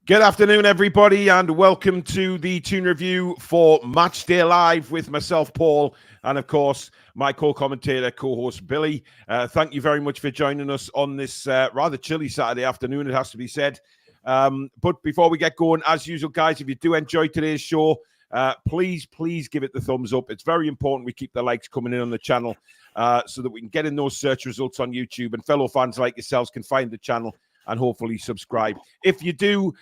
Good afternoon, everybody, and welcome to the Toon Review for Matchday Live with myself, Paul, and of course, my co-commentator, co-host, Billy. Thank you very much for joining us on this rather chilly Saturday afternoon, it has to be said. But before we get going, as usual, guys, if you do enjoy today's show, please give it the thumbs up. It's very important we keep the likes coming in on the channel so that we can get in those search results on YouTube and fellow fans like yourselves can find the channel and hopefully subscribe. If you do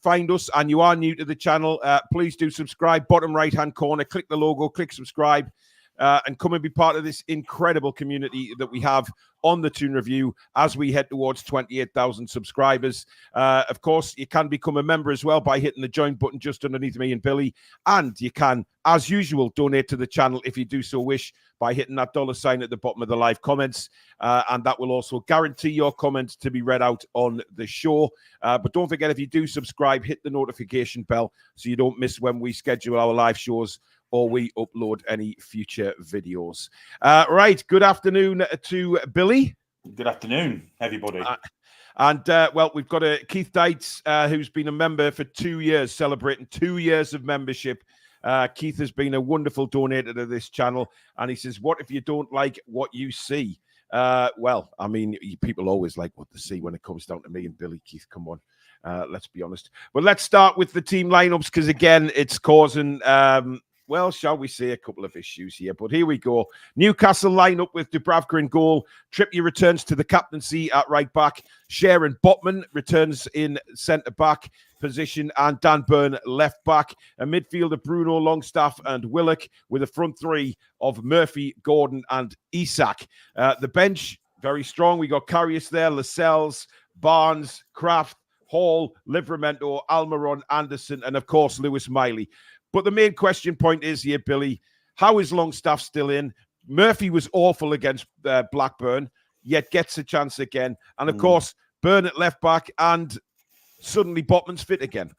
find us and you are new to the channel, please do subscribe. Bottom right-hand corner, click the logo, click subscribe, and come and be part of this incredible community that we have on the Toon Review as we head towards 28,000 subscribers. Of course, you can become a member as well by hitting the join button just underneath me and Billy. And you can, as usual, donate to the channel if you do so wish by hitting that $sign at the bottom of the live comments. And that will also guarantee your comments to be read out on the show. But don't forget, if you do subscribe, hit the notification bell so you don't miss when we schedule our live shows or we upload any future videos. Right, good afternoon to Billy. Good afternoon, everybody. Well, we've got Keith Dites, who's been a member for 2 years, celebrating 2 years of membership. Keith has been a wonderful donator to this channel, and he says, what if you don't like what you see? Well, I mean, people always like what they see when it comes down to me and Billy. Keith, come on. Let's be honest. But let's start with the team lineups, because, again, it's causing... well, shall we say a couple of issues here? But here we go. Newcastle lineup with Dubravka in goal. Trippier returns to the captaincy at right back. Sharon Botman returns in centre back position, and Dan Burn left back. A midfielder Bruno Longstaff and Willock with a front three of Murphy, Gordon, and Isak. The bench very strong. We got Karius there, Lascelles, Barnes, Kraft, Hall, Livramento, Almiron, Anderson, and of course Lewis Miley. But the main question point is here, Billy, how is Longstaff still in? Murphy was awful against Blackburn, yet gets a chance again. And, of course, Burn at left back, and suddenly Botman's fit again.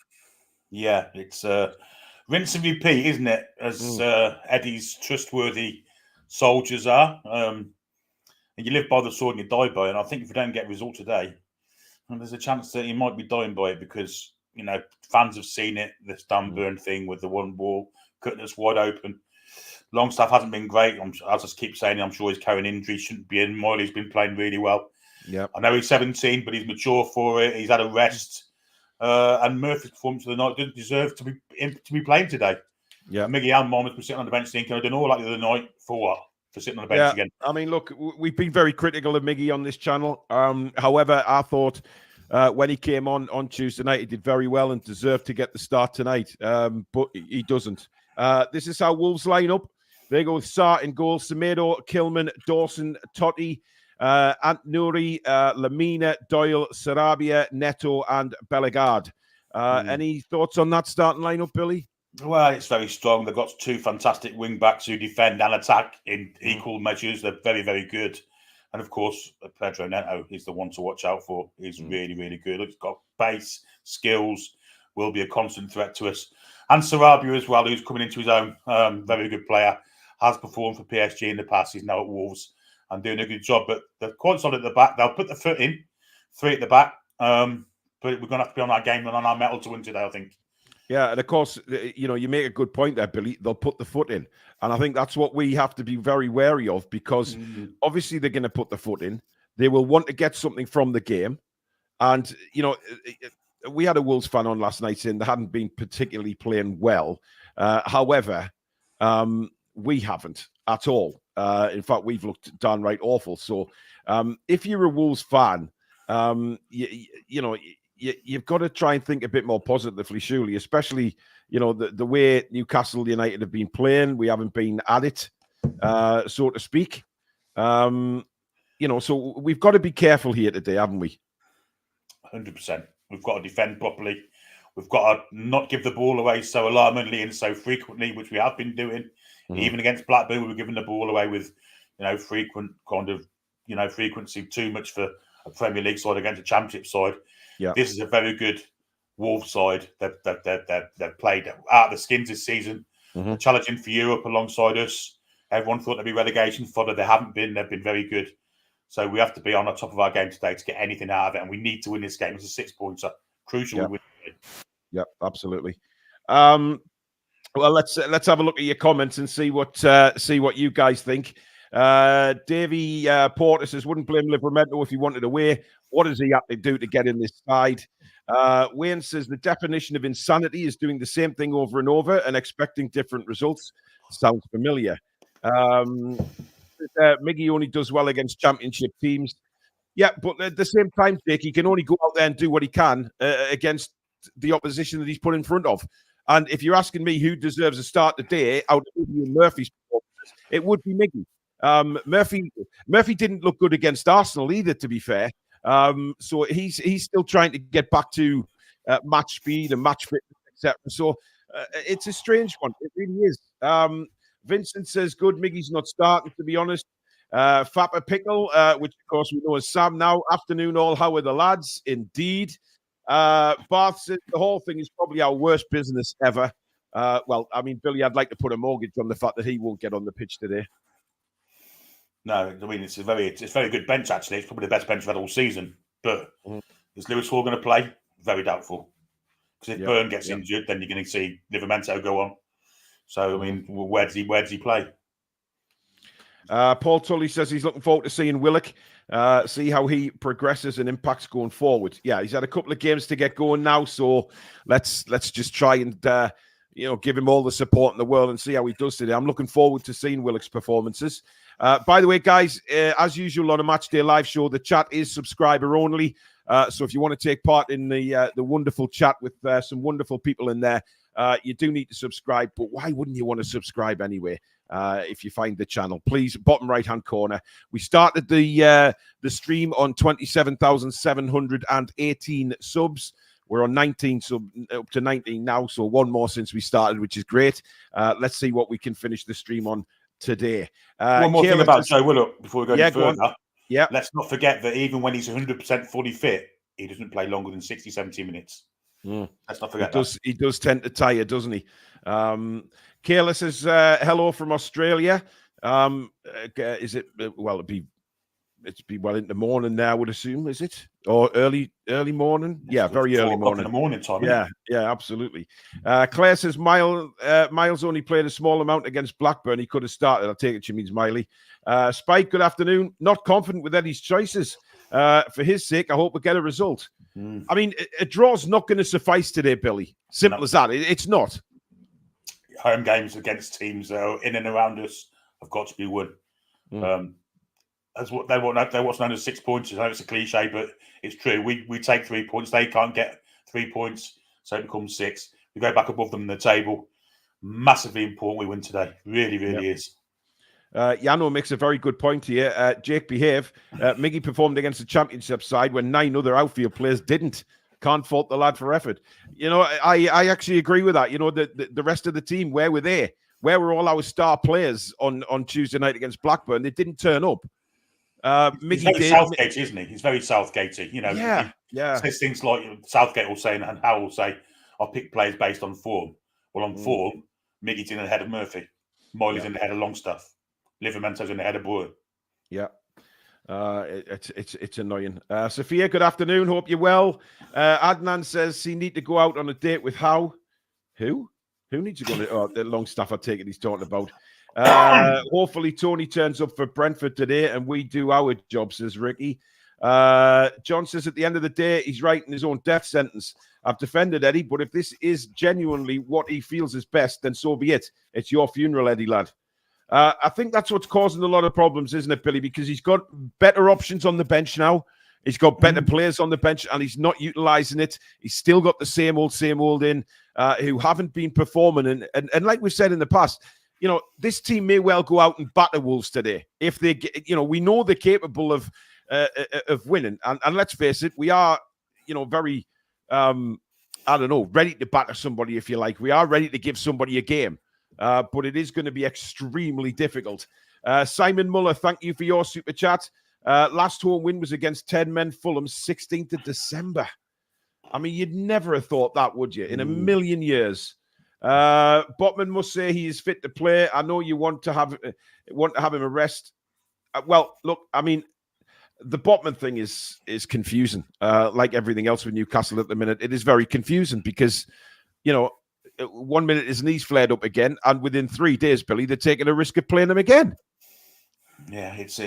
Yeah, it's rinse and repeat, isn't it, as Eddie's trustworthy soldiers are. And you live by the sword and you die by it. And I think if we don't get a result today, there's a chance that he might be dying by it because... You know, fans have seen it, this Dan Burn thing with the one ball cutting us wide open. Longstaff hasn't been great. As I keep saying, I'm sure he's carrying injury, shouldn't be in. Miley's been playing really well. Yeah, I know he's 17, but he's mature for it. He's had a rest. And Murphy's performance of the night didn't deserve to be playing today. Yeah, Miggy Almond was sitting on the bench thinking, I've done all that the other night for what? For sitting on the bench again. I mean, look, we've been very critical of Miggy on this channel. However, I thought... when he came on Tuesday night, he did very well and deserved to get the start tonight, but he doesn't. This is how Wolves line up. They go with Sarr in goal, Semedo, Kilman, Dawson, Totti, Ant Nouri, Lamina, Doyle, Sarabia, Neto, and Bellegarde. Any thoughts on that starting lineup, Billy? Well, it's very strong. They've got two fantastic wing-backs who defend and attack in equal measures. They're very, very good. And, of course, Pedro Neto is the one to watch out for. He's really, really good. He's got pace, skills, will be a constant threat to us. And Sarabia as well, who's coming into his own. Very good player. Has performed for PSG in the past. He's now at Wolves and doing a good job. But they're quite solid at the back. They'll put the foot in, three at the back. But we're going to have to be on our game and on our mettle to win today, I think. Yeah, and of course, you know, you make a good point there, Billy. They'll put the foot in. And I think that's what we have to be very wary of, because obviously they're going to put the foot in. They will want to get something from the game. And, you know, we had a Wolves fan on last night saying they hadn't been particularly playing well. However, we haven't at all. In fact, we've looked downright awful. So if you're a Wolves fan, you know, you've got to try and think a bit more positively, surely, especially, you know, the way Newcastle United have been playing. We haven't been at it, so to speak. You know, so we've got to be careful here today, haven't we? 100%. We've got to defend properly. We've got to not give the ball away so alarmingly and so frequently, which we have been doing. Even against Blackburn, we were giving the ball away with, you know, frequent kind of, you know, frequency, too much for a Premier League side against a Championship side. Yeah, this is a very good Wolves side that played out of the skins this season, challenging for Europe alongside us. Everyone thought they'd be relegation fodder. They haven't been. They've been very good. So we have to be on the top of our game today to get anything out of it. And we need to win this game. It's a 6-pointer. Crucial we win Yeah, absolutely. Well, let's have a look at your comments and see what you guys think. Davey Porter says, wouldn't blame Livramento if he wanted away. What does he have to do to get in this side? Wayne says, the definition of insanity is doing the same thing over and over and expecting different results. Sounds familiar. Miggy only does well against championship teams. Yeah, but at the same time, Jake, he can only go out there and do what he can against the opposition that he's put in front of. And if you're asking me who deserves a start today out of Murphy's performances, it would be Miggy. Murphy didn't look good against Arsenal either, to be fair. So he's still trying to get back to match speed and match fitness, etc. So it's a strange one. It really is. Vincent says, good, Miggy's not starting, to be honest. Fapper Pickle, which of course we know as Sam now. Afternoon all, how are the lads? Indeed. Barth says the whole thing is probably our worst business ever. Well, I mean, Billy, I'd like to put a mortgage on the fact that he won't get on the pitch today. No, I mean, it's a very good bench, actually. It's probably the best bench we've had all season. But is Lewis Hall going to play? Very doubtful. Because if Byrne gets injured, then you're going to see Livramento go on. So, I mean, where does he play? Paul Tully says he's looking forward to seeing Willock, see how he progresses and impacts going forward. Yeah, he's had a couple of games to get going now, so let's just try and give him all the support in the world and see how he does today. I'm looking forward to seeing Willock's performances. By the way, guys, as usual on a Matchday live show, the chat is subscriber only. So if you want to take part in the wonderful chat with some wonderful people in there, you do need to subscribe. But why wouldn't you want to subscribe anyway? If you find the channel, please, bottom right-hand corner. We started the stream on 27,718 subs. We're on 19, up to 19 now, so one more since we started, which is great. Let's see what we can finish the stream on today. One more thing about Joe Willock before we go any further. Yeah, let's not forget that even when he's 100% fully fit, he doesn't play longer than 60, 70 minutes. Let's not forget that. He does tend to tire, doesn't he? Kayla says, hello from Australia. Is it, well, it'd be well into the morning now, I would assume, is it? Or early morning? Yeah, very early morning. In the morning time, yeah, absolutely. Claire says, Miles only played a small amount against Blackburn. He could have started. I take it she means Miley. Spike, good afternoon. Not confident with Eddie's choices. For his sake, I hope we get a result. I mean, a draw's not going to suffice today, Billy. Simple as that. It's not. Home games against teams that are in and around us have got to be won. That's what they want. They're what's known as 6 points. I know it's a cliche, but it's true. We take 3 points. They can't get 3 points, so it becomes 6. We go back above them in the table. Massively important we win today. Really, really is. Yano makes a very good point here. Jake, behave. Miggy performed against the championship side when 9 other outfield players didn't. Can't fault the lad for effort. You know, I actually agree with that. You know, the rest of the team, where were they? Where were all our star players on Tuesday night against Blackburn? They didn't turn up. He's very Southgate, isn't he? He's very Southgatey. You know, yeah. Says things like Southgate will say, and Howe will say, "I'll pick players based on form." Well, on form, Miggy's in the head of Murphy, Miley's in the head of Longstaff, Livermento's in the head of Boer. Yeah. It's annoying. Sophia, good afternoon. Hope you're well. Adnan says he need to go out on a date with Howe. Who needs to go on the Longstaff? I take it he's talking about. Hopefully Tony turns up for Brentford today and we do our job, says Ricky. John says at the end of the day, he's writing his own death sentence. I've defended Eddie, but if this is genuinely what he feels is best, then so be it. It's your funeral, Eddie, lad. I think that's what's causing a lot of problems, isn't it, Billy? Because he's got better options on the bench now. He's got better players on the bench and he's not utilising it. He's still got the same old in who haven't been performing. And like we've said in the past, you know, this team may well go out and batter Wolves today. If they, we know they're capable of winning. And let's face it, we are, very, ready to batter somebody, if you like. We are ready to give somebody a game. But it is going to be extremely difficult. Simon Muller, thank you for your super chat. Last home win was against 10 men Fulham, 16th of December. I mean, you'd never have thought that, would you? In a million years. Botman must say he is fit to play. I know you want to have him a rest. Well, look, I mean, the Botman thing is confusing. Like everything else with Newcastle at the minute, it is very confusing because, 1 minute his knees flared up again, and within 3 days, Billy, they're taking a risk of playing him again. Yeah, it's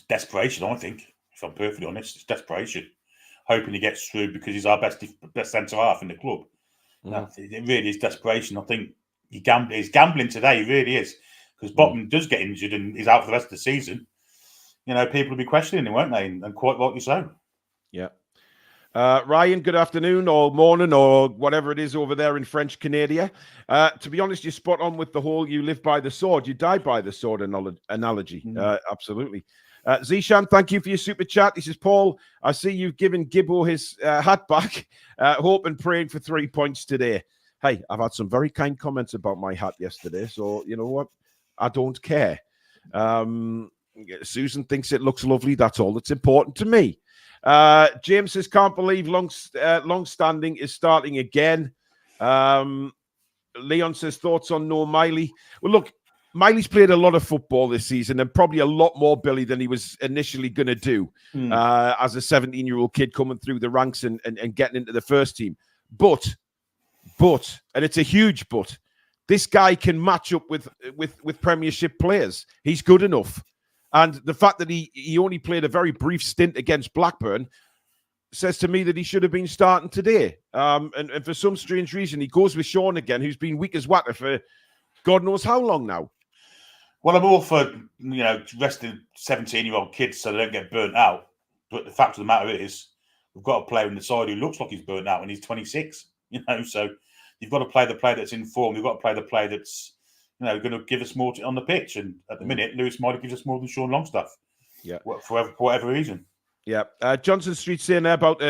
desperation. I think, if I'm perfectly honest, it's desperation. Hoping he gets through because he's our best centre half in the club. It really is desperation. I think he's gambling today. He really is, because Botman does get injured and he's out for the rest of the season. People will be questioning him, won't they? And quite rightly so. Yeah. Ryan, good afternoon or morning or whatever it is over there in French Canada. To be honest, you're spot on with the whole "you live by the sword, you die by the sword" analogy. Absolutely. Zishan, thank you for your super chat. This is Paul. I see you've given Gibbo his hat back. Hope and praying for 3 points today. Hey, I've had some very kind comments about my hat yesterday, so you know what? I don't care. Susan thinks it looks lovely. That's all that's important to me. James says, can't believe long standing is starting again. Leon says, thoughts on no Miley? Well, look, Miley's played a lot of football this season and probably a lot more, Billy, than he was initially going to do as a 17-year-old kid coming through the ranks and getting into the first team. But, and it's a huge but, this guy can match up with Premiership players. He's good enough. And the fact that he only played a very brief stint against Blackburn says to me that he should have been starting today. And for some strange reason, he goes with Sean again, who's been weak as water for God knows how long now. Well, I'm all for, resting 17-year-old kids so they don't get burnt out. But the fact of the matter is, we've got a player in the side who looks like he's burnt out and he's 26. So you've got to play the player that's in form. You've got to play the player that's going to give us more on the pitch. And at the minute, Lewis Miley gives us more than Sean Longstaff. Yeah, for whatever reason. Yeah. Johnson Street saying there about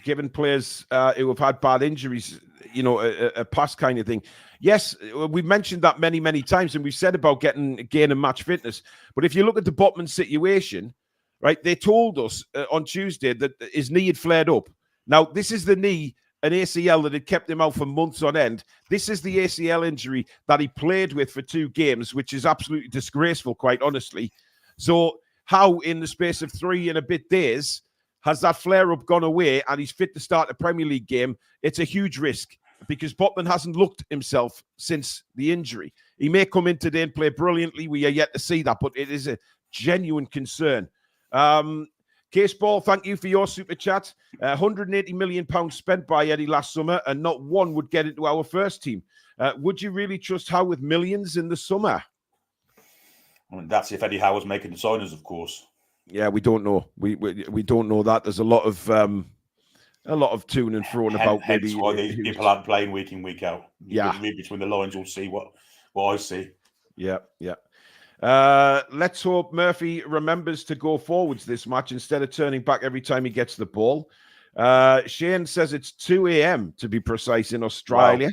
giving players who have had bad injuries, a pass kind of thing. Yes, we've mentioned that many, many times, and we've said about gaining match fitness. But if you look at the Botman situation, right, they told us on Tuesday that his knee had flared up. Now, this is the knee, an ACL that had kept him out for months on end. This is the ACL injury that he played with for 2 games, which is absolutely disgraceful, quite honestly. So how in the space of 3 and a bit days has that flare-up gone away and he's fit to start a Premier League game? It's a huge risk because Botman hasn't looked himself since the injury. He may come in today and play brilliantly. We are yet to see that, but it is a genuine concern. Case Ball, thank you for your super chat. £180 million spent by Eddie last summer and not one would get into our first team. Would you really trust Howe with millions in the summer? I mean, that's if Eddie Howe was making the signings, of course. Yeah, we don't know. We don't know that. There's a lot of to and fro about. Hence why these people aren't playing week in, week out. You can read between the lines, you'll see what I see. Yeah. Let's hope Murphy remembers to go forwards this match instead of turning back every time he gets the ball. Shane says it's 2 a.m. to be precise in Australia.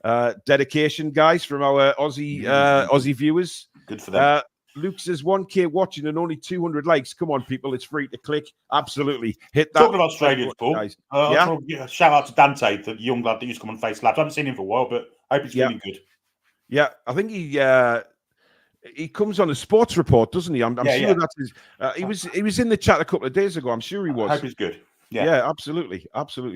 Wow. Dedication, guys, from our Aussie viewers. Good for them. Luke says 1K watching and only 200 likes. Come on, people, it's free to click. Absolutely. Hit that. Talking about Australians, Paul. Guys. Shout out to Dante, the young lad that used to come on Face Labs. I haven't seen him for a while, but I hope he's feeling good. Yeah, I think he comes on a sports report, doesn't he? I'm sure that's his. He was in the chat a couple of days ago. I'm sure he was. I hope he's good. Yeah, absolutely.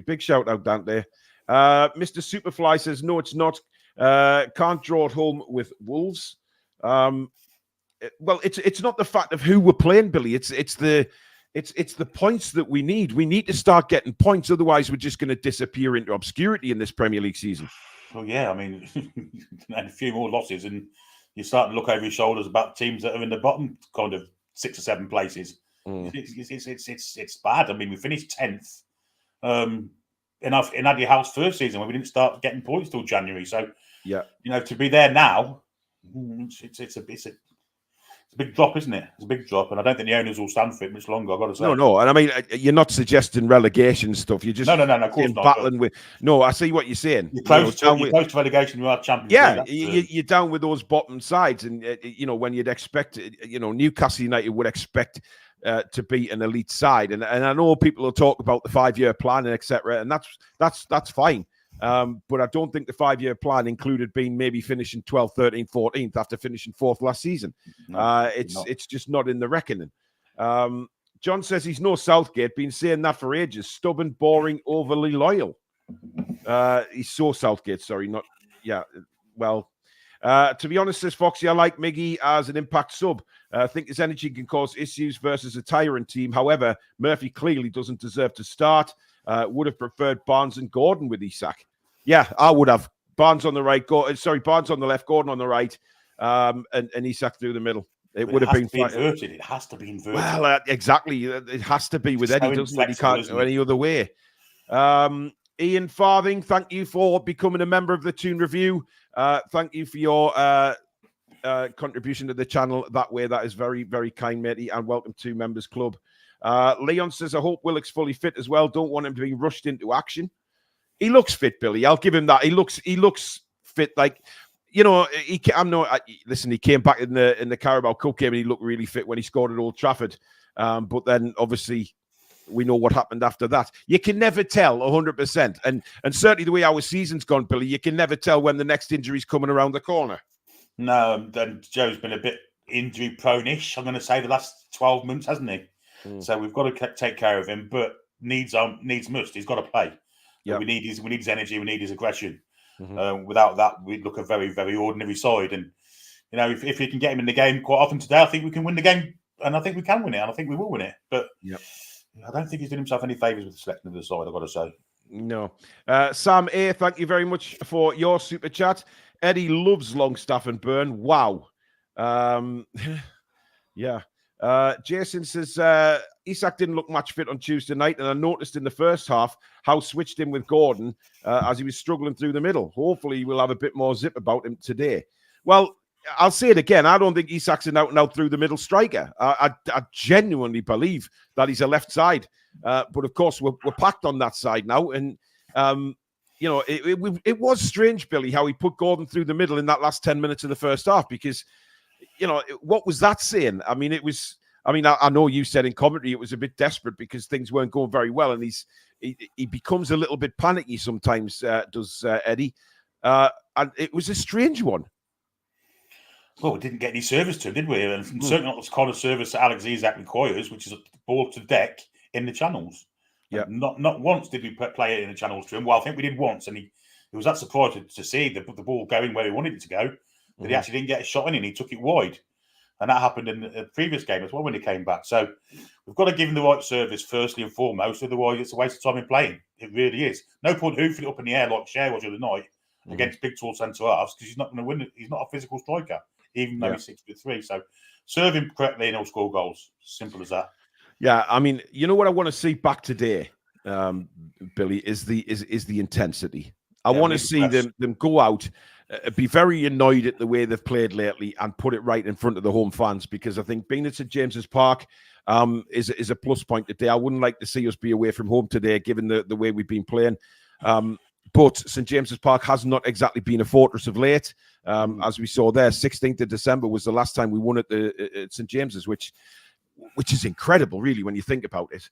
Big shout out, Dante. Mr. Superfly says no, it's not. Can't draw it home with Wolves. Well, it's not the fact of who we're playing, Billy. It's the points that we need. We need to start getting points, otherwise we're just going to disappear into obscurity in this Premier League season. Well, yeah, I mean, and a few more losses, and you start to look over your shoulders about teams that are in the bottom kind of 6 or 7 places. It's bad. I mean, we finished 10th in Eddie Howe's first season when we didn't start getting points till January. So, to be there now, it's a big drop, isn't it? It's a big drop, and I don't think the owners will stand for it much longer, I've got to say. No, and I mean, you're not suggesting relegation stuff. You're just no, of course not. Battling with. No, I see what you're saying. You're close to relegation. You are Champions League. You're down with those bottom sides, and when you'd expect, Newcastle United would expect to beat an elite side, and I know people will talk about the 5-year plan and etc., and that's fine. But I don't think the 5-year plan included being maybe finishing 12th, 13th, 14th after finishing 4th last season. It's just not in the reckoning. John says he's no Southgate. Been saying that for ages. Stubborn, boring, overly loyal. He's so Southgate. Sorry, not well. To be honest, says Foxy, I like Miggy as an impact sub. I think his energy can cause issues versus a tyrant team. However, Murphy clearly doesn't deserve to start. Would have preferred Barnes and Gordon with Isak. Yeah, I would have. Barnes on the right, Barnes on the left, Gordon on the right, and Isak through the middle. It would have been inverted. It has to be inverted. Well, exactly. It has to be with Eddie, doesn't it? He can't go any other way. Ian Farthing, thank you for becoming a member of the Toon Review. Thank you for your contribution to the channel that way. That is very, very kind, matey, and welcome to Members Club. Leon says, I hope Willock's fully fit as well. Don't want him to be rushed into action. He looks fit, Billy. I'll give him that. He looks fit. Like, you know, listen, he came back in the Carabao Cup game and he looked really fit when he scored at Old Trafford. But then obviously we know what happened after that. You can never tell 100%. And certainly the way our season's gone, Billy, you can never tell when the next injury's coming around the corner. No, then Joe's been a bit injury prone-ish, I'm going to say, the last 12 months, hasn't he? So we've got to take care of him, but needs must. He's got to play. Yep. We need his energy. We need his aggression. Without that, we'd look a very, very ordinary side. And, you know, if we can get him in the game quite often today, I think we can win the game. And I think we can win it. And I think we will win it. But I don't think he's doing himself any favours with the selection of the side, I've got to say. No. Sam A., thank you very much for your super chat. Eddie loves Longstaff and Byrne. Wow. Yeah. Jason says, Isak didn't look much fit on Tuesday night, and I noticed in the first half how switched in with Gordon as he was struggling through the middle. Hopefully we'll have a bit more zip about him today. Well, I'll say it again. I don't think Isak's an out-and-out through-the-middle striker. I genuinely believe that he's a left side. But, of course, we're packed on that side now. And, you know, it was strange, Billy, how he put Gordon through the middle in that last 10 minutes of the first half because, you know, what was that saying? I mean, I know you said in commentary it was a bit desperate because things weren't going very well. And he becomes a little bit panicky sometimes, does Eddie. And it was a strange one. Well, we didn't get any service to him, did we? And certainly not the kind of service that Alex Isak requires, which is a ball to deck in the channels. Yeah. Not once did we play it in the channels to him. Well, I think we did once, and he was that surprised to see the ball going where he wanted it to go that he actually didn't get a shot in, and he took it wide. And that happened in the previous game as well when he came back. So we've got to give him the right service firstly and foremost. Otherwise, it's a waste of time in playing. It really is. No point hoofing it up in the air like Cher was the other night against big, tall centre halves because he's not going to win. He's not a physical striker, even though he's 6'3". So serve him correctly and he'll score goals. Simple as that. Yeah, I mean, you know what I want to see back today, Billy, is the intensity. I want to see them go out, be very annoyed at the way they've played lately and put it right in front of the home fans because I think being at St James's Park is a plus point today. I wouldn't like to see us be away from home today given the way we've been playing. But St James's Park has not exactly been a fortress of late. As we saw there, 16th of December was the last time we won at St James's, which is incredible, really, when you think about it.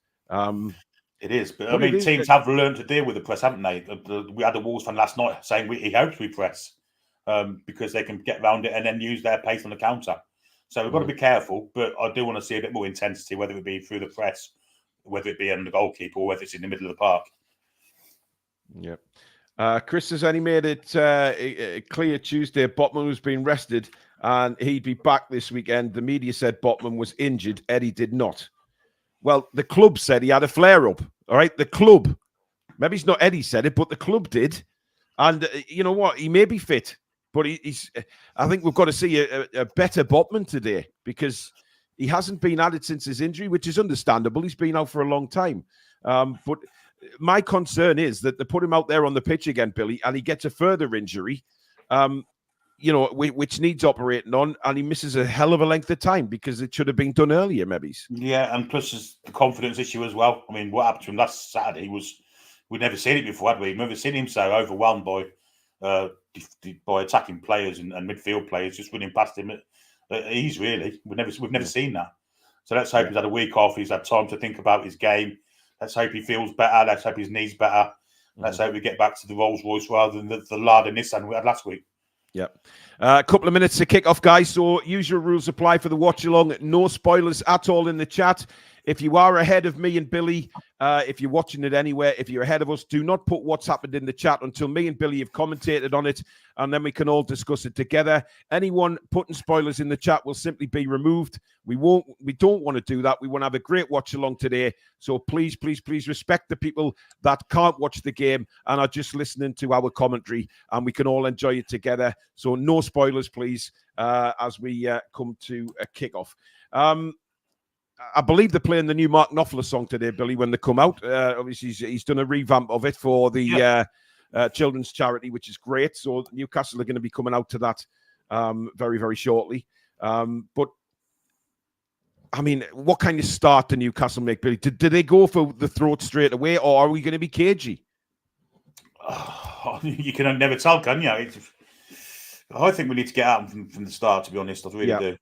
It is, but I mean, teams have learned to deal with the press, haven't they? We had a Wolves fan last night saying he hopes we press because they can get around it and then use their pace on the counter. So we've got to be careful, but I do want to see a bit more intensity, whether it be through the press, whether it be on the goalkeeper, or whether it's in the middle of the park. Yeah. Chris has only made it clear Tuesday Botman was being rested and he'd be back this weekend. The media said Botman was injured. Eddie did not. Well, the club said he had a flare-up. All right, the club. Maybe it's not Eddie said it, but the club did. And you know what? He may be fit, but he's. I think we've got to see a better Botman today because he hasn't been at it since his injury, which is understandable. He's been out for a long time. But my concern is that they put him out there on the pitch again, Billy, and he gets a further injury. You know, which needs operating on, and he misses a hell of a length of time because it should have been done earlier, maybe. Yeah, and plus there's the confidence issue as well. I mean, what happened to him last Saturday was we'd never seen it before, had we? We've never seen him so overwhelmed by attacking players and midfield players, just running past him at ease. Really, we've never seen that. So let's hope he's had a week off. He's had time to think about his game. Let's hope he feels better. Let's hope his knee's better. Let's hope we get back to the Rolls Royce rather than the Lada Nissan we had last week. Yeah. A couple of minutes to kick off, guys. So usual rules apply for the watch along. No spoilers at all in the chat. If you are ahead of me and Billy, if you're watching it anywhere, if you're ahead of us, do not put what's happened in the chat until me and Billy have commentated on it, and then we can all discuss it together. Anyone putting spoilers in the chat will simply be removed. We don't want to do that. We want to have a great watch along today. So please, please, please respect the people that can't watch the game and are just listening to our commentary, and we can all enjoy it together. So no spoilers, please, as we come to a kickoff. I believe they're playing the new Mark Knopfler song today, Billy, when they come out. Obviously, he's done a revamp of it for the children's charity, which is great. So Newcastle are going to be coming out to that very, very shortly. But, I mean, what kind of start do Newcastle make, Billy? Did they go for the throat straight away, or are we going to be cagey? Oh, you can never tell, can you? I think we need to get out from the start, to be honest. I really do.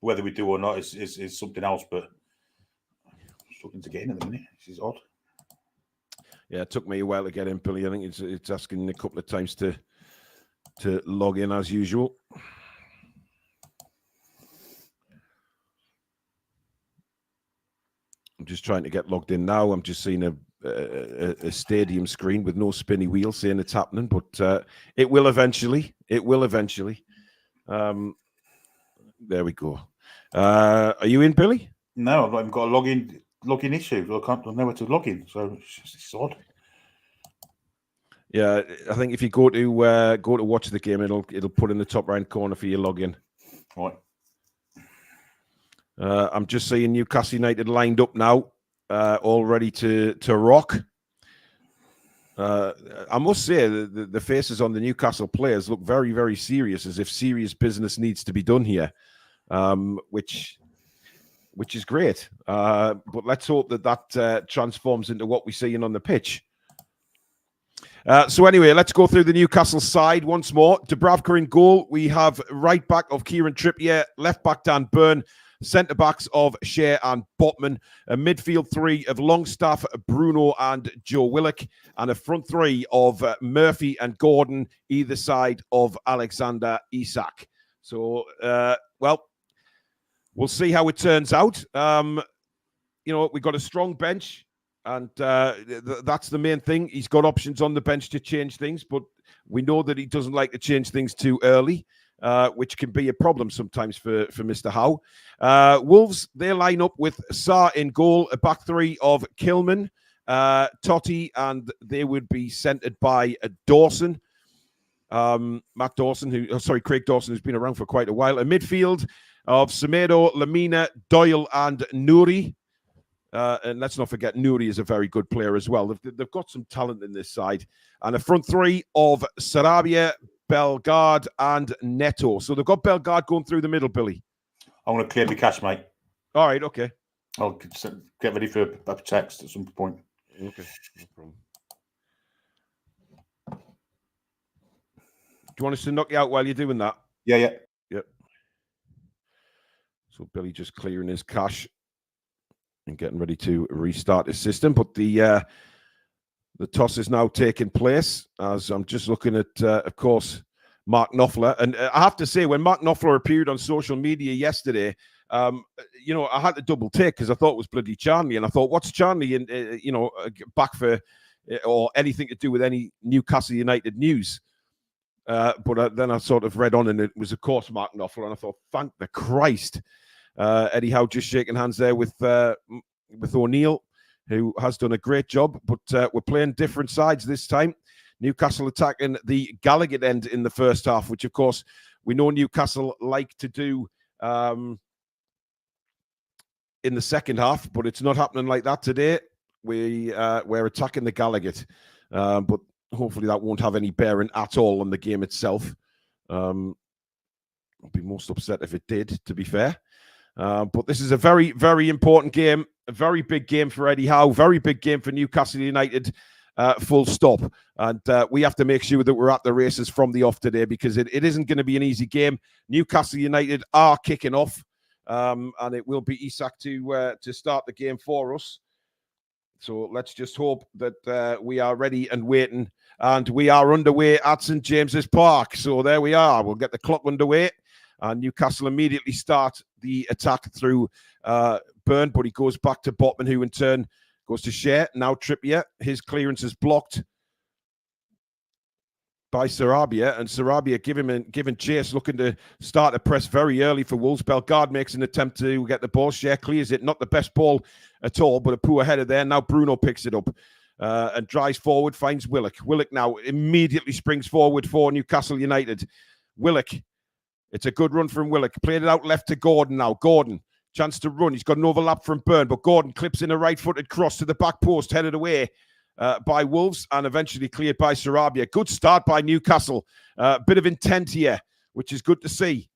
Whether we do or not is something else, but I'm struggling to get in at the minute. This is odd. Yeah, it took me a while to get in, Billy. I think it's asking a couple of times to log in as usual. I'm just trying to get logged in now. I'm just seeing a stadium screen with no spinny wheel saying it's happening, but it will eventually. It will eventually. There we go. Are you in, Billy? No, I've not even got a login issue. I don't know where to log in, so it's odd. Yeah, I think if you go to watch the game, it'll put in the top right corner for your login. Right. I'm just seeing Newcastle United lined up now, all ready to rock. I must say the faces on the Newcastle players look very, very serious, as if serious business needs to be done here, which is great. But let's hope that transforms into what we're seeing on the pitch. So anyway, let's go through the Newcastle side once more. Dubravka in goal. We have right back of Kieran Trippier, left back Dan Burn, centre backs of Shea and Botman, a midfield three of Longstaff, Bruno and Joe Willock, and a front three of Murphy and Gordon, either side of Alexander Isak. So, well, we'll see how it turns out. We've got a strong bench, and that's the main thing. He's got options on the bench to change things, but we know that he doesn't like to change things too early. Which can be a problem sometimes for Mr. Howe. Wolves, they line up with Sarr in goal, a back three of Kilman, Totti, and they would be centered by Dawson. Craig Dawson, who's been around for quite a while. A midfield of Semedo, Lamina, Doyle, and Nouri. And let's not forget, Nouri is a very good player as well. They've got some talent in this side. And a front three of Sarabia, Bellegarde and Neto. So they've got Bellegarde going through the middle, Billy. I want to clear the cache, mate. All right, okay. I'll get ready for a text at some point. Okay, no problem. Do you want us to knock you out while you're doing that? Yeah. Yep. So Billy just clearing his cache and getting ready to restart his system. But the toss is now taking place, as I'm just looking at, of course, Mark Knopfler. And I have to say, when Mark Knopfler appeared on social media yesterday, I had to double take because I thought it was bloody Charnley. And I thought, what's Charnley back for or anything to do with any Newcastle United news? But then I sort of read on, and it was, of course, Mark Knopfler. And I thought, thank the Christ. Eddie Howe just shaking hands there with O'Neill, who has done a great job, but we're playing different sides this time. Newcastle attacking the Gallagher end in the first half, which, of course, we know Newcastle like to do in the second half, but it's not happening like that today. We're attacking the Gallagher, but hopefully that won't have any bearing at all on the game itself. I'd be most upset if it did, to be fair. But this is a very, very important game, a very big game for Eddie Howe, very big game for Newcastle United, full stop. And we have to make sure that we're at the races from the off today, because it isn't going to be an easy game. Newcastle United are kicking off, and it will be Isak to start the game for us. So let's just hope that we are ready and waiting and we are underway at St James's Park. So there we are. We'll get the clock underway, and Newcastle immediately start the attack through Byrne, but he goes back to Botman, who in turn goes to Shea. Now Trippier, his clearance is blocked by Sarabia, and Sarabia giving chase, looking to start a press very early for Wolves. Bellegarde makes an attempt to get the ball. Shea clears it. Not the best ball at all, but a poor header there. Now Bruno picks it up and drives forward, finds Willock. Willock now immediately springs forward for Newcastle United. Willock, it's a good run from Willock. Played it out left to Gordon now. Gordon, chance to run. He's got an overlap from Byrne, but Gordon clips in a right-footed cross to the back post, headed away by Wolves and eventually cleared by Sarabia. Good start by Newcastle. Bit of intent here, which is good to see.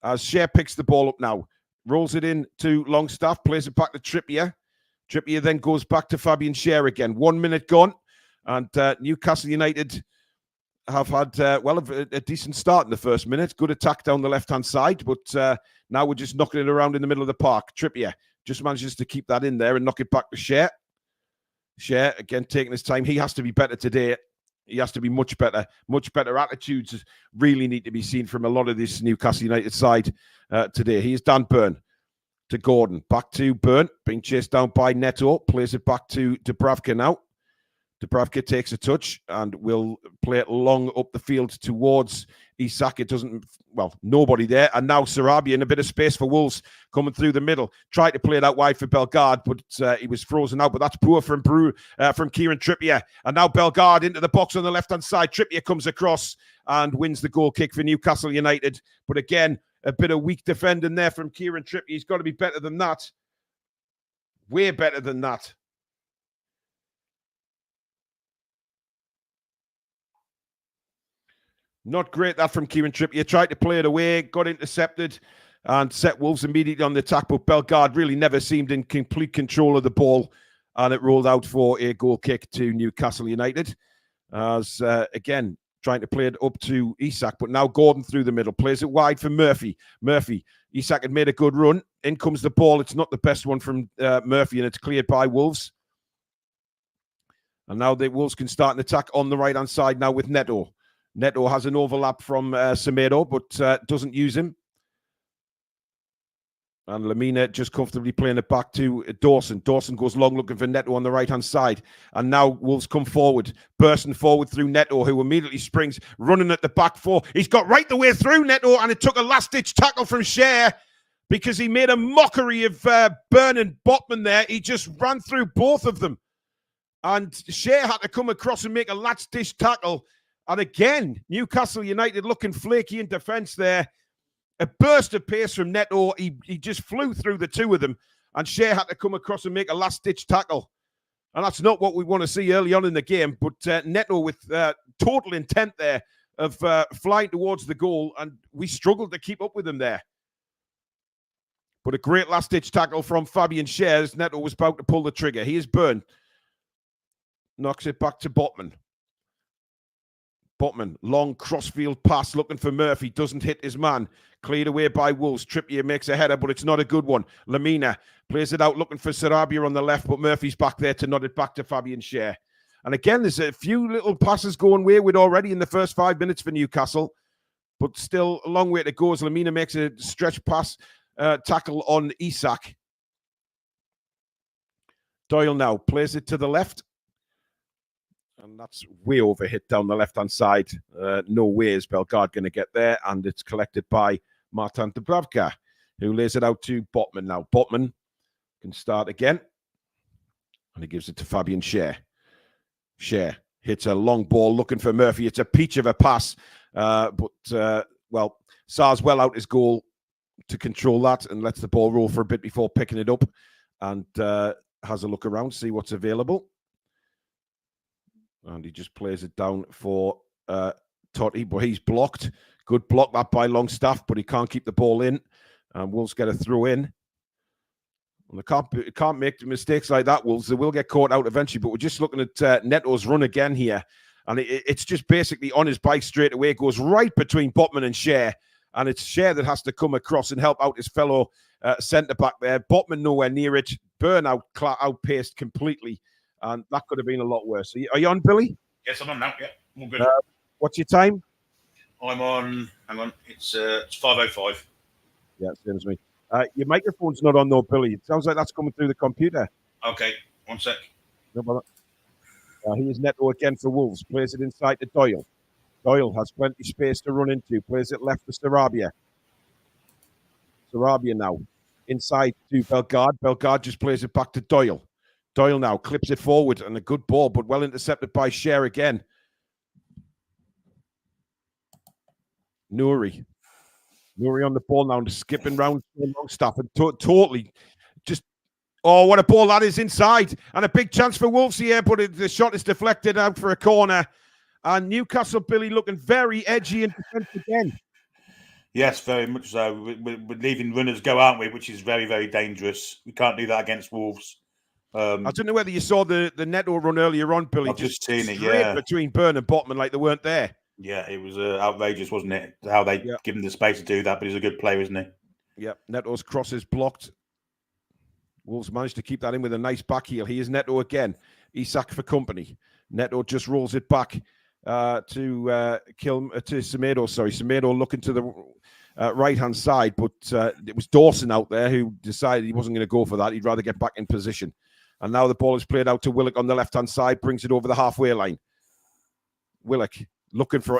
As Shea picks the ball up now, rolls it in to Longstaff, plays it back to Trippier. Trippier then goes back to Fabian Shea again. 1 minute gone, and Newcastle United have had, a decent start in the first minute. Good attack down the left-hand side, but now we're just knocking it around in the middle of the park. Trippier just manages to keep that in there and knock it back to Shea. Shea, again, taking his time. He has to be better today. He has to be much better. Much better attitudes really need to be seen from a lot of this Newcastle United side today. Here's Dan Byrne to Gordon. Back to Byrne, being chased down by Neto. Plays it back to Dubravka now. Dubravka takes a touch and will play it long up the field towards Isak. It doesn't, nobody there. And now Sarabia in a bit of space for Wolves coming through the middle. Tried to play it out wide for Bellegarde, but he was frozen out. But that's poor from Kieran Trippier. And now Bellegarde into the box on the left-hand side. Trippier comes across and wins the goal kick for Newcastle United. But again, a bit of weak defending there from Kieran Trippier. He's got to be better than that. Way better than that. Not great, that from Kieran Trippier. Tried to play it away, got intercepted, and set Wolves immediately on the attack. But Bellegarde really never seemed in complete control of the ball, and it rolled out for a goal kick to Newcastle United. As, again, trying to play it up to Isak, but now Gordon through the middle. Plays it wide for Murphy. Isak had made a good run. In comes the ball. It's not the best one from Murphy, and it's cleared by Wolves. And now the Wolves can start an attack on the right-hand side now with Neto. Neto has an overlap from Semedo, but doesn't use him. And Lamina just comfortably playing it back to Dawson. Dawson goes long looking for Neto on the right-hand side. And now Wolves come forward, bursting forward through Neto, who immediately springs, running at the back four. He's got right the way through Neto, and it took a last-ditch tackle from Shea because he made a mockery of Byrne and Botman there. He just ran through both of them. And Shea had to come across and make a last-ditch tackle. And again, Newcastle United looking flaky in defence there. A burst of pace from Neto. He just flew through the two of them. And Shea had to come across and make a last-ditch tackle. And that's not what we want to see early on in the game. But Neto with total intent there of flying towards the goal. And we struggled to keep up with him there. But a great last-ditch tackle from Fabian Shea as Neto was about to pull the trigger. Here's Byrne. Knocks it back to Botman. Botman, long crossfield pass looking for Murphy. Doesn't hit his man. Cleared away by Wolves. Trippier makes a header, but it's not a good one. Lamina plays it out looking for Sarabia on the left, but Murphy's back there to nod it back to Fabian Shea. And again, there's a few little passes going wayward already in the first 5 minutes for Newcastle, but still a long way to go as Lamina makes a stretch pass tackle on Isak. Doyle now plays it to the left. And that's way over hit down the left-hand side. No way is Bellegarde going to get there. And it's collected by Martin Dubravka, who lays it out to Botman now. Botman can start again. And he gives it to Fabian Shea. Shea hits a long ball looking for Murphy. It's a peach of a pass. Sar's well out his goal to control that and lets the ball roll for a bit before picking it up. And has a look around, see what's available. And he just plays it down for Totti, but he's blocked. Good block that by Longstaff, but he can't keep the ball in. And Wolves get a throw in. And they can't make mistakes like that, Wolves. They will get caught out eventually, but we're just looking at Neto's run again here. And it's just basically on his bike straight away. It goes right between Botman and Shea. And it's Shea that has to come across and help out his fellow centre-back there. Botman nowhere near it. Byrne outpaced completely. And that could have been a lot worse. Are you on, Billy? Yes, I'm on now. Yeah, all good. What's your time? I'm on. Hang on, it's 5:05. Yeah, same as me. Your microphone's not on though, Billy. It sounds like that's coming through the computer. Okay, 1 sec. No bother. Here's Neto again for Wolves. Plays it inside to Doyle. Doyle has plenty of space to run into. Plays it left to Sarabia. Sarabia now. Inside to Bellegarde. Bellegarde just plays it back to Doyle. Doyle now clips it forward and a good ball, but well intercepted by Cher again. Nouri on the ball now, skipping round Longstaff and totally just. Oh, what a ball that is inside. And a big chance for Wolves here, but the shot is deflected out for a corner. And Newcastle, Billy, looking very edgy in defence again. Yes, very much so. We're leaving runners go, aren't we? Which is very, very dangerous. We can't do that against Wolves. I don't know whether you saw the Neto run earlier on, Billy. I've just seen it, yeah. Between Burn and Botman like they weren't there. Yeah, it was outrageous, wasn't it? How they give him the space to do that, but he's a good player, isn't he? Yeah, Neto's cross is blocked. Wolves managed to keep that in with a nice back heel. He is Neto again. Isak for company. Neto just rolls it back to Semedo. Sorry, Semedo looking to the right-hand side, but it was Dawson out there who decided he wasn't going to go for that. He'd rather get back in position. And now the ball is played out to Willock on the left-hand side, brings it over the halfway line. Willock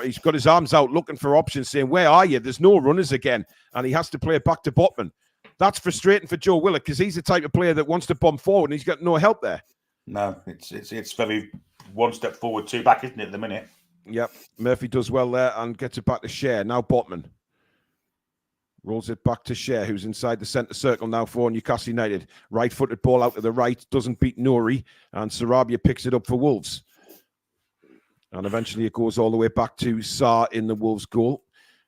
he's got his arms out, looking for options, saying, where are you? There's no runners again. And he has to play it back to Botman. That's frustrating for Joe Willock because he's the type of player that wants to bomb forward and he's got no help there. No, it's very one step forward, two back, isn't it, at the minute? Yep. Murphy does well there and gets it back to Cher. Now Botman rolls it back to Cher, who's inside the centre circle now for Newcastle United. Right-footed ball out to the right, doesn't beat Nouri, and Sarabia picks it up for Wolves. And eventually it goes all the way back to Sarr in the Wolves goal.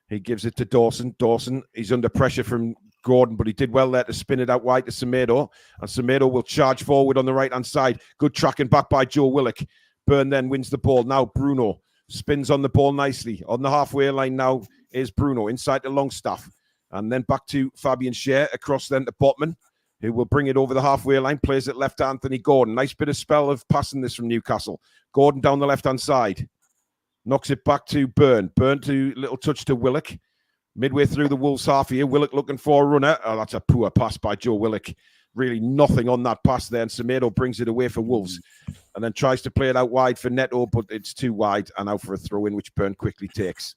He gives it to Dawson. Dawson, he's under pressure from Gordon, but he did well there to spin it out wide to Semedo. And Semedo will charge forward on the right-hand side. Good tracking back by Joe Willock. Burn then wins the ball. Now Bruno spins on the ball nicely. On the halfway line now is Bruno inside to Longstaff. And then back to Fabian Cher. Across then to Botman, who will bring it over the halfway line. Plays it left to Anthony Gordon. Nice bit of spell of passing this from Newcastle. Gordon down the left-hand side. Knocks it back to Burn. Burn to little touch to Willock. Midway through the Wolves half here, Willock looking for a runner. Oh, that's a poor pass by Joe Willock. Really nothing on that pass there. And Semedo brings it away for Wolves. And then tries to play it out wide for Neto, but it's too wide and out for a throw-in, which Burn quickly takes.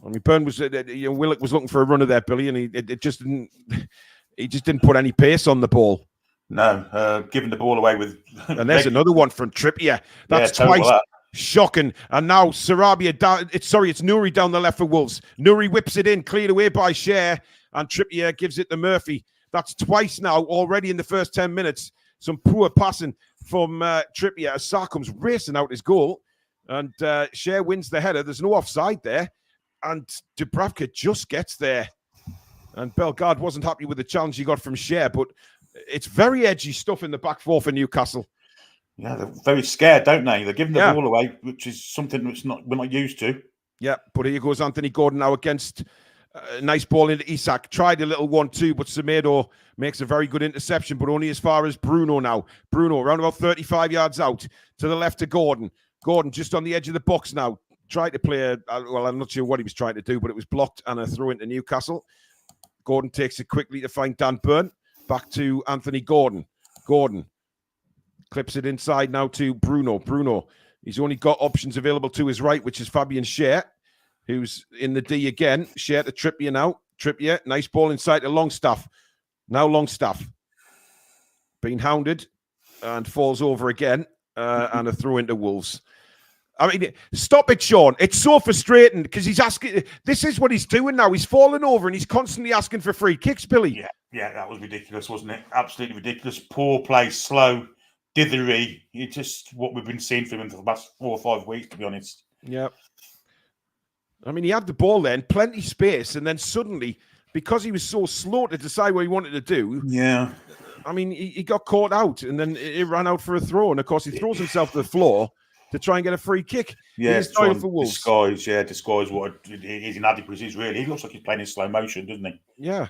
I mean, Burn was, Willock was looking for a runner there, Billy, and he just didn't put any pace on the ball. No, giving the ball away with. And there's another one from Trippier. That's twice. That. Shocking. And now Sarabia down. It's Nouri down the left for Wolves. Nouri whips it in, cleared away by Cher, and Trippier gives it to Murphy. That's twice now already in the first 10 minutes. Some poor passing from Trippier as Sarr comes racing out his goal, and Cher wins the header. There's no offside there, and Dubravka just gets there. And Bellegarde wasn't happy with the challenge he got from Cher, but it's very edgy stuff in the back four for Newcastle. Yeah, they're very scared, don't they? They're giving the ball away, which is something we're not used to. Yeah, but here goes Anthony Gordon now against a nice ball into Isak. Tried a little 1-2, but Semedo makes a very good interception, but only as far as Bruno now. Bruno around about 35 yards out to the left to Gordon. Gordon just on the edge of the box now. Tried to play I'm not sure what he was trying to do, but it was blocked and a throw into Newcastle. Gordon takes it quickly to find Dan Burn. Back to Anthony Gordon. Gordon clips it inside now to Bruno. Bruno, he's only got options available to his right, which is Fabian Cher, who's in the D again. Cher to Trippier now. Trippier, nice ball inside to Longstaff. Now Longstaff being hounded and falls over again and a throw into Wolves. I mean, stop it, Sean. It's so frustrating because he's asking. This is what he's doing now. He's falling over and he's constantly asking for free kicks, Billy. Yeah, that was ridiculous, wasn't it? Absolutely ridiculous. Poor play, slow, dithery. It's just what we've been seeing from him for the last 4 or 5 weeks, to be honest. Yeah. I mean, he had the ball then, plenty space, and then suddenly, because he was so slow to decide what he wanted to do. Yeah. I mean, he got caught out, and then it ran out for a throw, and of course he throws himself to the floor to try and get a free kick. Yeah, for Wolves. Disguise what his inadequacies really. He looks like he's playing in slow motion, doesn't he? Yeah.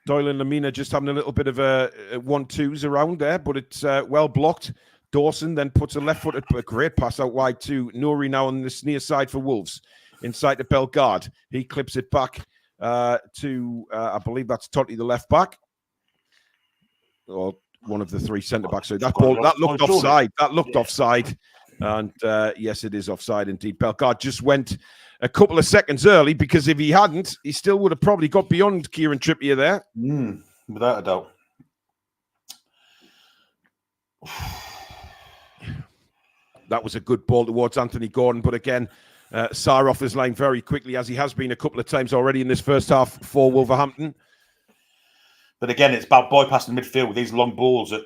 Doyle and Lamina just having a little bit of a 1-2s around there, but it's well blocked. Dawson then puts a left-footed, a great pass out wide to Nouri now on this near side for Wolves. Inside to Bellegarde. He clips it back to, I believe that's Totti, the left back. Or one of the three centre-backs. So that ball, that looked offside. That looked offside. And yes, it is offside indeed. Bellegarde just went a couple of seconds early, because if he hadn't, he still would have probably got beyond Kieran Trippier there. Without a doubt. That was a good ball towards Anthony Gordon, but again, Sarr off his line very quickly, as he has been a couple of times already in this first half for Wolverhampton. But again, it's about bypassing the midfield with these long balls that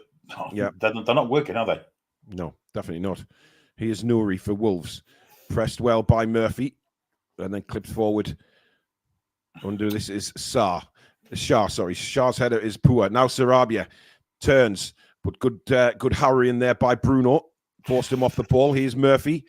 they're not working, are they? No, definitely not. Here's Nouri for Wolves. Pressed well by Murphy, and then clips forward. Under this is Shah, sorry. Shah's header is poor. Now Sarabia turns, but good harrying there by Bruno. Forced him off the ball. Here's Murphy.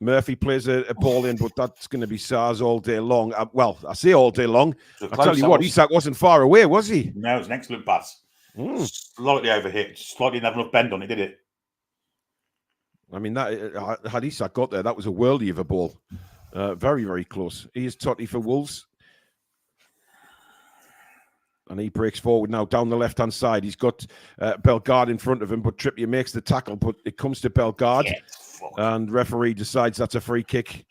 Murphy plays a ball in, but that's going to be Sarr's all day long. Well, I say all day long. I tell you what, Isak wasn't far away, was he? No, it was an excellent pass. Slightly overhit. Slightly didn't have enough bend on it, did it? I mean, that had Isak got there, that was a worldie of a ball. Very, very close. Here's Totti for Wolves. And he breaks forward now down the left-hand side. He's got Bellegarde in front of him, but Trippier makes the tackle, but it comes to Bellegarde. And referee decides that's a free kick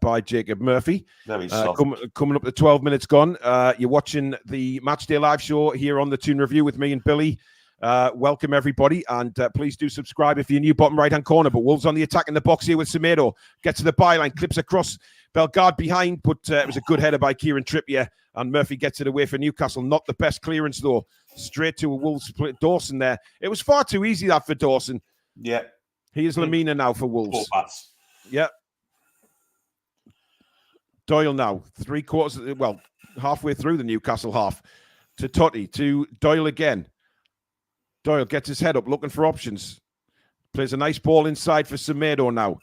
by Jacob Murphy. Very soft. Coming up to 12 minutes gone. You're watching the Matchday Live show here on the Toon Review with me and Billy. Welcome, everybody. And please do subscribe if you're new, bottom right-hand corner. But Wolves on the attack in the box here with Semedo. Gets to the byline, clips across, Bellegarde behind, but it was a good header by Kieran Trippier. And Murphy gets it away for Newcastle. Not the best clearance, though. Straight to a Wolves split. Dawson there. It was far too easy, that, for Dawson. Yeah. Here's Lamina now for Wolves. Yeah. Doyle now. Halfway through the Newcastle half. To Totti. To Doyle again. Doyle gets his head up, looking for options. Plays a nice ball inside for Semedo now.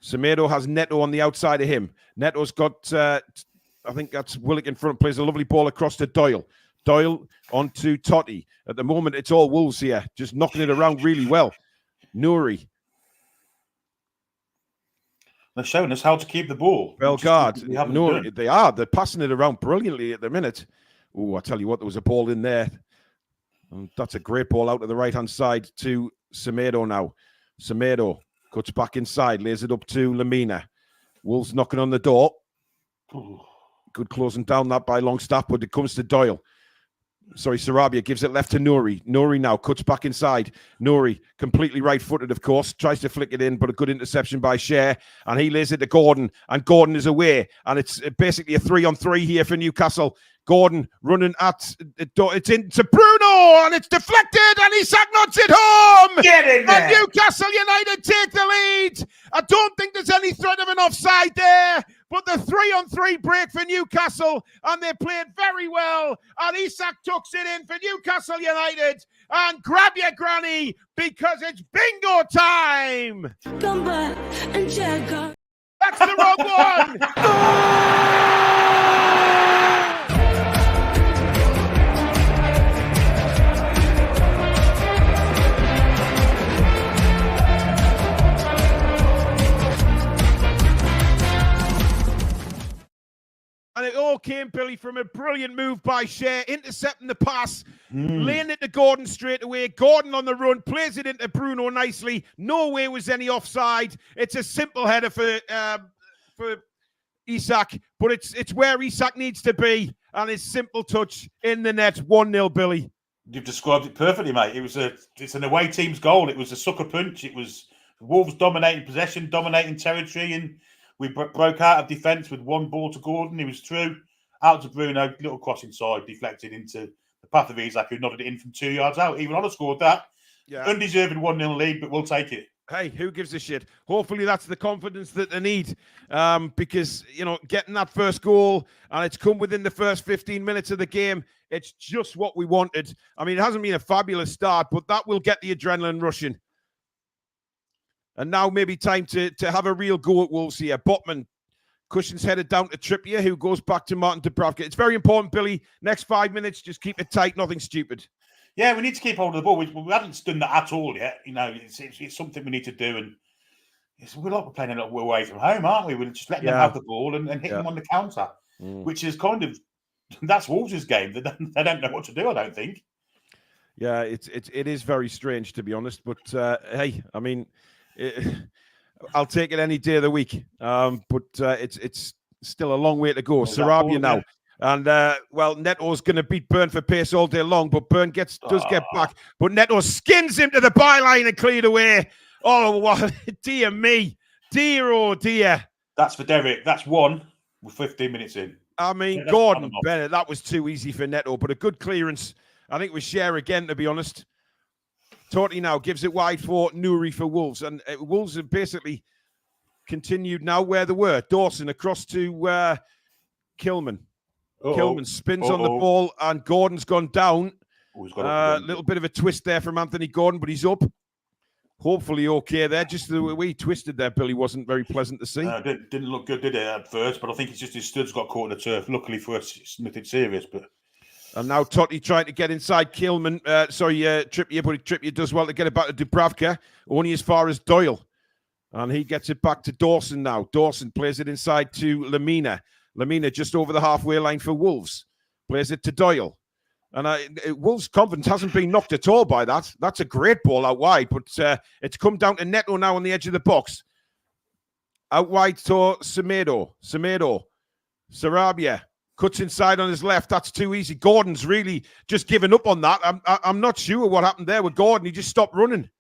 Semedo has Neto on the outside of him. Neto's got, I think that's Willock in front. Plays a lovely ball across to Doyle. Doyle onto Totti. At the moment, it's all Wolves here. Just knocking it around really well. Nouri. They're showing us how to keep the ball. Bellegarde. Nouri. They're passing it around brilliantly at the minute. Oh, I tell you what, there was a ball in there. And that's a great ball out to the right-hand side to Semedo now. Semedo cuts back inside, lays it up to Lamina. Wolves knocking on the door. Good closing down that by Longstaff, but it comes to Doyle. Sorry, Sarabia gives it left to Nouri. Nouri now cuts back inside. Nouri, completely right-footed, of course, tries to flick it in, but a good interception by Cher, and he lays it to Gordon, and Gordon is away, and it's basically a 3-on-3 here for Newcastle. Gordon running at it's into Bruno, and it's deflected, and Isak knocks it home. Get in there. And Newcastle United take the lead. I don't think there's any threat of an offside there, but the 3-on-3 break for Newcastle, and they played very well. And Isak tucks it in for Newcastle United. And grab your granny, because it's bingo time. Come back and check out. That's the wrong one. And it all came, Billy, from a brilliant move by Cher, intercepting the pass, laying it to Gordon straight away. Gordon on the run, plays it into Bruno nicely. No way was any offside. It's a simple header for Isak, but it's where Isak needs to be, and his simple touch in the net. 1-0, Billy. You've described it perfectly, mate. It's an away team's goal. It was a sucker punch. It was Wolves dominating possession, dominating territory, and we broke out of defence with one ball to Gordon. He was through, out to Bruno, little cross inside, deflected into the path of Isak, who nodded it in from 2 yards out. Even Honor scored that. Yeah. Undeserved 1-0 lead, but we'll take it. Hey, who gives a shit? Hopefully that's the confidence that they need, because, getting that first goal, and it's come within the first 15 minutes of the game, it's just what we wanted. I mean, it hasn't been a fabulous start, but that will get the adrenaline rushing. And now maybe time to have a real go at Wolves here. Botman, Cushion's headed down to Trippier, who goes back to Martin Dubravka. It's very important, Billy. Next 5 minutes, just keep it tight, nothing stupid. Yeah, we need to keep hold of the ball. We haven't done that at all yet. You know, it's something we need to do, and we're playing a little away from home, aren't we? We're just letting them have the ball and hitting them on the counter, which is kind of that's Wolves' game. They don't know what to do. I don't think. Yeah, it is very strange, to be honest. But hey, I mean, I'll take it any day of the week. But it's still a long way to go. Sarabia now. And, Neto's going to beat Byrne for pace all day long, but Byrne does get back. But Neto skins him to the byline and cleared away. Oh, what? Dear me. Dear, oh, dear. That's for Derek. That's one with 15 minutes in. I mean, Gordon Bennett, that was too easy for Neto, but a good clearance. I think we share again, to be honest. Totti now gives it wide for Nouri for Wolves. And Wolves have basically continued now where they were. Dawson across to Kilman. Kilman spins on the ball, and Gordon's gone down. A little bit of a twist there from Anthony Gordon, but he's up. Hopefully okay there. Just the way he twisted there, Billy, wasn't very pleasant to see. Didn't look good, did it, at first? But I think it's just his studs got caught in the turf. Luckily for us, it's nothing serious. And now Totti trying to get inside Kilman. Trippier, but Trippier does well to get it back to Dubravka, only as far as Doyle. And he gets it back to Dawson now. Dawson plays it inside to Lamina. Lamina just over the halfway line for Wolves. Plays it to Doyle. And Wolves' confidence hasn't been knocked at all by that. That's a great ball out wide, but it's come down to Neto now on the edge of the box. Out wide to Semedo. Sarabia cuts inside on his left. That's too easy. Gordon's really just given up on that. I'm not sure what happened there with Gordon. He just stopped running.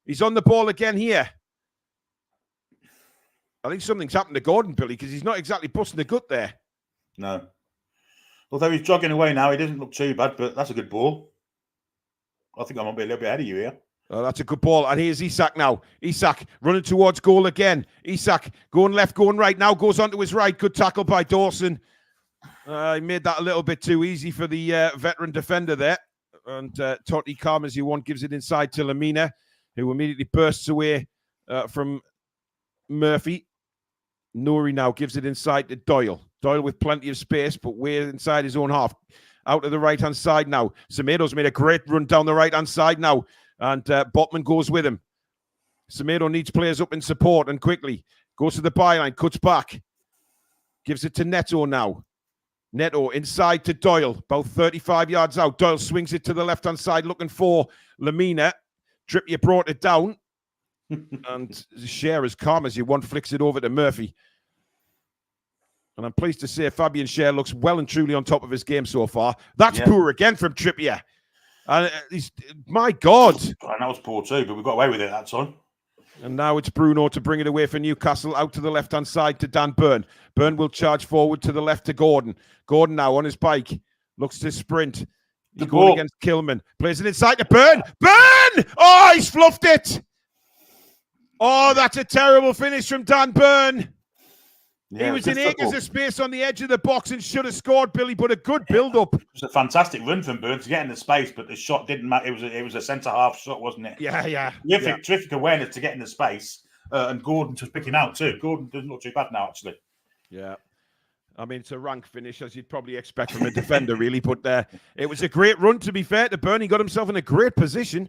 He's on the ball again here. I think something's happened to Gordon, Billy, because he's not exactly busting the gut there. No. Although he's jogging away now, he doesn't look too bad, but that's a good ball. I think I might be a little bit ahead of you here. Oh, that's a good ball. And here's Isak now. Isak running towards goal again. Isak going left, going right. Now goes onto his right. Good tackle by Dawson. He made that a little bit too easy for the veteran defender there. And Totti, calm as you want, gives it inside to Lamina, who immediately bursts away from Murphy. Nouri now gives it inside to Doyle. Doyle with plenty of space, but way inside his own half. Out of the right-hand side now. Semedo's made a great run down the right-hand side now. And Botman goes with him. Semedo needs players up in support and quickly. Goes to the byline, cuts back. Gives it to Neto now. Neto inside to Doyle, about 35 yards out. Doyle swings it to the left-hand side looking for Lamina. Trippier brought it down. And Scher, as calm as you want, flicks it over to Murphy. And I'm pleased to say Fabian Scher looks well and truly on top of his game so far. That's poor again from Trippier. And my God. And that was poor too, but we got away with it that time. And now it's Bruno to bring it away for Newcastle, out to the left-hand side to Dan Byrne. Byrne will charge forward to the left to Gordon. Gordon now on his bike. Looks to sprint. He's going against Kilman. Plays it inside to Byrne. Byrne! Oh, he's fluffed it. Oh, that's a terrible finish from Dan Byrne. Yeah, he was in acres of space on the edge of the box and should have scored, Billy, but a good build-up. It was a fantastic run from Byrne to get in the space, but the shot didn't matter. It was a centre-half shot, wasn't it? Yeah. Terrific awareness to get in the space. And Gordon just picking out too. Gordon doesn't look too bad now, actually. Yeah. I mean, it's a rank finish, as you'd probably expect from a defender, really. But it was a great run, to be fair to Byrne. He got himself in a great position,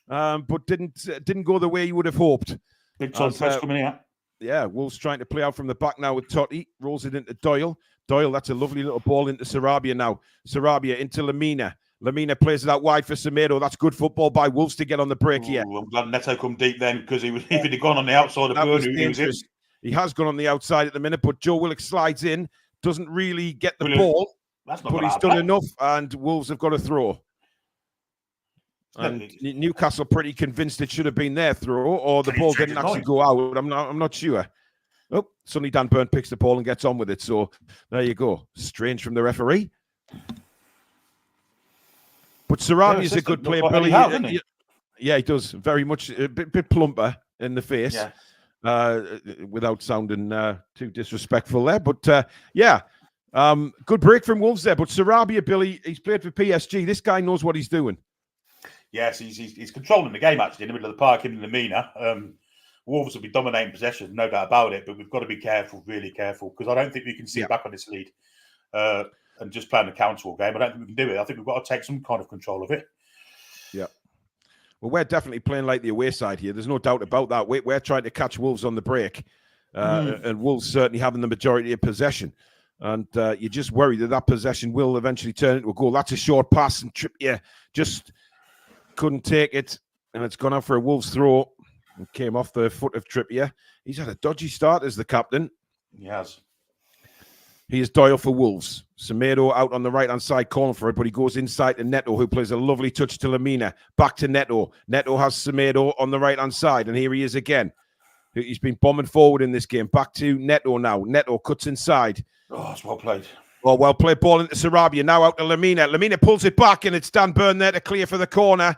but didn't go the way you would have hoped. Big time press coming out. Yeah, Wolves trying to play out from the back now with Totti. Rolls it into Doyle. Doyle, that's a lovely little ball into Sarabia now. Sarabia into Lamina. Lamina plays it out wide for Semedo. That's good football by Wolves to get on the break here. I'm glad Neto come deep then, because if he'd have gone on the outside of Byrne, he has gone on the outside at the minute, but Joe Willock slides in, doesn't really get the ball, but he's done enough, and Wolves have got a throw. And Newcastle pretty convinced it should have been their throw, or the ball didn't actually go out. I'm not sure. Oh, suddenly Dan Byrne picks the ball and gets on with it. So there you go. Strange from the referee. But Sarabia is a good player, Billy. Yeah, he does. Very much a bit plumper in the face, without sounding too disrespectful there. But good break from Wolves there. But Sarabia, Billy, he's played for PSG. This guy knows what he's doing. Yes, he's controlling the game, actually, in the middle of the park in the Mina. Wolves will be dominating possession, no doubt about it, but we've got to be careful, really careful, because I don't think we can sit back on this lead and just play on the counter all game. I don't think we can do it. I think we've got to take some kind of control of it. Well, we're definitely playing like the away side here. There's no doubt about that. We're trying to catch Wolves on the break, and Wolves certainly having the majority of possession. And you just worry that possession will eventually turn into a goal. That's a short pass, and Trippier just couldn't take it, and it's gone out for a Wolves throw. It came off the foot of Trippier. He's had a dodgy start as the captain. He has. He is Doyle for Wolves. Semedo out on the right-hand side calling for it, but he goes inside to Neto, who plays a lovely touch to Lamina. Back to Neto. Neto has Semedo on the right-hand side, and here he is again. He's been bombing forward in this game. Back to Neto now. Neto cuts inside. Oh, it's well played. Oh, well played ball into Sarabia. Now out to Lamina. Lamina pulls it back, and it's Dan Burn there to clear for the corner.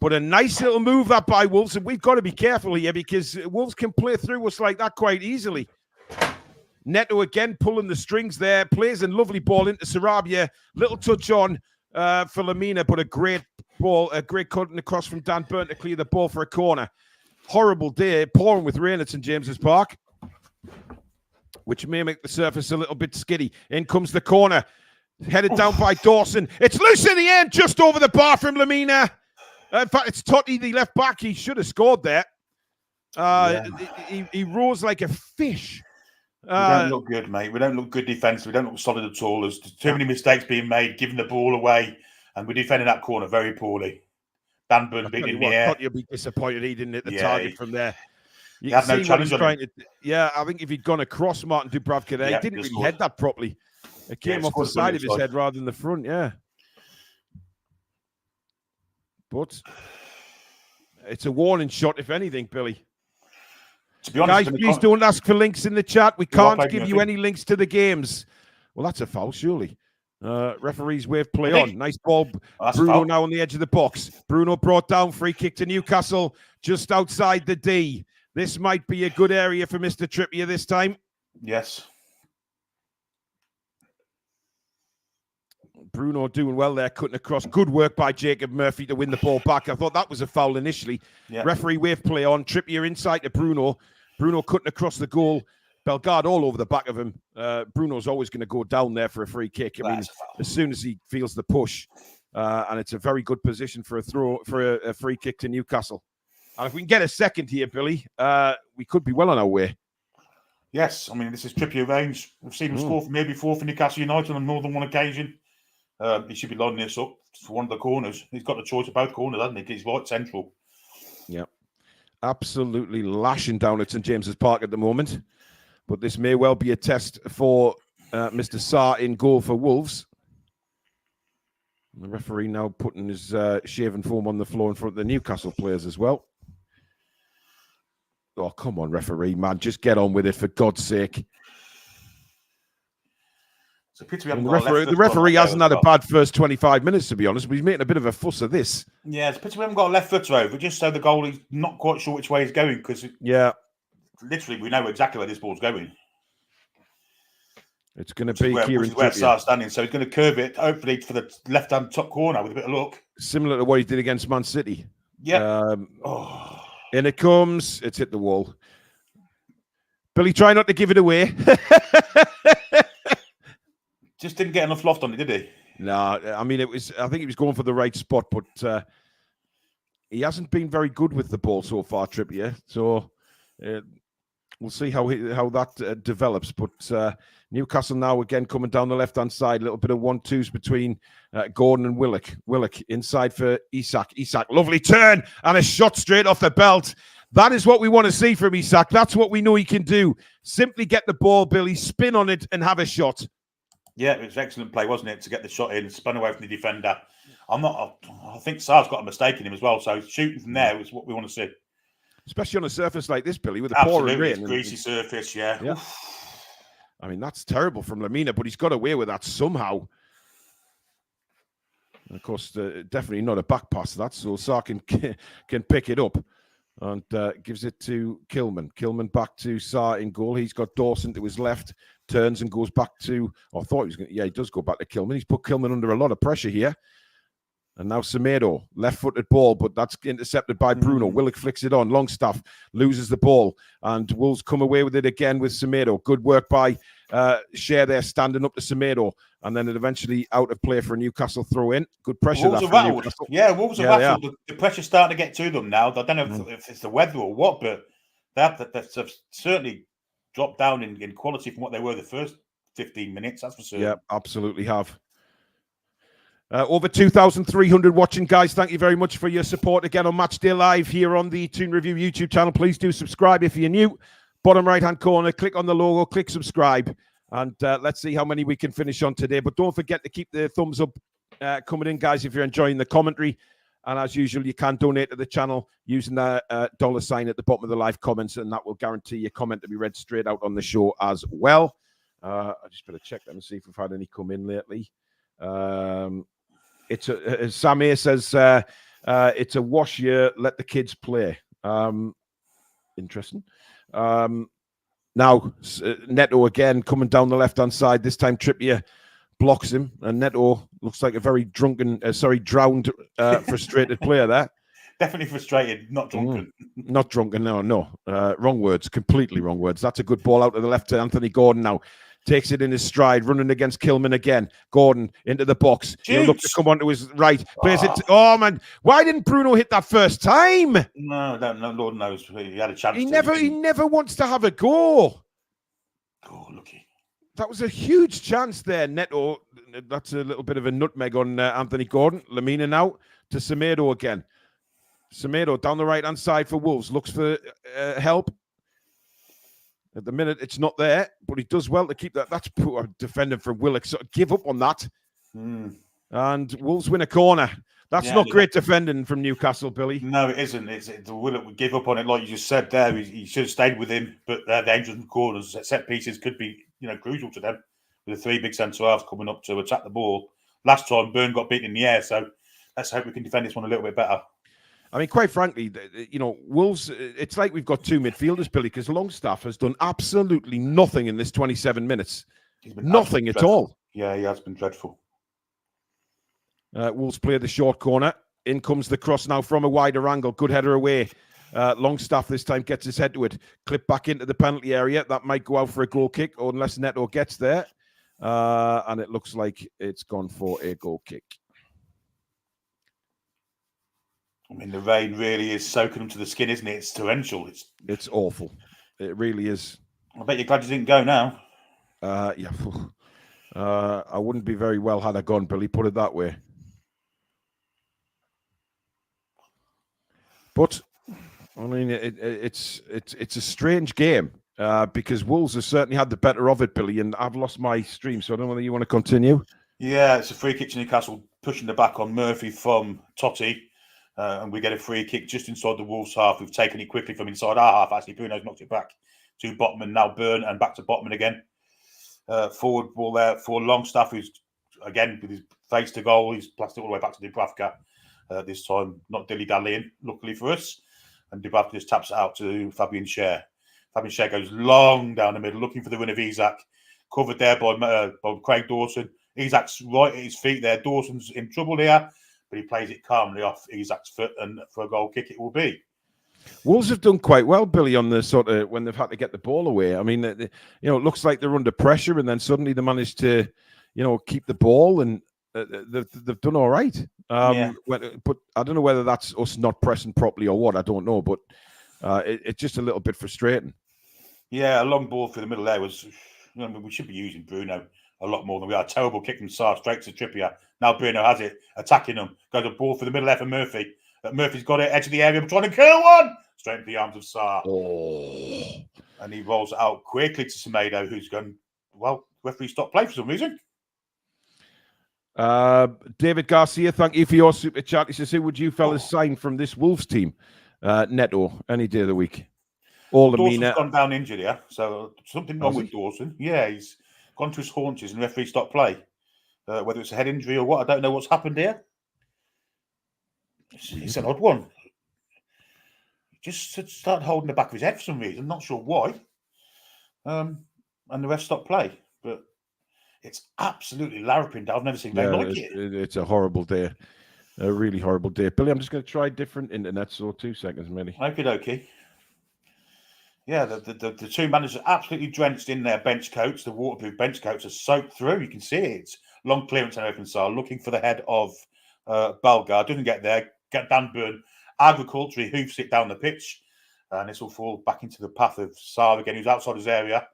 But a nice little move that by Wolves, and we've got to be careful here because Wolves can play through us like that quite easily. Neto again pulling the strings there, plays a lovely ball into Sarabia. Little touch on for Lamina, but a great ball, a great cutting across from Dan Burn to clear the ball for a corner. Horrible day, pouring with rain at St James's Park, which may make the surface a little bit skiddy. In comes the corner, headed down by Dawson. It's loose in the end, just over the bar from Lamina. In fact, it's Totti, the left back. He should have scored there. He rose like a fish. We don't look good, mate. We don't look good defensively. We don't look solid at all. There's too many mistakes being made, giving the ball away, and we're defending that corner very poorly. Dan Burn being in the air. You'll be disappointed he didn't hit the target from there. He had no challenge on him. I think if he'd gone across Martin Dubravka there, he didn't really head that properly. It came off the side of his head rather than the front, But it's a warning shot, if anything, Billy. To be honest, guys, please don't ask for links in the chat. We can't give you any links to the games. Well, that's a foul, surely. Referees wave play on. Nice ball. Bruno now on the edge of the box. Bruno brought down, free kick to Newcastle, just outside the D. This might be a good area for Mr. Trippier this time. Yes. Bruno doing well there, cutting across. Good work by Jacob Murphy to win the ball back. I thought that was a foul initially. Yeah. Referee wave play on. Trippier inside to Bruno. Bruno cutting across the goal. Bellegarde all over the back of him. Bruno's always going to go down there for a free kick. I mean, as soon as he feels the push. And it's a very good position for a free kick to Newcastle. And if we can get a second here, Billy, we could be well on our way. Yes. I mean, this is Trippier range. We've seen him score maybe four for Newcastle United on more than one occasion. He should be lining this up for one of the corners. He's got the choice of both corners, hasn't he? He's right central. Yeah. Absolutely lashing down at St James's Park at the moment. But this may well be a test for Mr. Sarr in goal for Wolves. The referee now putting his shaving foam on the floor in front of the Newcastle players as well. Oh, come on, referee, man. Just get on with it, for God's sake. The referee hasn't had a bad first 25 minutes, to be honest, but he's making a bit of a fuss of this. Yeah, it's a pity we haven't got a left foot over, just so the goalie's not quite sure which way he's going, because literally we know exactly where this ball's going. It's going to be Kieran Trippier. Where Sarr's standing, so he's going to curve it, hopefully, for the left-hand top corner with a bit of luck. Similar to what he did against Man City. Yeah. And it comes. It's hit the wall. Billy, try not to give it away. Just didn't get enough loft on it, did he? No, I mean, I think he was going for the right spot, but he hasn't been very good with the ball so far, Trippier. So we'll see how that develops. But Newcastle now again coming down the left-hand side. A little bit of 1-2s between Gordon and Willock. Willock inside for Isak. Isak, lovely turn and a shot straight off the belt. That is what we want to see from Isak. That's what we know he can do. Simply get the ball, Billy, spin on it and have a shot. Yeah, it was excellent play, wasn't it, to get the shot in, spun away from the defender. I think Sarr's got a mistake in him as well, so shooting from there is what we want to see. Especially on a surface like this, Billy, with a pouring rain. Greasy surface, yeah. I mean, that's terrible from Lamina, but he's got away with that somehow. And of course, definitely not a back pass, that, so Sarr can pick it up. And gives it to Kilman. Kilman back to Sarr in goal. He's got Dawson to his left, turns and goes back to... I thought he was going to... Yeah, he does go back to Kilman. He's put Kilman under a lot of pressure here. And now Semedo, left-footed ball, but that's intercepted by Bruno. Willock flicks it on. Longstaff loses the ball. And Wolves come away with it again with Semedo. Good work by Cher there, standing up to Semedo. and then it eventually out of play for a Newcastle throw in. Good pressure Wolves that are from rattled. Newcastle. Yeah, Wolves are Yeah, they rattled. The pressure's starting to get to them now. I don't know if it's the weather or what, but they've certainly dropped down in quality from what they were the first 15 minutes. That's for certain. Yeah, absolutely have. Over 2,300 watching, guys. Thank you very much for your support again on Matchday Live here on the Toon Review YouTube channel. Please do subscribe if you're new. Bottom right-hand corner, click on the logo, click subscribe, and let's see how many we can finish on today. But don't forget to keep the thumbs up coming in, guys, if you're enjoying the commentary. And as usual, you can donate to the channel using the $sign at the bottom of the live comments, and that will guarantee your comment to be read straight out on the show as well. I just better check them and see if we've had any come in lately. It's as Sam here says, it's a wash year. Let the kids play. Interesting. Now Neto again coming down the left hand side. This time Trippier blocks him, and Neto looks like a very drowned, frustrated player there. Definitely frustrated, not drunken. Not drunken. No. Wrong words. Completely wrong words. That's a good ball out to the left to Anthony Gordon now. Takes it in his stride, running against Kilman again. Gordon into the box. He'll look to come onto his right. Plays it. Oh, man. Why didn't Bruno hit that first time? No, I don't know. Lord knows. He had a chance. He never wants to have a go. Oh, lucky. That was a huge chance there, Neto. That's a little bit of a nutmeg on Anthony Gordon. Lamina now to Semedo again. Semedo down the right-hand side for Wolves. Looks for help. At the minute, it's not there, but he does well to keep that. That's poor defending from Willock. So give up on that. And Wolves win a corner. That's not great defending from Newcastle, Billy. No, it isn't. The Willock would give up on it, like you just said there. He should have stayed with him, but the dangerous corners, set pieces could be, crucial to them. With the three big centre halves coming up to attack the ball. Last time, Byrne got beaten in the air, so let's hope we can defend this one a little bit better. I mean, quite frankly, Wolves, it's like we've got two midfielders, Billy, because Longstaff has done absolutely nothing in this 27 minutes. Nothing at all. Yeah, he has been dreadful. Wolves play the short corner. In comes the cross now from a wider angle. Good header away. Longstaff this time gets his head to it. Clip back into the penalty area. That might go out for a goal kick, or unless Neto gets there. And it looks like it's gone for a goal kick. I mean, the rain really is soaking them to the skin, isn't it? It's torrential. It's awful. It really is. I bet you're glad you didn't go now. Yeah. I wouldn't be very well had I gone, Billy. Put it that way. But I mean, it's a strange game because Wolves have certainly had the better of it, Billy. And I've lost my stream, so I don't know whether you want to continue. Yeah, it's a free kick to Newcastle, pushing the back on Murphy from Totti. And we get a free kick just inside the Wolves half. We've taken it quickly from inside our half. Actually, Bruno's knocked it back to Botman. Now Byrne and back to Botman again. Forward ball there for Longstaff, who's, again, with his face to goal. He's blasted all the way back to Dubravka. This time, not dilly-dallying, luckily for us. And Dubravka just taps it out to Fabian Schär. Fabian Schär goes long down the middle, looking for the win of Isak. Covered there by Craig Dawson. Isak's right at his feet there. Dawson's in trouble here. But he plays it calmly off Isak's foot, and for a goal kick it will be. Wolves have done quite well, Billy, on the sort of when they've had to get the ball away. I mean, it looks like they're under pressure, and then suddenly they manage to, keep the ball, and they've done all right. But I don't know whether that's us not pressing properly or what. I don't know, but it's just a little bit frustrating. Yeah, a long ball through the middle there was. We should be using Bruno a lot more than we are. Terrible kick from Sarr straight to Trippier. Now Bruno has it, attacking him. Goes a ball for the middle there for Murphy. Murphy's got it, edge of the area, trying to kill one. Straight into the arms of Sarr. Oh. And he rolls it out quickly to Semedo, who's gone, referee stopped play for some reason. David Garcia, thank you for your super chat. He says, who would you fellas sign from this Wolves team? Neto, any day of the week. Dawson's gone down injured, yeah? So something wrong with Dawson. Yeah, he's gone to his haunches and referee stopped play. Whether it's a head injury or what, I don't know what's happened here. It's an odd one. Just started holding the back of his head for some reason. Not sure why. And the ref stopped play. But it's absolutely larruping. I've never seen anything like it. It's a horrible day. A really horrible day. Billy, I'm just going to try different internet, so 2 seconds, maybe. Okie dokie. Yeah, the two managers are absolutely drenched in their bench coats. The waterproof bench coats are soaked through. You can see it. It's long clearance and open side, looking for the head of Bellegarde. Doesn't get there. Get Dan Burn. Agriculture, he hoofs it down the pitch. And this will fall back into the path of Sarr again, who's outside his area.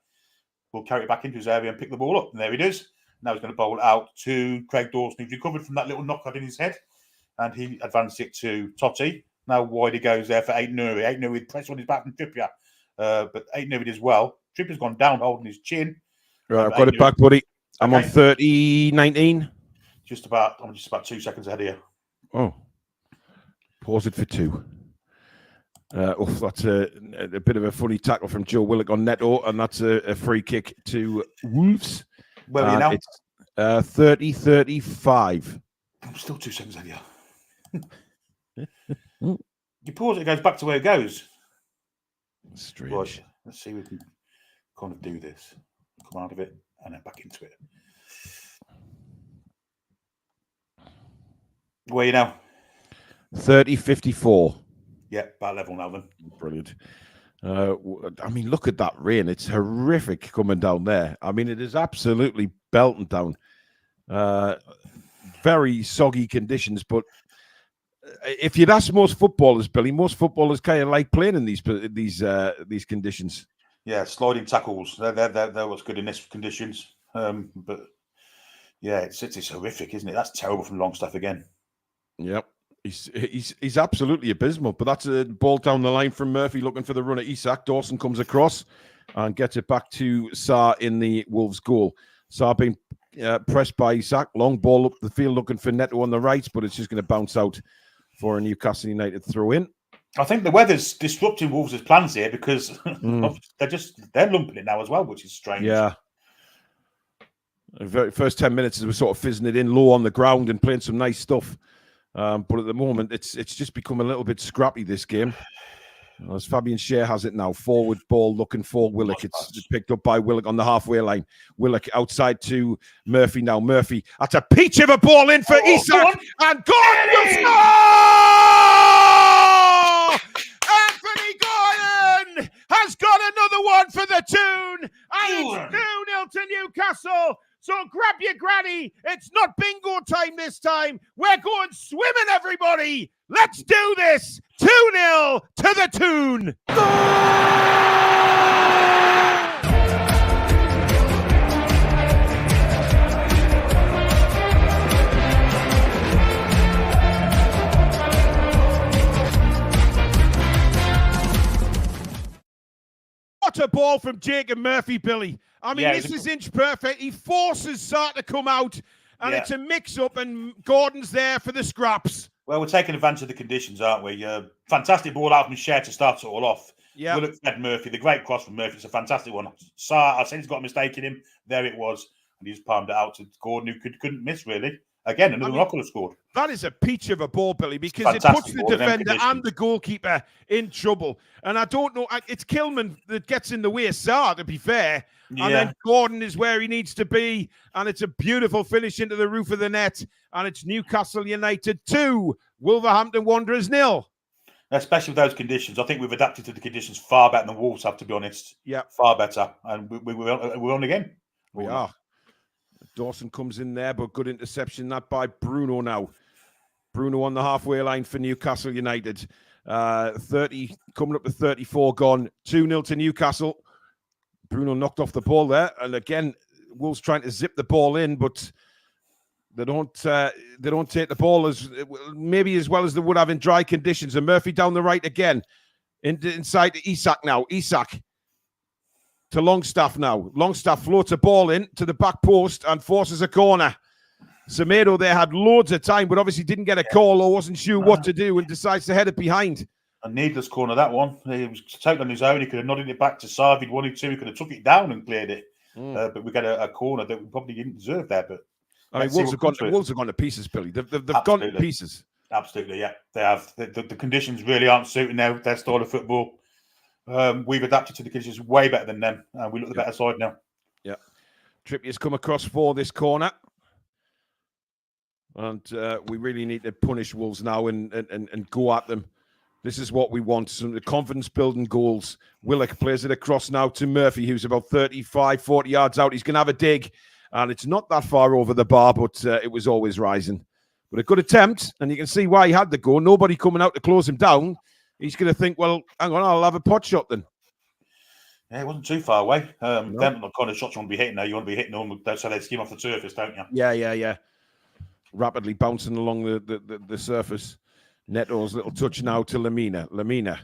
Will carry it back into his area and pick the ball up. And there it is. Now he's going to bowl it out to Craig Dawson, who's recovered from that little knockout in his head. And he advanced it to Totti. Now wide he goes there for Aït-Nouri. Aït-Nouri with pressure on his back from Trippier. But Aït-Nouri did well. Trippier's gone down holding his chin. Right, I've got it back, buddy. I'm on 30-19. I'm just about 2 seconds ahead of you. Oh. Pause it for 2. That's a bit of a funny tackle from Joe Willock on Neto, and that's a free kick to Wolves. Where are you now? It's 30-35. I'm still 2 seconds ahead of you. You pause it goes back to where it goes. Strange. Right, let's see if we can kind of do this. Come out of it and then back into it. Where are you now? 30-54. Yeah, about level now then. Brilliant. I mean, look at that rain. It's horrific coming down there. I mean, it is absolutely belting down. Very soggy conditions, but if you'd ask most footballers, Billy, most footballers kind of like playing in these conditions. Yeah, sliding tackles. They're what's good in this conditions. But yeah, it's horrific, isn't it? That's terrible from Longstaff again. Yep. He's absolutely abysmal, but that's a ball down the line from Murphy looking for the run at Isak. Dawson comes across and gets it back to Sarr in the Wolves goal. Sarr being pressed by Isak. Long ball up the field looking for Neto on the right, but it's just going to bounce out for a Newcastle United throw in. I think the weather's disrupting Wolves' plans here because they're lumping it now as well, which is strange. Yeah. The very first 10 minutes, we're sort of fizzing it in low on the ground and playing some nice stuff. But at the moment, it's just become a little bit scrappy, this game. As Fabian Schär has it now. Forward ball looking for Willock. It's picked up by Willock on the halfway line. Willock outside to Murphy now. Murphy, that's a peach of a ball in for Isak. And Gordon will score! Anthony Gordon has got another one for the Toon. And it's 2-0 to Newcastle. So grab your granny. It's not bingo time this time. We're going swimming, everybody. Let's do this. 2-0 to the Toon. What a ball from Jacob Murphy, Billy. I mean, this is inch perfect. He forces Sarr to come out, and it's a mix-up, and Gordon's there for the scraps. Well, we're taking advantage of the conditions, aren't we? Fantastic ball out from Schär to start it all off. Yeah. Willock fed Murphy. The great cross from Murphy. It's a fantastic one. Sarr, I said he's got a mistake in him. There it was. And he just palmed it out to Gordon, who couldn't miss, really. Again, another knock could have scored. That is a peach of a ball, Billy, because it puts the defender and the goalkeeper in trouble. And I don't know, it's Kilman that gets in the way of Sarr, to be fair. Yeah. And then Gordon is where he needs to be. And it's a beautiful finish into the roof of the net. And it's Newcastle United 2, Wolverhampton Wanderers 0. Especially with those conditions. I think we've adapted to the conditions far better than Wolves have, to be honest. Yeah. Far better. And we're on again. We are. Dawson comes in there, but good interception that by Bruno now. Bruno on the halfway line for Newcastle United. 30, coming up to 34 gone. 2-0 to Newcastle. Bruno knocked off the ball there. And again, Wolves trying to zip the ball in, but they don't take the ball as well as they would have in dry conditions. And Murphy down the right again. Inside to Isak now. Isak to Longstaff now. Longstaff floats a ball in to the back post and forces a corner. Semedo there had loads of time, but obviously didn't get a call or wasn't sure what to do and decides to head it behind. A needless corner, that one. He was totally on his own. He could have nodded it back to Sarr if he'd wanted to. He could have took it down and cleared it. But we got a corner that we probably didn't deserve there. But I mean, Wolves have gone to pieces, Billy. They've gone to pieces. Absolutely, yeah. They have. The conditions really aren't suiting their style of football. We've adapted to the conditions way better than them, and we look the better side now. Yeah. Trippier's come across for this corner. And we really need to punish Wolves now and go at them. This is what we want, some confidence-building goals. Willock plays it across now to Murphy, who's about 35, 40 yards out. He's going to have a dig. and it's not that far over the bar, but it was always rising. But a good attempt, and you can see why he had the go. Nobody coming out to close him down. He's going to think, well, hang on, I'll have a pot shot then. Yeah, it wasn't too far away. Them the kind of shots you want to be hitting there. You want to be hitting them so they skim off the surface, don't you? Yeah. Rapidly bouncing along the surface. Neto's little touch now to Lamina.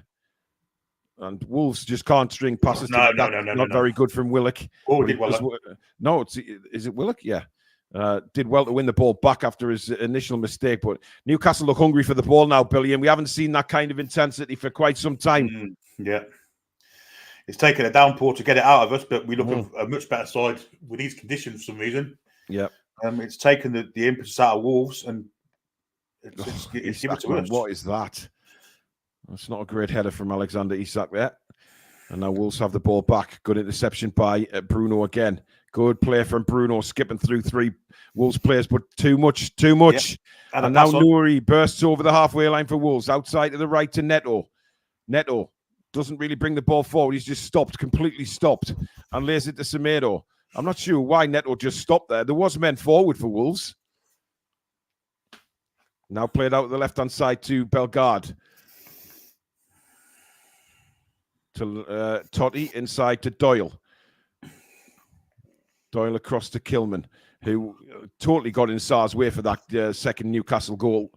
And Wolves just can't string passes. No. Not very good from Willock. Oh, did well. No, is it Willock? Yeah. Did well to win the ball back after his initial mistake. But Newcastle look hungry for the ball now, Billy, and we haven't seen that kind of intensity for quite some time. Yeah. It's taken a downpour to get it out of us, but we look a much better side with these conditions for some reason. Yeah. It's taken the impetus out of Wolves and it's given it to us. What is that? That's not a great header from Alexander Isak there. And now Wolves have the ball back. Good interception by Bruno again. Good play from Bruno, skipping through 3 Wolves players, but too much. Yep. And now Nouri bursts over the halfway line for Wolves, outside to the right to Neto. Neto doesn't really bring the ball forward. He's just completely stopped, and lays it to Semedo. I'm not sure why Neto just stopped there. There was men forward for Wolves. Now played out the left-hand side to Bellegarde. To Totti, inside to Doyle. Doyle across to Kilman, who totally got in Sarr's way for that second Newcastle goal.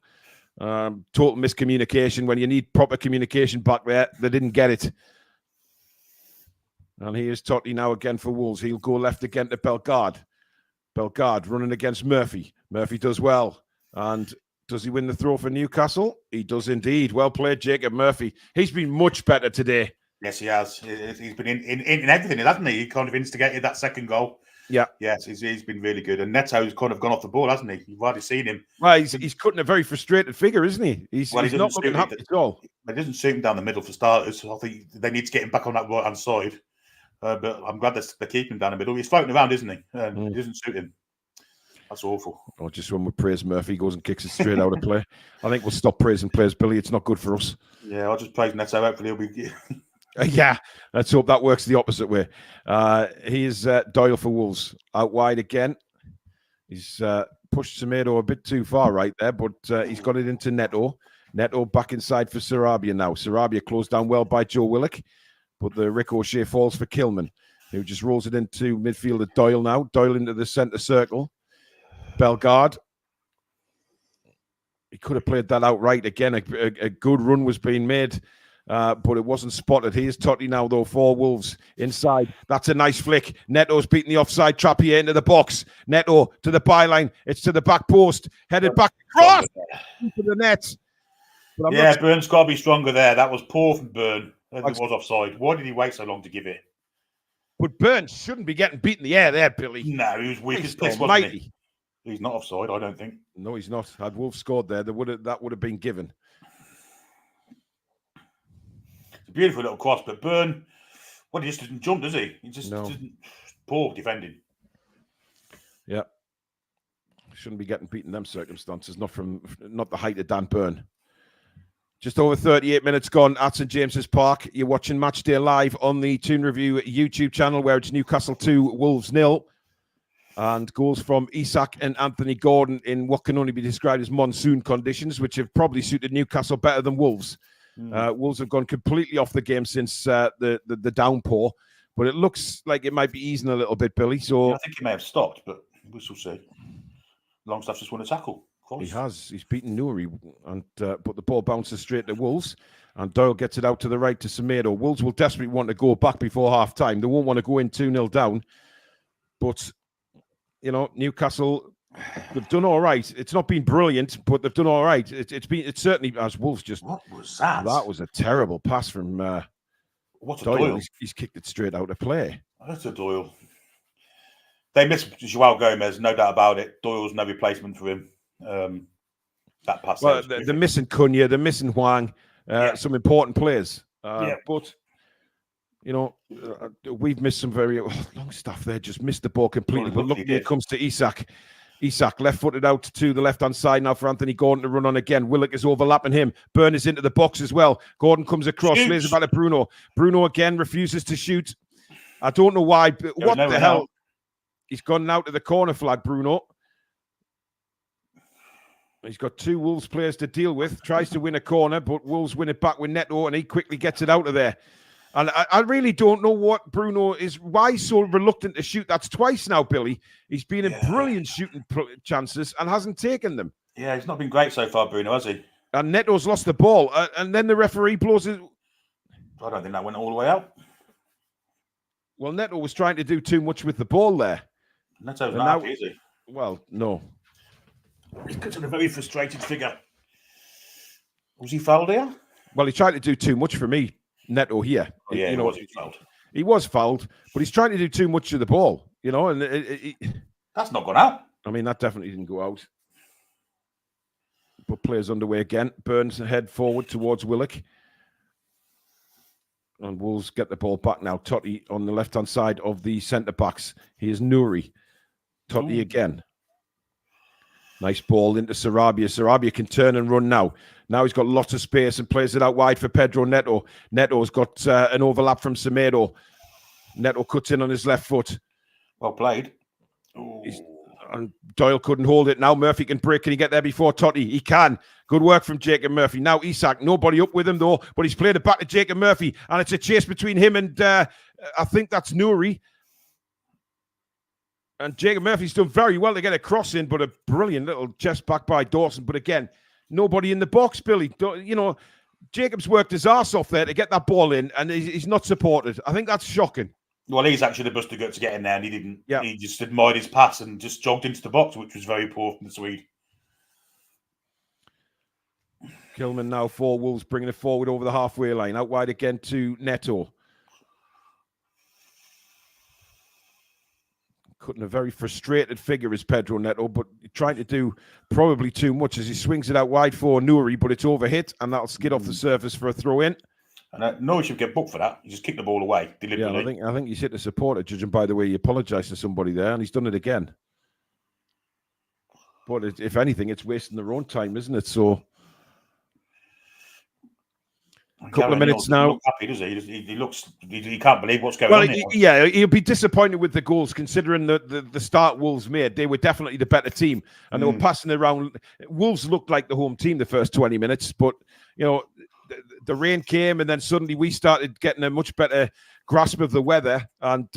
Total miscommunication. When you need proper communication back there, they didn't get it. And here's Totti now again for Wolves. He'll go left again to Bellegarde. Bellegarde running against Murphy. Murphy does well. And does he win the throw for Newcastle? He does indeed. Well played, Jacob Murphy. He's been much better today. Yes, he has. He's been in everything, hasn't he? He kind of instigated that second goal. Yeah. Yes, he's been really good. And Neto's kind of gone off the ball, hasn't he? You've already seen him. Well, he's cutting a very frustrated figure, isn't he? He's not looking happy at all. It doesn't suit him down the middle for starters. I think they need to get him back on that right-hand side. But I'm glad they're keeping him down the middle. He's floating around, isn't he? It doesn't suit him. That's awful. Oh, just when we praise Murphy, he goes and kicks it straight out of play. I think we'll stop praising players, Billy. It's not good for us. Yeah, I'll just praise Neto. Hopefully he'll be... Yeah, let's hope that works the opposite way. Here's Doyle for Wolves. Out wide again. He's pushed Semedo a bit too far right there, but he's got it into Neto. Neto back inside for Sarabia now. Sarabia closed down well by Joe Willock, but the ricochet falls for Kilman, who just rolls it into midfielder Doyle now. Doyle into the centre circle. Bellegarde. He could have played that out right again. A good run was being made. But it wasn't spotted. Here's Totti now, though, for Wolves. Inside. That's a nice flick. Neto's beating the offside trap here into the box. Neto to the byline. It's to the back post. Headed back across to the net. Yeah, Byrne's got to be stronger there. That was poor from Byrne. It was offside. Why did he wait so long to give it? But Byrne shouldn't be getting beat in the air there, Billy. No, he was weak as piss, wasn't he? He's not offside, I don't think. No, he's not. Had Wolves scored there, that would have been given. Beautiful little cross, but Byrne, he just didn't jump, does he? He just didn't. Poor defending. Yeah. Shouldn't be getting beaten in them circumstances, not the height of Dan Byrne. Just over 38 minutes gone at St James's Park. You're watching Matchday live on the Toon Review YouTube channel, where it's Newcastle 2, Wolves 0. And goals from Isak and Anthony Gordon in what can only be described as monsoon conditions, which have probably suited Newcastle better than Wolves. Wolves have gone completely off the game since the downpour, but it looks like it might be easing a little bit, Billy. So yeah, I think he may have stopped, but we shall see. Longstaff just won a tackle. He has. He's beaten Nouri, and but the ball bounces straight to Wolves, and Doyle gets it out to the right to Semedo. Wolves will desperately want to go back before half time. They won't want to go in 2-0 down, but Newcastle. They've done all right. It's not been brilliant, but they've done all right. It's certainly, as Wolves just. What was that? That was a terrible pass from what's a Doyle. Doyle? He's kicked it straight out of play. That's a Doyle. They missed Joao Gomez, no doubt about it. Doyle's no replacement for him. That pass. Well, they're missing Cunha, they're missing Huang, some important players. But we've missed some very long stuff there. Just missed the ball completely. But look, here it comes to Isak. Isak left-footed out to the left-hand side now for Anthony Gordon to run on again. Willock is overlapping him. Byrne is into the box as well. Gordon comes across, lays it back to Bruno. Bruno again refuses to shoot. I don't know why. But what the hell? He's gone now to the corner flag, Bruno. He's got 2 Wolves players to deal with. Tries to win a corner, but Wolves win it back with Neto, and he quickly gets it out of there. And I really don't know what Bruno is. Why he's so reluctant to shoot? That's twice now, Billy. He's been in brilliant shooting chances and hasn't taken them. Yeah, he's not been great so far, Bruno, has he? And Neto's lost the ball. And then the referee blows it. I don't think that went all the way out. Well, Neto was trying to do too much with the ball there. Neto's not happy, is he? Well, no. He's putting a very frustrated figure. Was he fouled here? Well, he tried to do too much for me, Neto here. Oh, yeah, he was fouled. He was fouled, but he's trying to do too much to the ball, and that's not gone out. I mean, that definitely didn't go out. But players underway again. Burns head forward towards Willock. And Wolves get the ball back now. Totti on the left-hand side of the centre-backs. Here's Nouri. Totti again. Nice ball into Sarabia. Sarabia can turn and run now. Now he's got lots of space and plays it out wide for Pedro Neto. Neto's got an overlap from Semedo. Neto cuts in on his left foot. Well played. And Doyle couldn't hold it. Now Murphy can break. Can he get there before Totti? He can. Good work from Jacob Murphy. Now Isak, nobody up with him though, but he's played it back to Jacob Murphy. And it's a chase between him and I think that's Nouri. And Jacob Murphy's done very well to get a cross in, but a brilliant little chest back by Dawson. But again, nobody in the box, Billy. Jacob's worked his arse off there to get that ball in, and he's not supported. I think that's shocking. Well, he's actually the best to get in there, and he didn't. Yeah. He just admired his pass and just jogged into the box, which was very poor from the Swede. Kilman now for Wolves, bringing it forward over the halfway line. Out wide again to Neto. Cutting a very frustrated figure is Pedro Neto, but trying to do probably too much as he swings it out wide for Nouri, but it's overhit, and that'll skid off the surface for a throw-in. And Nouri should get booked for that. He just kicked the ball away deliberately. Yeah, I think he's hit the supporter, judging by the way he apologised to somebody there, and he's done it again. But if anything, it's wasting their own time, isn't it? So, a couple of minutes now. Happy, does he? He looks. He can't believe what's going on. Yeah, he'll be disappointed with the goals, considering the start Wolves made. They were definitely the better team, and they were passing around. Wolves looked like the home team the first 20 minutes, but the rain came, and then suddenly we started getting a much better grasp of the weather, and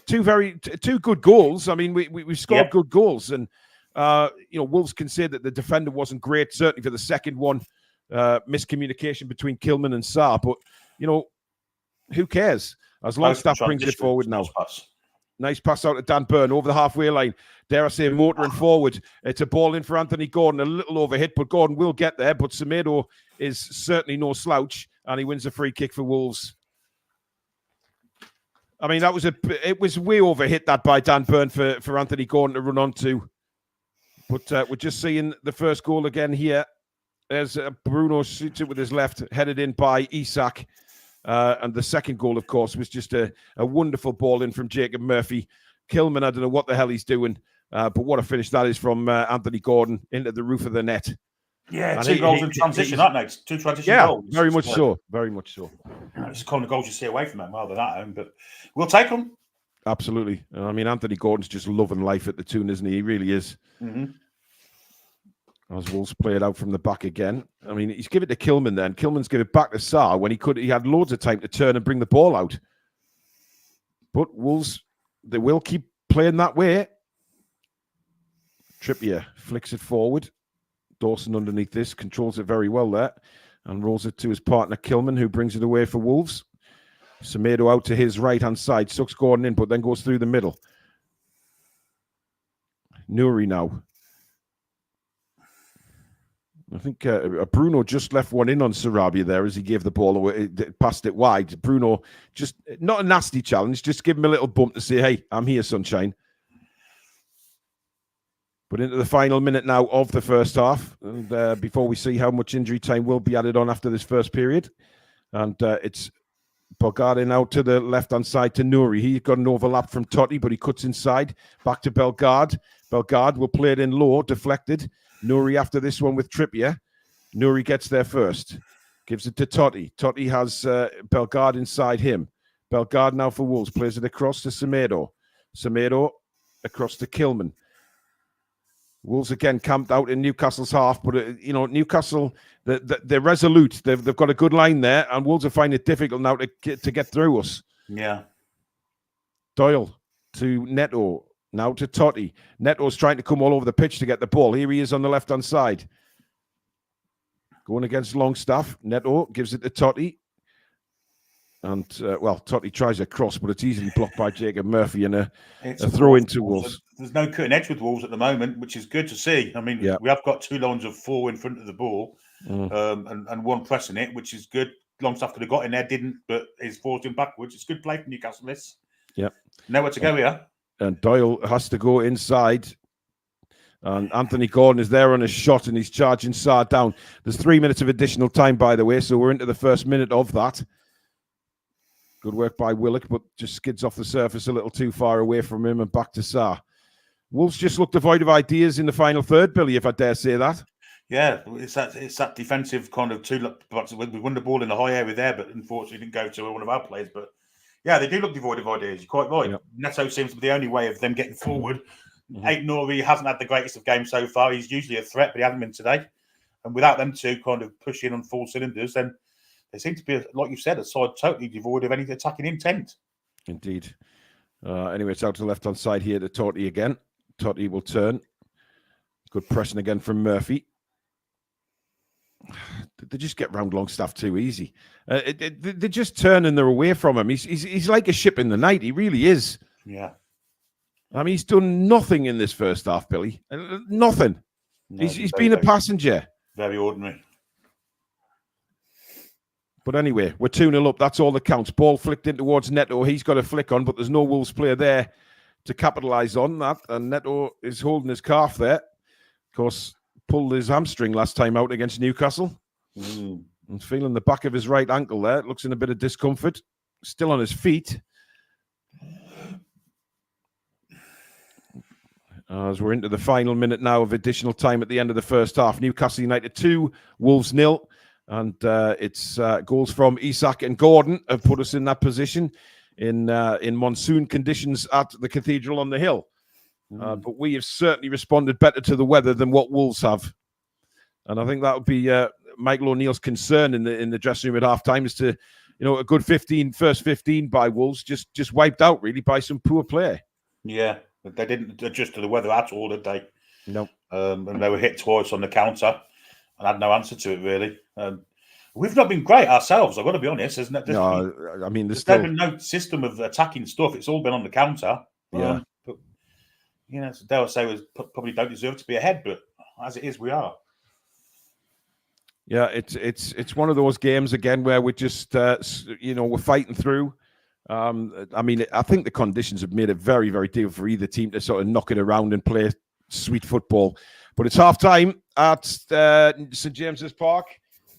two good goals. I mean, we scored good goals, and Wolves can say that the defender wasn't great, certainly for the second one. Miscommunication between Kilman and Sarr, but who cares? As Longstaff brings it forward now. Nice pass out to Dan Burn over the halfway line. Dare I say, motoring forward. It's a ball in for Anthony Gordon, a little overhit, but Gordon will get there. But Semedo is certainly no slouch, and he wins a free kick for Wolves. I mean, it was way overhit that by Dan Burn for Anthony Gordon to run onto. But we're just seeing the first goal again here. There's Bruno shoots it with his left, headed in by Isak. And the second goal, of course, was just a wonderful ball in from Jacob Murphy. Kilman, I don't know what the hell he's doing, but what a finish that is from Anthony Gordon into the roof of the net. Yeah, two goals in transition, aren't they? Two transition goals. Very much so. Very much so. It's the kind of goals you see away from them rather than at home, but we'll take them. Absolutely. I mean, Anthony Gordon's just loving life at the Toon, isn't he? He really is. Mm-hmm. As Wolves play it out from the back again. I mean, he's given it to Kilman then. Kilman's given it back to Sarr when he had loads of time to turn and bring the ball out. But Wolves, they will keep playing that way. Trippier flicks it forward. Dawson underneath this, controls it very well there, and rolls it to his partner Kilman, who brings it away for Wolves. Semedo out to his right-hand side, sucks Gordon in, but then goes through the middle. Nouri now. I think Bruno just left one in on Sarabia there as he gave the ball away, passed it wide. Bruno, just not a nasty challenge, just give him a little bump to say, hey, I'm here, sunshine. But into the final minute now of the first half, and before we see how much injury time will be added on after this first period. And it's Belgade now to the left-hand side to Nouri. He got an overlap from Totti, but he cuts inside. Back to Belgade. Belgade will play it in low, deflected. Nouri after this one with Trippier. Nouri gets there first. Gives it to Totti. Totti has Belgade inside him. Belgade now for Wolves. Plays it across to Semedo. Semedo across to Kilman. Wolves again camped out in Newcastle's half, but Newcastle, they're resolute. They've got a good line there, and Wolves are finding it difficult now to get through us. Yeah. Doyle to Neto, now to Totti. Neto's trying to come all over the pitch to get the ball. Here he is on the left-hand side. Going against Longstaff. Neto gives it to Totti. And, Totti tries a cross, but it's easily blocked by Jacob Murphy and a throw into Wolves. There's no cutting edge with Wolves at the moment, which is good to see. I mean, we have got 2 lines of 4 in front of the ball and 1 pressing it, which is good. Longstaff could have got in there, didn't, but he's forced him backwards. It's good play from Newcastle. Nowhere to go here. And Doyle has to go inside. And Anthony Gordon is there on a shot, and he's charging Sarr down. There's 3 minutes of additional time, by the way, so we're into the first minute of that. Good work by Willock, but just skids off the surface a little too far away from him and back to Sarr. Wolves just looked devoid of ideas in the final third, Billy, if I dare say that. Yeah, it's that defensive kind of we won the ball in the high area there, but unfortunately didn't go to one of our players. But yeah, they do look devoid of ideas. You're quite right. Yep. Neto seems to be the only way of them getting forward. Aït-Nouri hasn't had the greatest of games so far. He's usually a threat, but he hasn't been today. And without them two kind of pushing on full cylinders, then they seem to be, like you said, a side totally devoid of any attacking intent. Indeed. Anyway, it's out to the left-hand side here to Totti again. Totti will turn. Good pressing again from Murphy. They just get round Longstaff too easy. They just turn and they're away from him. He's like a ship in the night. He really is. Yeah. I mean, he's done nothing in this first half, Billy. Nothing. No, he's been a passenger. Very ordinary. But anyway, we're 2-0 up. That's all that counts. Ball flicked in towards Neto. He's got a flick on, but there's no Wolves player there to capitalise on that. And Neto is holding his calf there. Of course, pulled his hamstring last time out against Newcastle. And feeling the back of his right ankle there. Looks in a bit of discomfort. Still on his feet. As we're into the final minute now of additional time at the end of the first half. Newcastle United 2, Wolves 0. And it's goals from Isak and Gordon have put us in that position in monsoon conditions at the Cathedral on the Hill. But we have certainly responded better to the weather than what Wolves have. And I think that would be Michael O'Neill's concern in the dressing room at halftime is to, a good first 15 by Wolves just wiped out really by some poor play. Yeah, they didn't adjust to the weather at all, did they? No. And they were hit twice on the counter and had no answer to it, really. We've not been great ourselves, I've got to be honest. There's been no system of attacking stuff. It's all been on the counter. Yeah. But, dare I say, we probably don't deserve to be ahead, but as it is, we are. Yeah, it's one of those games again where we're just we're fighting through. I think the conditions have made it very, very difficult for either team to sort of knock it around and play sweet football. But it's half time at St James's Park,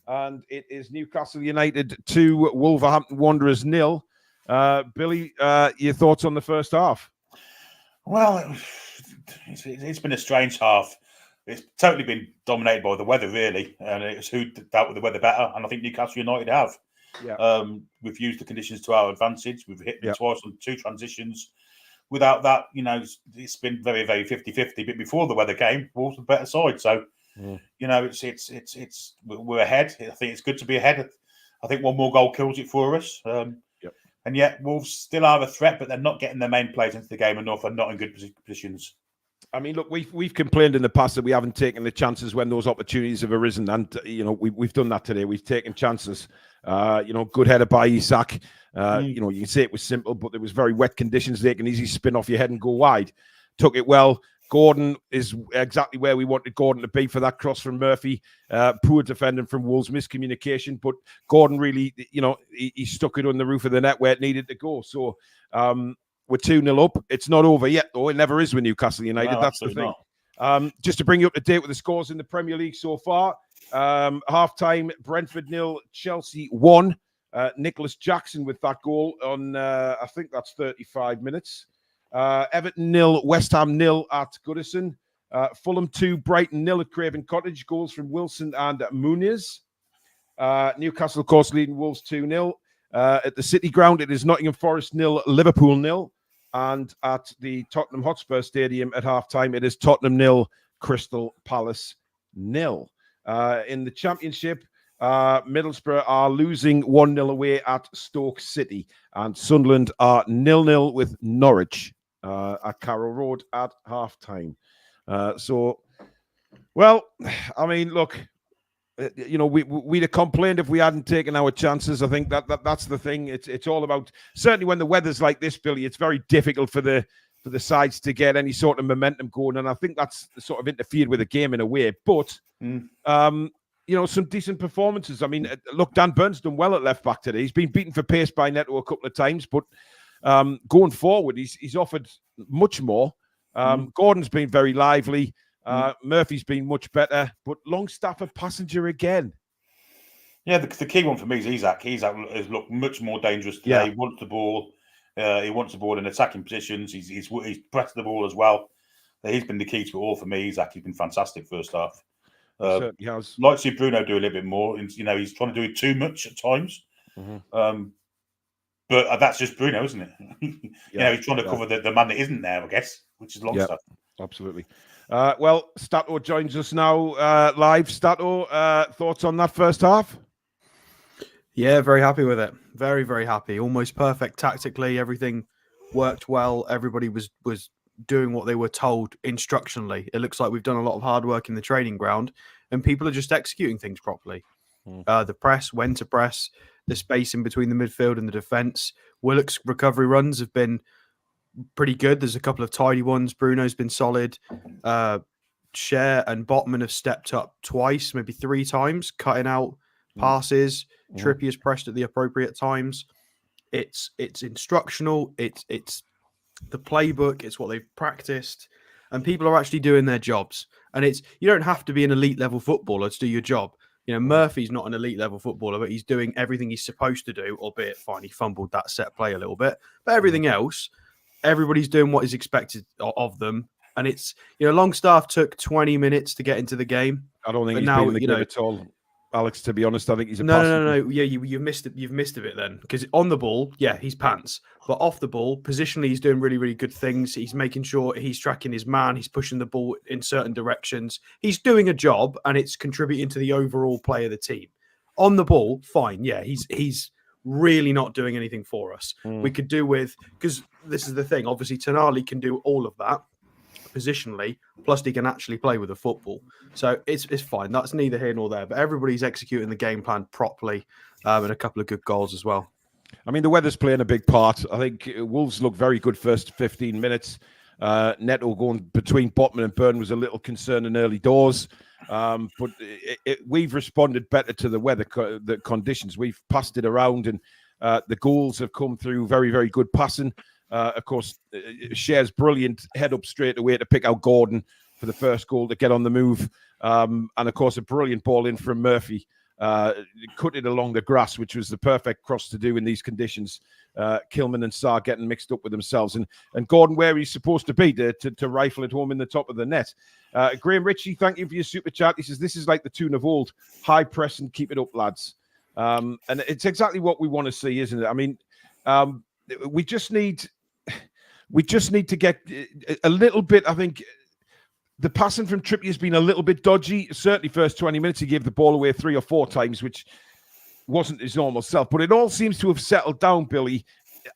and it is Newcastle United 2, Wolverhampton Wanderers 0. Billy, your thoughts on the first half? Well, it's been a strange half. It's totally been dominated by the weather, really, and it's who dealt with the weather better. And I think Newcastle United have. Yeah. We've used the conditions to our advantage. We've hit them twice on 2 transitions. Without that, it's been very, very 50-50. But before the weather came, Wolves were the better side. So, we're ahead. I think it's good to be ahead. I think one more goal kills it for us. And yet Wolves still are a threat, but they're not getting their main players into the game enough and not in good positions. I mean, look, we've complained in the past that we haven't taken the chances when those opportunities have arisen, and we've done that today. We've taken chances. Good header by Isak. You can say it was simple, but there was very wet conditions. They can easily spin off your head and go wide. Took it well. Gordon is exactly where we wanted Gordon to be for that cross from Murphy. Poor defending from Wolves, miscommunication. But Gordon really, he stuck it on the roof of the net where it needed to go. So we're 2-0 up. It's not over yet, though. It never is with Newcastle United. No, that's the thing. Just to bring you up to date with the scores in the Premier League so far. Half-time, Brentford 0, Chelsea 1. Nicholas Jackson with that goal on, I think that's 35 minutes. Everton 0, West Ham 0 at Goodison. Fulham 2, Brighton 0 at Craven Cottage. Goals from Wilson and Muniz. Newcastle, of course, leading Wolves 2-0. At the City Ground, it is Nottingham Forest 0, Liverpool 0. And at the Tottenham Hotspur Stadium at half-time, it is Tottenham 0, Crystal Palace 0. In the Championship, Middlesbrough are losing 1-0 away at Stoke City, and Sunderland are 0-0 with Norwich at Carrow Road at half-time. Well, I mean, look, we'd have complained if we hadn't taken our chances. I think that's the thing. It's all about, certainly when the weather's like this, Billy, it's very difficult for the sides to get any sort of momentum going, and I think that's sort of interfered with the game in a way. But some decent performances. I mean, look, Dan Burns done well at left back today. He's been beaten for pace by Neto a couple of times, but going forward, he's offered much more. Gordon's been very lively. Murphy's been much better, but Longstaff a passenger again. Yeah, the key one for me is Isak. Isak has looked much more dangerous today. Yeah. He wants the ball. He wants the ball in attacking positions. He's pressed the ball as well. He's been the key to it all for me. Isak, he's been fantastic first half. Certainly has. Like to see Bruno do a little bit more. He's trying to do it too much at times. But that's just Bruno, isn't it? He's trying to cover the man that isn't there, I guess, which is Longstaff. Yeah, absolutely. Well, Stato joins us now live. Stato, thoughts on that first half? Yeah, very happy with it. Very, very happy. Almost perfect tactically. Everything worked well. Everybody was doing what they were told instructionally. It looks like we've done a lot of hard work in the training ground, and people are just executing things properly. The press, when to press, the space in between the midfield and the defence. Willock's recovery runs have been pretty good. There's a couple of tidy ones. Bruno's been solid. Cher and Botman have stepped up twice, maybe 3 times, cutting out passes. Trippier's pressed at the appropriate times. It's instructional. It's the playbook. It's what they've practiced, and people are actually doing their jobs. And you don't have to be an elite level footballer to do your job. Murphy's not an elite level footballer, but he's doing everything he's supposed to do, albeit fine, he fumbled that set play a little bit. But everything else, everybody's doing what is expected of them. And it's, Longstaff took 20 minutes to get into the game. I don't think he's been in the game at all, Alex, to be honest. I think he's a No. Yeah, you've missed it. You've missed a bit then. Because on the ball, yeah, he's pants. But off the ball, positionally, he's doing really, really good things. He's making sure he's tracking his man. He's pushing the ball in certain directions. He's doing a job, and it's contributing to the overall play of the team. On the ball, fine. Yeah, he's really not doing anything for us. We could do with, because this is the thing. Obviously, Tonali can do all of that positionally, plus he can actually play with the football. So it's fine. That's neither here nor there. But everybody's executing the game plan properly, and a couple of good goals as well. I mean, the weather's playing a big part. I think Wolves looked very good first 15 minutes. Neto going between Botman and Byrne was a little concerning early doors. But we've responded better to the weather the conditions. We've passed it around, and the goals have come through very, very good passing. Of course, Cher's brilliant head up straight away to pick out Gordon for the first goal to get on the move. And, of course, a brilliant ball in from Murphy. Cut it along the grass, which was the perfect cross to do in these conditions. Kilman and Sarr getting mixed up with themselves. And Gordon where he's supposed to be to rifle it home in the top of the net. Graham Ritchie, thank you for your super chat. He says, this is like the tune of old. High press and keep it up, lads. And it's exactly what we want to see, isn't it? I mean, we just need to get a little bit, I think. The passing from Trippier has been a little bit dodgy. Certainly first 20 minutes, he gave the ball away 3 or 4 times, which wasn't his normal self. But it all seems to have settled down, Billy,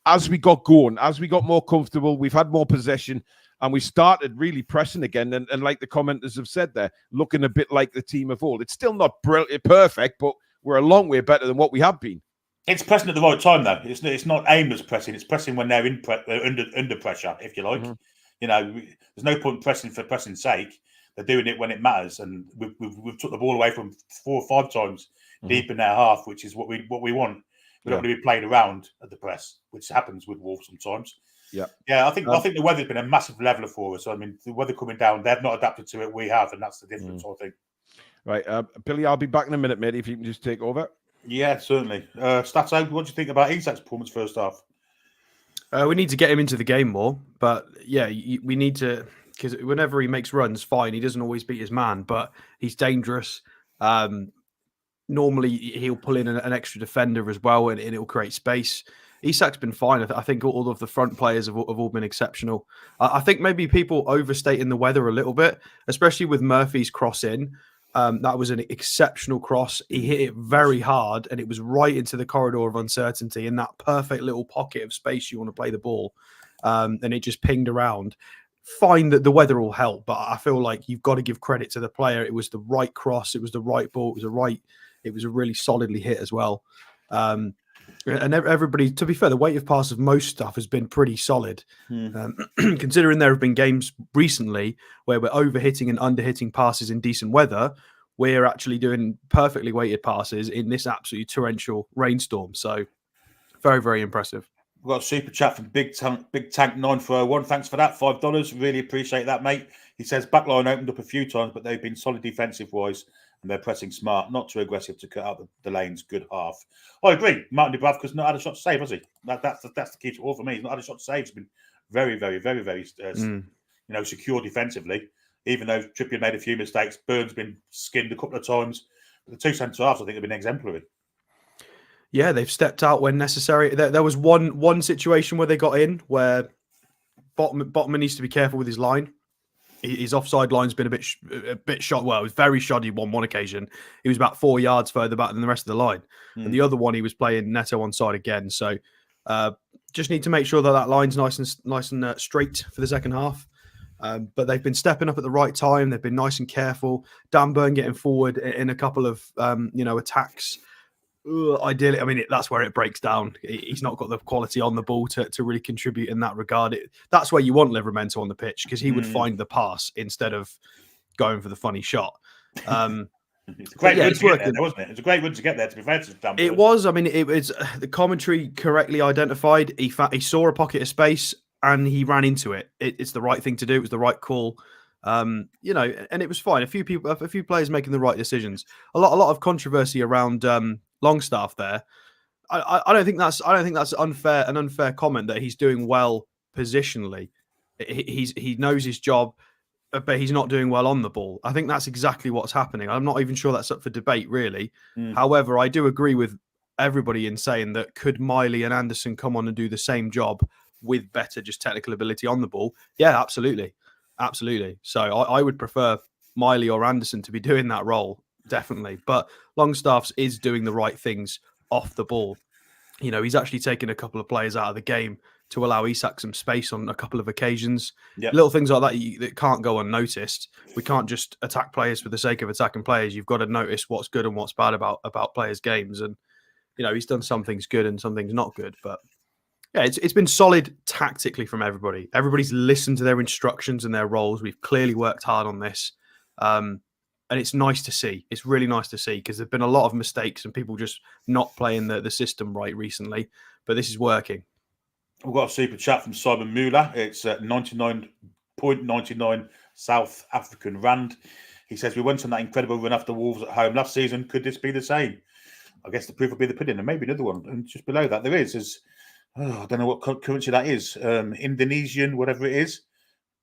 as we got going, as we got more comfortable. We've had more possession, and we started really pressing again. And like the commenters have said there, looking a bit like the team of old. It's still not perfect, but we're a long way better than what we have been. It's pressing at the right time, though. It's not aimless pressing. It's pressing when they're under pressure, if you like. There's no point pressing for pressing's sake. They're doing it when it matters, and we've took the ball away from 4 or 5 times deep in their half, which is what we want. We don't want to be playing around at the press, which happens with Wolves sometimes. Yeah. I think the weather's been a massive leveler for us. I mean, the weather coming down, they've not adapted to it. We have, and that's the difference, I think. Right, Billy, I'll be back in a minute, mate. If you can just take over. Yeah, certainly. Stato, what do you think about Isak's performance first half? We need to get him into the game more, but yeah, we need to, because whenever he makes runs, fine, he doesn't always beat his man, but he's dangerous. Normally, he'll pull in an extra defender as well, and it'll create space. Isak's been fine. I think all of the front players have all been exceptional. I think maybe people overstating the weather a little bit, especially with Murphy's cross in. That was an exceptional cross. He hit it very hard, and it was right into the corridor of uncertainty in that perfect little pocket of space you want to play the ball. And it just pinged around. Fine that the weather will help, but I feel like you've got to give credit to the player. It was the right cross. It was the right ball. It was a really solidly hit as well. And everybody, to be fair, the weight of pass of most stuff has been pretty solid. Considering there have been games recently where we're overhitting and underhitting passes in decent weather, we're actually doing perfectly weighted passes in this absolutely torrential rainstorm. So very, very impressive. We've got a super chat from Big Tank 9401. Thanks for that. $5. Really appreciate that, mate. He says backline opened up a few times, but they've been solid defensive wise. And they're pressing smart, not too aggressive to cut out the lanes. Good half. I agree. Martin Dubravka's not had a shot to save, has he? That's the key to all for me. He's not had a shot to save. He's been very, very, very, very, secure defensively. Even though Trippier made a few mistakes, Burns been skinned a couple of times. But the two centre halves, I think, have been exemplary. Yeah, they've stepped out when necessary. There was one situation where they got in where Botman needs to be careful with his line. His offside line's been a bit shot. Well, it was very shoddy on one occasion. He was about 4 yards further back than the rest of the line. And the other one, he was playing Neto onside again. So just need to make sure that line's nice and straight for the second half. But they've been stepping up at the right time. They've been nice and careful. Dan Burn getting forward in a couple of attacks. Ideally, I mean, that's where it breaks down. He's not got the quality on the ball to really contribute in that regard. That's where you want Livramento on the pitch, because he would find the pass instead of going for the funny shot. It's a great run to get there, wasn't it? It's a great run to get there, to be fair to Dan Burn. It was. I mean, it was the commentary correctly identified. He saw a pocket of space and he ran into it. It's the right thing to do. It was the right call. And it was fine. A few players making the right decisions. A lot of controversy around Longstaff there. I don't think that's an unfair comment that he's doing well positionally. He knows his job, but he's not doing well on the ball. I think that's exactly what's happening. I'm not even sure that's up for debate, really. However, I do agree with everybody in saying that could Miley and Anderson come on and do the same job with better just technical ability on the ball? Yeah, absolutely. So I would prefer Miley or Anderson to be doing that role, definitely. But Longstaff's is doing the right things off the ball. He's actually taken a couple of players out of the game to allow Isak some space on a couple of occasions. Yep. Little things like that can't go unnoticed. We can't just attack players for the sake of attacking players. You've got to notice what's good and what's bad about players' games. And, he's done some things good and some things not good. But yeah, it's been solid tactically from everybody. Everybody's listened to their instructions and their roles. We've clearly worked hard on this. And it's nice to see. It's really nice to see, because there've been a lot of mistakes and people just not playing the system right recently. But this is working. We've got a super chat from Simon Muller. It's 99.99 South African Rand. He says, we went on that incredible run after Wolves at home last season. Could this be the same? I guess the proof will be the pudding. And maybe another one. And just below that, there is I don't know what currency that is. Indonesian, whatever it is.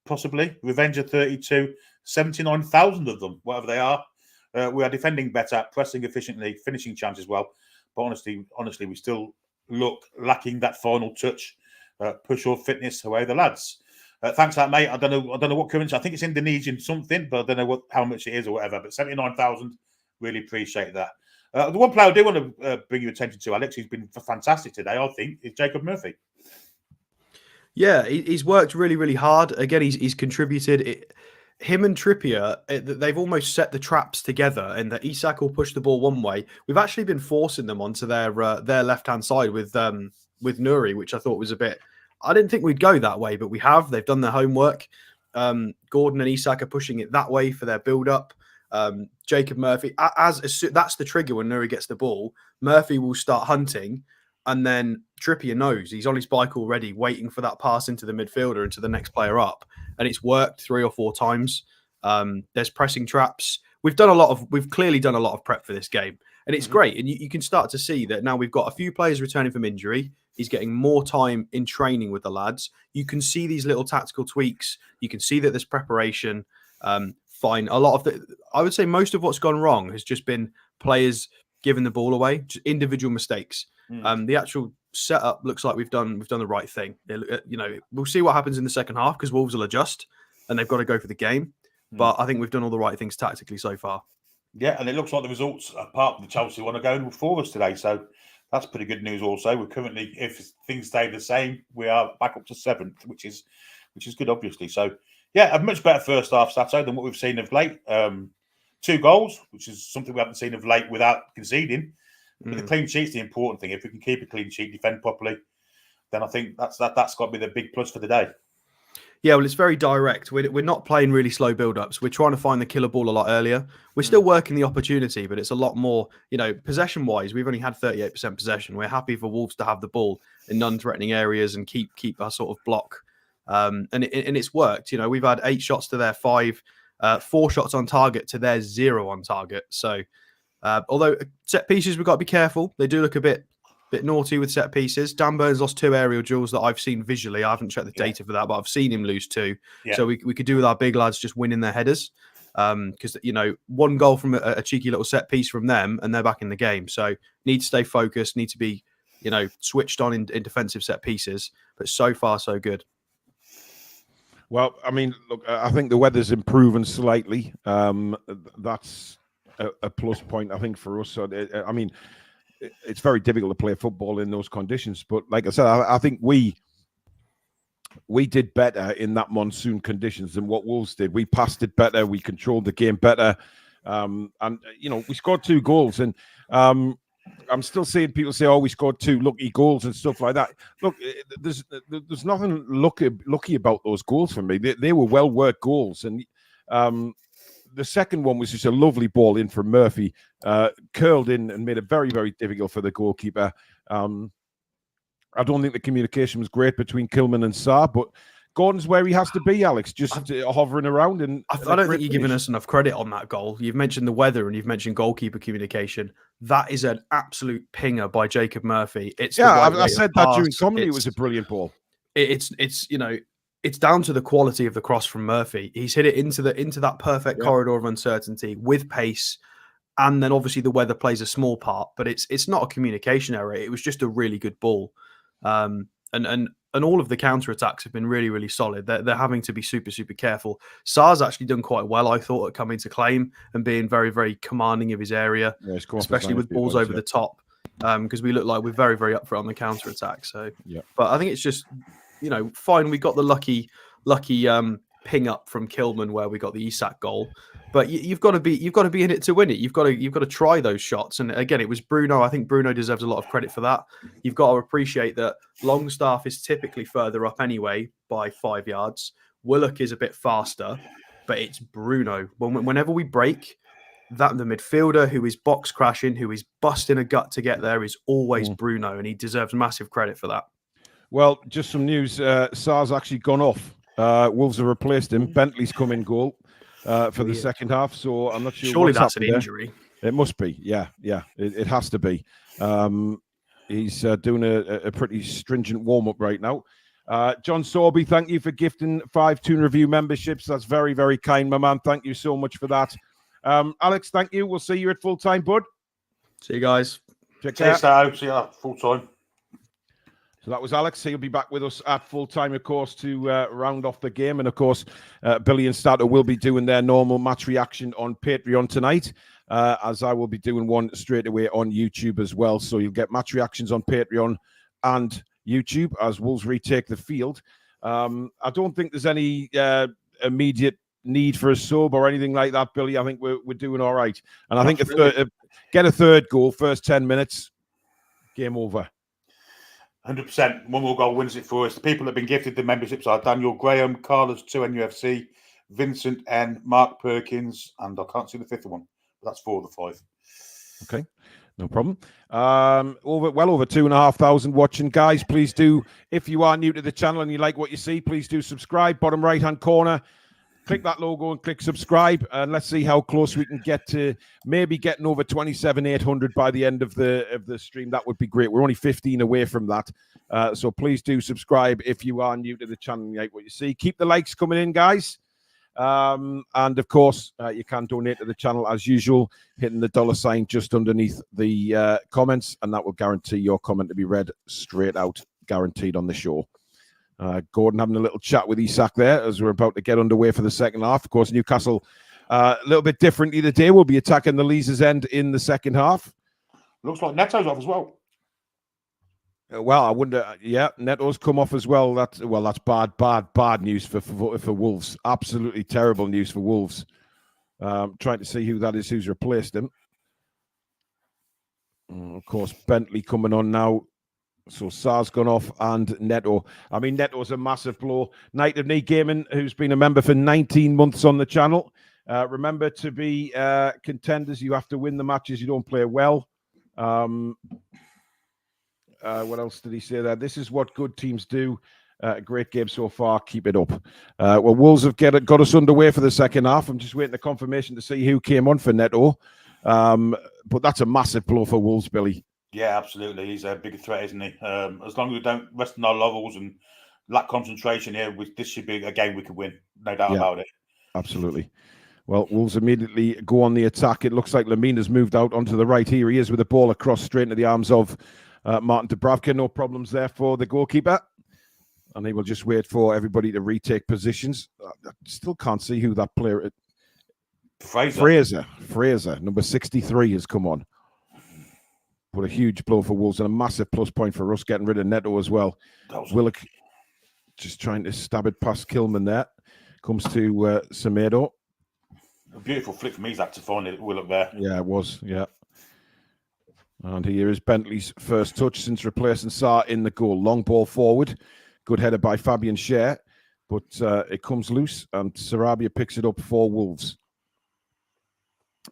Possibly. Revenger 32. 79,000 of them, whatever they are. We are defending better, pressing efficiently, finishing chances well. But honestly, we still look lacking that final touch, push or fitness away the lads. Thanks for that, mate. I don't know what currency. I think it's Indonesian something, but I don't know how much it is or whatever. But 79,000, really appreciate that. The one player I do want to bring your attention to, Alex, who's been fantastic today, I think, is Jacob Murphy. Yeah, he's worked really, really hard. Again, he's contributed. Him and Trippier, they've almost set the traps together, and that Isak will push the ball one way. We've actually been forcing them onto their left-hand side with Nuri, which I thought was a bit... I didn't think we'd go that way, but we have. They've done their homework. Gordon and Isak are pushing it that way for their build-up. Jacob Murphy, that's the trigger when Nuri gets the ball. Murphy will start hunting, and then Trippier knows he's on his bike already, waiting for that pass into the midfielder and to the next player up. And it's worked 3 or 4 times. There's pressing traps. We've clearly done a lot of prep for this game, and it's great. And you can start to see that now we've got a few players returning from injury. He's getting more time in training with the lads. You can see these little tactical tweaks. You can see that there's preparation. Fine. I would say most of what's gone wrong has just been players giving the ball away, just individual mistakes. The actual setup looks like we've done the right thing. We'll see what happens in the second half because Wolves will adjust and they've got to go for the game. But I think we've done all the right things tactically so far. Yeah, and it looks like the results, apart from the Chelsea one, are going for us today. So that's pretty good news. Also, we're currently, if things stay the same, we are back up to 7th, which is good, obviously. So yeah, a much better first half Sato than what we've seen of late. 2 goals, which is something we haven't seen of late without conceding. But the clean sheet's the important thing. If we can keep a clean sheet, defend properly, then I think that's got to be the big plus for the day. Yeah, well, it's very direct. We're not playing really slow build-ups. We're trying to find the killer ball a lot earlier. We're still working the opportunity, but it's a lot more, possession-wise, we've only had 38% possession. We're happy for Wolves to have the ball in non-threatening areas and keep our sort of block. And it's worked. We've had 8 shots to their 5, 4 shots on target to their 0 on target. So although set pieces, we've got to be careful. They do look a bit naughty with set pieces. Dan Burns lost 2 aerial duels that I've seen visually. I haven't checked the data for that, but I've seen him lose 2. Yeah. So we could do with our big lads just winning their headers. Because, 1 goal from a cheeky little set piece from them and they're back in the game. So need to stay focused, need to be, switched on in defensive set pieces. But so far, so good. Well, I mean, look, I think the weather's improving slightly. That's a plus point, I think, for us. So, I mean, it's very difficult to play football in those conditions. But like I said, I think we did better in that monsoon conditions than what Wolves did. We passed it better. We controlled the game better. And, we scored 2 goals. And I'm still seeing people say, oh, we scored 2 lucky goals and stuff like that. Look, there's nothing lucky about those goals for me. They were well-worked goals. And the second one was just a lovely ball in from Murphy, curled in and made it very, very difficult for the goalkeeper. I don't think the communication was great between Kilman and Sarr, but Gordon's where he has to be, Alex, just hovering around. And I don't think you're giving us enough credit on that goal. You've mentioned the weather and you've mentioned goalkeeper communication. That is an absolute pinger by Jacob Murphy. I said that during comedy. It was a brilliant ball. It's down to the quality of the cross from Murphy. He's hit it into that perfect corridor of uncertainty with pace, and then obviously the weather plays a small part. But it's not a communication error. It was just a really good ball, and all of the counter attacks have been really, really solid. They're having to be super, super careful. Sarr's actually done quite well, I thought, at coming to claim and being very, very commanding of his area, especially with balls over the top, because we look like we're very, very up for it on the counter attack. So, but I think it's just. Fine. We got the lucky ping up from Kilman where we got the Isak goal, but you've got to be in it to win it. You've got to try those shots. And again, it was Bruno. I think Bruno deserves a lot of credit for that. You've got to appreciate that Longstaff is typically further up anyway by 5 yards. Willock is a bit faster, but it's Bruno. Whenever we break, that the midfielder who is box crashing, who is busting a gut to get there, is always Bruno, and he deserves massive credit for that. Well, just some news. Sarr's actually gone off. Wolves have replaced him. Bentley's come in goal for the second half. So I'm not sure. Surely that's an injury. It must be. Yeah. It has to be. He's doing a pretty stringent warm-up right now. John Sorby, thank you for gifting 5 Toon Review memberships. That's very, very kind, my man. Thank you so much for that. Alex, thank you. We'll see you at full-time, bud. See you guys. Cheers out. See you at full-time. So that was Alex. He'll be back with us at full time, of course, to round off the game. And of course, Billy and Stato will be doing their normal match reaction on Patreon tonight, as I will be doing one straight away on YouTube as well. So you'll get match reactions on Patreon and YouTube as Wolves retake the field. I don't think there's any immediate need for a sub or anything like that, Billy. I think we're doing all right. And I think get a third goal, first 10 minutes, game over. 100%. One more goal wins it for us. The people that have been gifted the memberships are Daniel Graham, Carlos 2NUFC, Vincent N, Mark Perkins, and I can't see the 5th one. But that's 4 of the 5. Okay, no problem. Well over 2,500 watching, guys. Please do, if you are new to the channel and you like what you see, please do subscribe. Bottom right-hand corner, click that logo and click subscribe, and let's see how close we can get to maybe getting over 27,800 by the end of the stream. That would be great. We're only 15 away from that, so please do subscribe if you are new to the channel and you like what you see. Keep the likes coming in, guys. And of course, you can donate to the channel as usual, hitting the $ just underneath the comments, and that will guarantee your comment to be read straight out, guaranteed on the show. Gordon having a little chat with Isak there as we're about to get underway for the second half. Of course, Newcastle a little bit differently today. Will be attacking the Leazes end in the second half. Looks like Neto's off as well. Well, I wonder. Yeah, Neto's come off as well. That's bad news for Wolves. Absolutely terrible news for Wolves. Trying to see who that is, who's replaced him. Of course, Bentley coming on now. So Sar's gone off and Neto. I mean, Neto's a massive blow. Night of Knee Gaming, who's been a member for 19 months on the channel. Remember, to be contenders, you have to win the matches. You don't play well. What else did he say there? This is what good teams do. Great game so far. Keep it up. Well, Wolves have got us underway for the second half. I'm just waiting the confirmation to see who came on for Neto. But that's a massive blow for Wolves, Billy. Yeah, absolutely. He's a big threat, isn't he? As long as we don't rest on our laurels and lack concentration here, this should be a game we could win. No doubt about it. Absolutely. Well, Wolves immediately go on the attack. It looks like Lemina's moved out onto the right. Here he is with the ball across straight into the arms of Martin Dubravka. No problems there for the goalkeeper. And he will just wait for everybody to retake positions. I still can't see who that player is. Fraser, number 63 has come on. But a huge blow for Wolves and a massive plus point for us getting rid of Neto as well. Willock just trying to stab it past Kilman there. Comes to Semedo. A beautiful flick from Isak to find it. Willock there. Yeah, it was. Yeah. And here is Bentley's first touch since replacing Sarr in the goal. Long ball forward. Good header by Fabian Schär. But it comes loose and Sarabia picks it up for Wolves.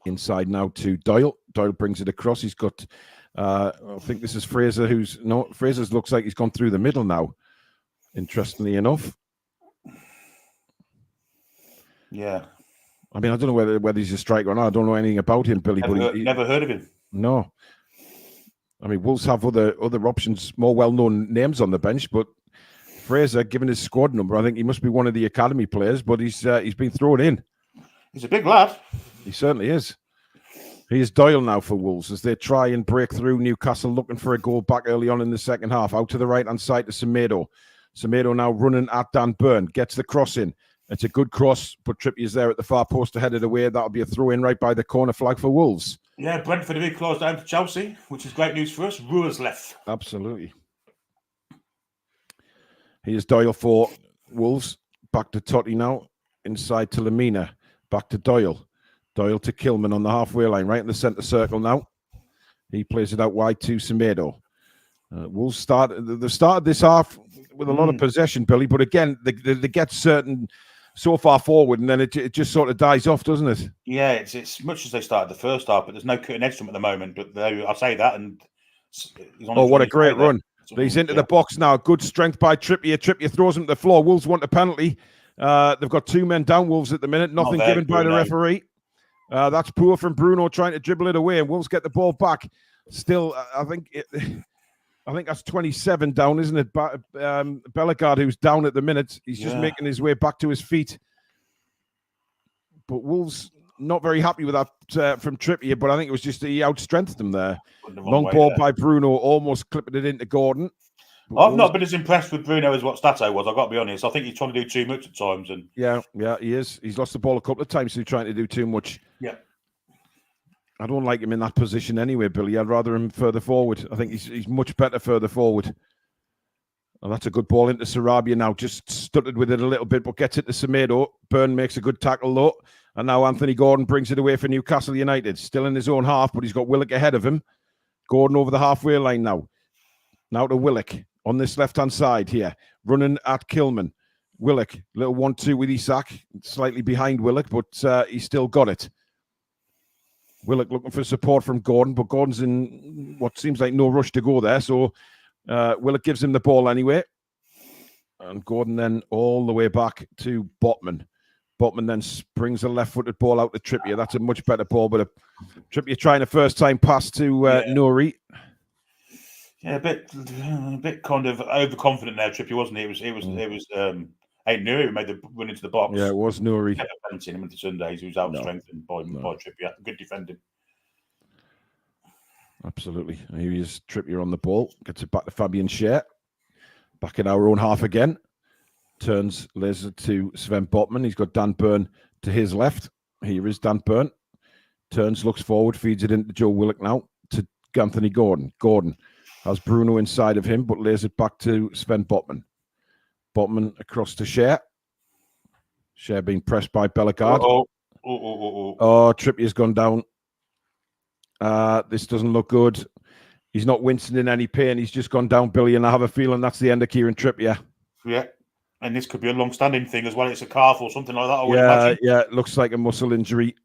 Inside now to Doyle. Doyle brings it across. He's got, I think this is Fraser Fraser's looks like he's gone through the middle now, interestingly enough. Yeah. I mean, I don't know whether he's a striker or not. I don't know anything about him, Billy. Never heard of him. No. I mean, Wolves have other options, more well-known names on the bench, but Fraser, given his squad number, I think he must be one of the academy players, but he's been thrown in. He's a big lad. He certainly is. He is Doyle now for Wolves as they try and break through. Newcastle looking for a goal back early on in the second half. Out to the right-hand side to Semedo. Semedo now running at Dan Burn. Gets the cross in. It's a good cross, but Trippier's there at the far post to head it away. That'll be a throw-in right by the corner flag for Wolves. Yeah, Brentford have been closed down to Chelsea, which is great news for us. Ruhr's left. Absolutely. Here's Doyle for Wolves. Back to Totti now. Inside to Lamina. Back to Doyle. Doyle to Kilman on the halfway line, right in the centre circle now. He plays it out wide to Semedo. Wolves they've started this half with a lot of possession, Billy, but again, they get certain so far forward and then it just sort of dies off, doesn't it? Yeah, it's much as they started the first half, but there's no cutting edge to them at the moment. But I'll say that. And he's on what a great run. He's into the box now. Good strength by Trippier. Trippier throws him to the floor. Wolves want a penalty. They've got two men down, Wolves, at the minute. Nothing given by the referee. That's poor from Bruno trying to dribble it away, and Wolves get the ball back. Still, I think that's 27 down, isn't it? Bellegarde, who's down at the minute, he's just making his way back to his feet. But Wolves not very happy with that from Trippier, but I think it was just he outstrengthened them there. Long ball by Bruno, almost clipping it into Gordon. I've not been as impressed with Bruno as what Stato was, I've got to be honest. I think he's trying to do too much at times. And yeah, he is. He's lost the ball a couple of times through trying to do too much. Yeah. I don't like him in that position anyway, Billy. I'd rather him further forward. I think he's much better further forward. And that's a good ball into Sarabia now. Just stuttered with it a little bit, but gets it to Semedo. Byrne makes a good tackle, though. And now Anthony Gordon brings it away for Newcastle United. Still in his own half, but he's got Willock ahead of him. Gordon over the halfway line now. Now to Willock on this left-hand side here. Running at Kilman. Willock, little 1-2 with Isak. Slightly behind Willock, but he's still got it. Willock looking for support from Gordon, but Gordon's in what seems like no rush to go there. So Willock gives him the ball anyway. And Gordon then all the way back to Botman. Botman then springs a left-footed ball out to Trippier. That's a much better ball, but Trippier trying a first-time pass to Nouri. Yeah, a bit kind of overconfident there, Trippier, wasn't he? It was Nuri who made the run into the box. Yeah, it was Nuri. Never fancying him into Sundays, who's out No. strengthened by Trippier. Good defending. Absolutely. Here he is, Trippier on the ball. Gets it back to Fabian Schär. Back in our own half again. Turns, lays it to Sven Botman. He's got Dan Burn to his left. Here is Dan Burn. Turns, looks forward, feeds it into Joe Willock now to Anthony Gordon. Gordon has Bruno inside of him, but lays it back to Sven Botman. Botman across to Schär. Schär being pressed by Bellegarde. Oh, Trippier's gone down. This doesn't look good. He's not wincing in any pain. He's just gone down, Billy, and I have a feeling that's the end of Kieran Trippier. Yeah, and this could be a long-standing thing as well. It's a calf or something like that, I would imagine. Yeah, it looks like a muscle injury.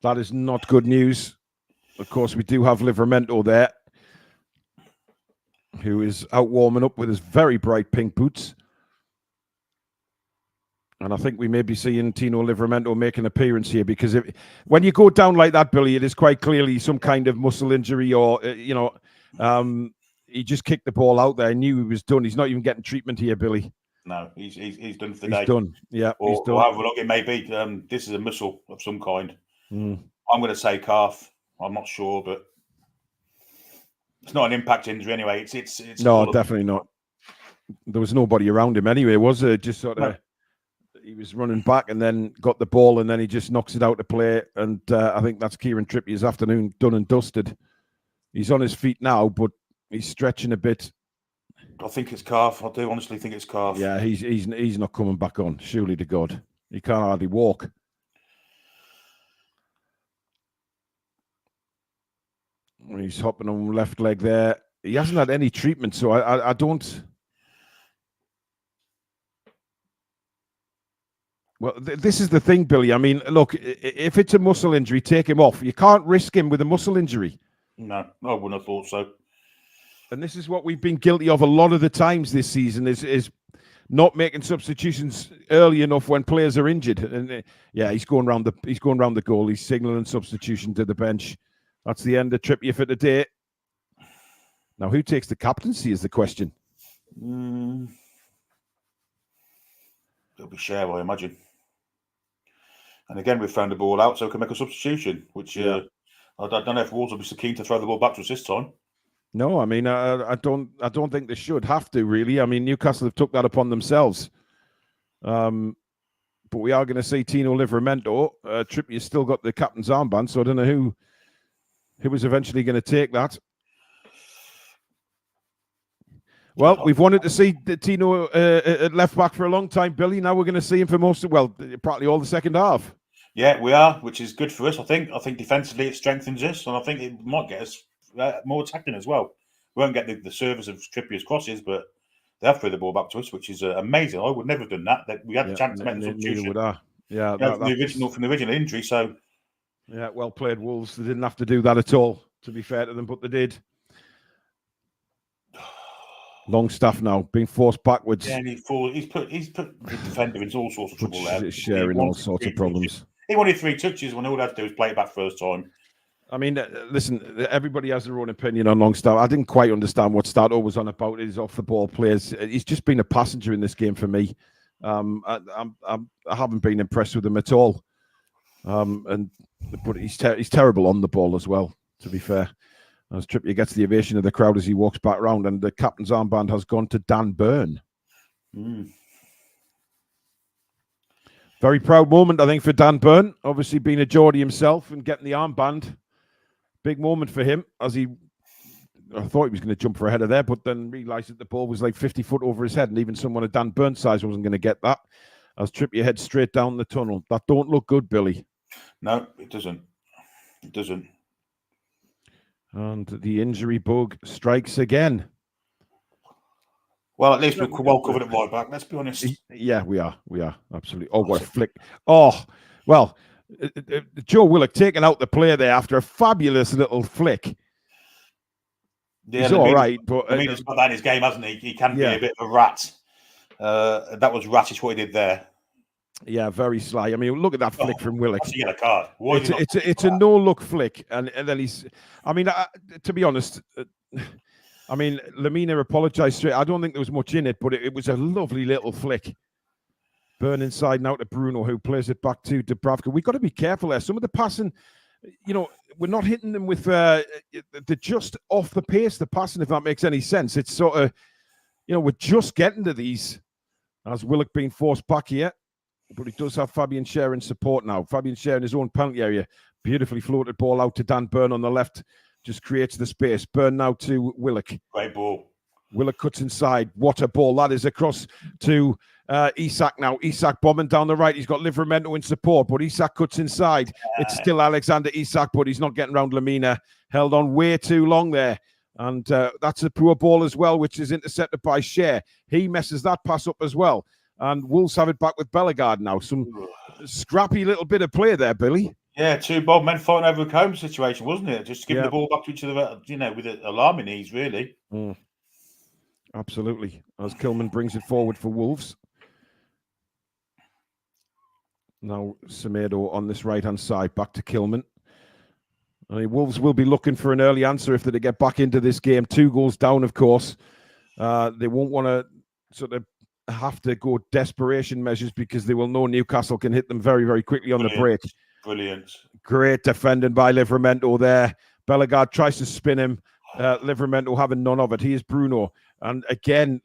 That is not good news. Of course, we do have Livramento there, who is out warming up with his very bright pink boots. And I think we may be seeing Tino Livramento make an appearance here, because when you go down like that, Billy, it is quite clearly some kind of muscle injury, or, he just kicked the ball out there. I knew he was done. He's not even getting treatment here, Billy. No, he's done for the day. He's done. Yeah, he's done. Or however long it may be. This is a muscle of some kind. I'm going to say calf. I'm not sure, but it's not an impact injury anyway. It's no, definitely not. There was nobody around him anyway, was there? Just sort of, he was running back and then got the ball and then he just knocks it out to play. And I think that's Kieran Trippier's afternoon done and dusted. He's on his feet now, but he's stretching a bit. I think it's calf. I do honestly think it's calf. Yeah, he's not coming back on. Surely to God, he can't hardly walk. He's hopping on left leg there. He hasn't had any treatment, so I don't. Well, this is the thing, Billy. I mean, look, if it's a muscle injury, take him off. You can't risk him with a muscle injury. No, I wouldn't have thought so. And this is what we've been guilty of a lot of the times this season: is not making substitutions early enough when players are injured. And he's going round the goal. He's signalling substitution to the bench. That's the end of Trippier for today. Now, who takes the captaincy is the question. It'll be Schär, I imagine. And again, we've found the ball out, so we can make a substitution, which I don't know if Wolves will be so keen to throw the ball back to us this time. No, I mean, I don't think they should have to, really. I mean, Newcastle have took that upon themselves. But we are going to see Tino Livramento. Trippier's still got the captain's armband, so I don't know who was eventually going to take that. Well, we've wanted to see Tino at left back for a long time, Billy. Now we're going to see him for practically all the second half. Yeah, we are, which is good for us, I think. I think defensively it strengthens us, and I think it might get us more attacking as well. We won't get the service of Trippier's crosses, but they have threw the ball back to us, which is amazing. I would never have done that. We had the chance to make the substitution. From the original injury, so... Yeah, well played, Wolves. They didn't have to do that at all, to be fair to them, but they did. Longstaff now being forced backwards. Yeah, and he's put the defender into all sorts of trouble there. Sharing all sorts of problems. He wanted 3 touches when all they had to do was play it back first time. I mean, listen, everybody has their own opinion on Longstaff. I didn't quite understand what Stato was on about his off-the-ball players. He's just been a passenger in this game for me. I haven't been impressed with him at all. But he's terrible on the ball as well, to be fair. As Trippier gets the ovation of the crowd as he walks back round, and the captain's armband has gone to Dan Burn. Very proud moment, I think, for Dan Burn. Obviously being a Geordie himself and getting the armband. Big moment for him, I thought he was going to jump for a header there, but then realised that the ball was like 50 foot over his head, and even someone of Dan Burn's size wasn't going to get that. As Trippier heads straight down the tunnel. That don't look good, Billy. No, it doesn't. It doesn't. And the injury bug strikes again. Well, at least we're well covered at right back, let's be honest. Yeah, we are. We are. Absolutely. Oh, what a flick. Oh, well, Joe Willock taking out the player there after a fabulous little flick. Yeah, he's all right, but... I mean, he's got that in his game, hasn't he? He can be a bit of a rat. That was rattish what he did there. Yeah, very sly. I mean, look at that flick from Willock. That's a yellow card. It's a no-look flick, and then he's... I mean, to be honest, I mean, Lamina apologised straight. I don't think there was much in it, but it was a lovely little flick. Burn inside now to Bruno, who plays it back to Dubravka. We've got to be careful there. Some of the passing, we're not hitting them with, they're just off the pace, the passing, if that makes any sense. It's sort of, we're just getting to these, as Willock being forced back here. But he does have Fabian Schär in support now. Fabian Schär in his own penalty area. Beautifully floated ball out to Dan Burn on the left. Just creates the space. Burn now to Willock. Great ball. Willock cuts inside. What a ball that is, across to Isak now. Isak bombing down the right. He's got Livramento in support, but Isak cuts inside. It's still Alexander Isak, but he's not getting around Lamina. Held on way too long there. And that's a poor ball as well, which is intercepted by Schär. He messes that pass up as well. And Wolves have it back with Bellegarde now. Some scrappy little bit of play there, Billy. Yeah, two bold men fighting over a comb situation, wasn't it? Just giving the ball back to each other, with alarming ease, really. Absolutely. As Kilman brings it forward for Wolves. Now Semedo on this right-hand side, back to Kilman. I mean, Wolves will be looking for an early answer if they're to get back into this game. 2 goals down, of course. They won't want to sort of have to go desperation measures because they will know Newcastle can hit them very, very quickly on the break. Brilliant. Great defending by Livramento there. Bellegarde tries to spin him. Livramento having none of it. He is Bruno. And again,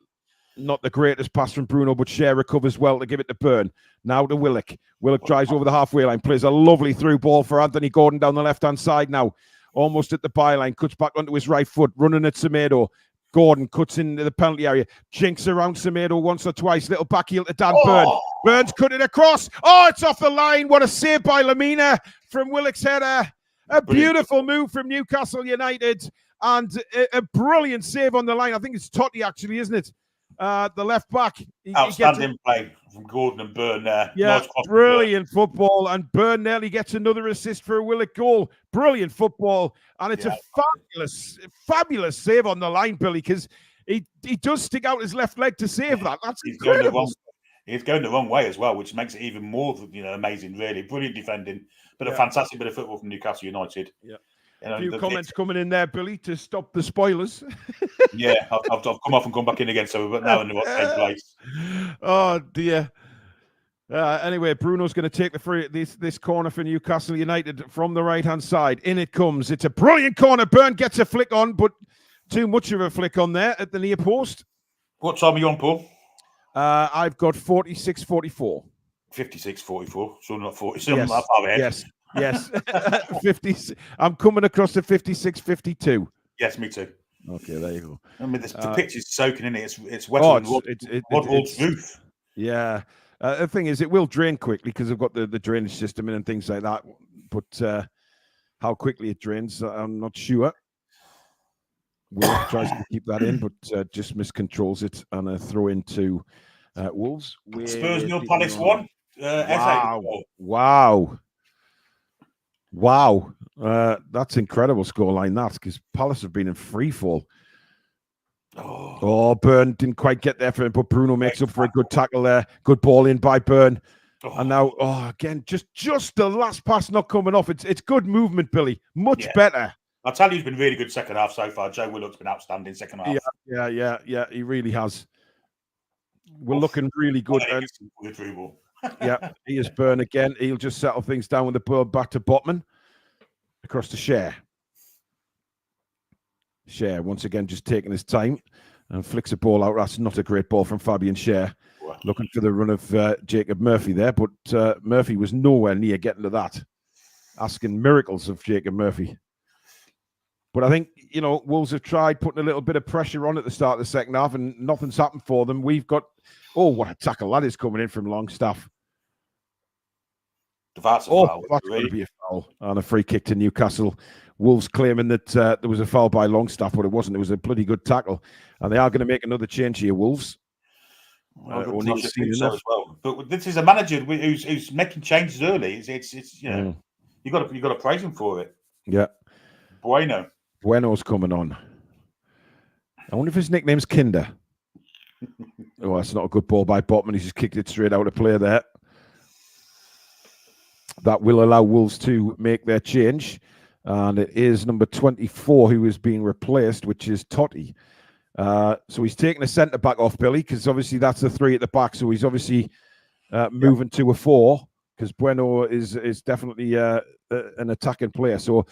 not the greatest pass from Bruno, but Schär recovers well to give it to Burn. Now to Willock. Willock drives over the halfway line, plays a lovely through ball for Anthony Gordon down the left-hand side now. Almost at the byline, cuts back onto his right foot, running at Semedo. Gordon cuts into the penalty area, jinks around Semedo once or twice, little back heel to Dan Burn. Burns cut it across. Oh, it's off the line. What a save by Lamina from Willock's header. A beautiful move from Newcastle United and a brilliant save on the line. I think it's Totti, actually, isn't it? The left back. Outstanding play from Gordon and Burn there. Yeah, nice brilliant football. And Burn nearly gets another assist for a Willock goal. Brilliant football. And it's a fabulous save on the line, Billy, because he does stick out his left leg to save that. That's incredible. He's going the wrong way as well, which makes it even more amazing, really. Brilliant defending, but a fantastic bit of football from Newcastle United. Yeah. A few comments coming in there, Billy, to stop the spoilers. Yeah, I've come off and come back in again, so we're now in the same place. Oh, dear. Anyway, Bruno's going to take this corner for Newcastle United from the right-hand side. In it comes. It's a brilliant corner. Burn gets a flick on, but too much of a flick on there at the near post. What time are you on, Paul? I've got 46-44. 56-44. So not 40. So yes. Not far ahead. Yes. 50. I'm coming across to 56-52. Yes, me too. Okay, there you go. I mean, the pitch is soaking in it. It's wetter than Rodwell's roof. Yeah. The thing is, it will drain quickly because they've got the drainage system in and things like that. But how quickly it drains, I'm not sure. Will tries to keep that in, but just miscontrols it and a throw into Wolves. Spurs 0 Palace 1. Wow. That's incredible scoreline, that, because Palace have been in free fall. Oh, Burn didn't quite get there for him, but Bruno makes up for a good tackle there. Good ball in by Burn. And now, again, just the last pass not coming off. It's good movement, Billy. Much better. I'll tell you, he's been really good second half so far. Joe Willock's been outstanding second half. Yeah. He really has. We're looking really good. Yeah, he is Burn again. He'll just settle things down with the ball back to Botman. Across to Schär. Schär, once again, just taking his time and flicks a ball out. That's not a great ball from Fabian Schär. Wow. Looking for the run of Jacob Murphy there, but Murphy was nowhere near getting to that. Asking miracles of Jacob Murphy. But I think, Wolves have tried putting a little bit of pressure on at the start of the second half and nothing's happened for them. We've got, what a tackle that is coming in from Longstaff. That's going to be a foul. And a free kick to Newcastle. Wolves claiming that there was a foul by Longstaff, but it wasn't. It was a bloody good tackle. And they are going to make another change here, Wolves. As well. But this is a manager who's making changes early. It's you got to praise him for it. Yeah. Bueno's coming on. I wonder if his nickname's Kinder. That's not a good ball by Botman. He's just kicked it straight out of play there. That will allow Wolves to make their change. And it is number 24 who is being replaced, which is Totti. So he's taking a centre back off, Billy, because obviously that's the 3 at the back. So he's obviously moving to a 4, because Bueno is definitely an attacking player. So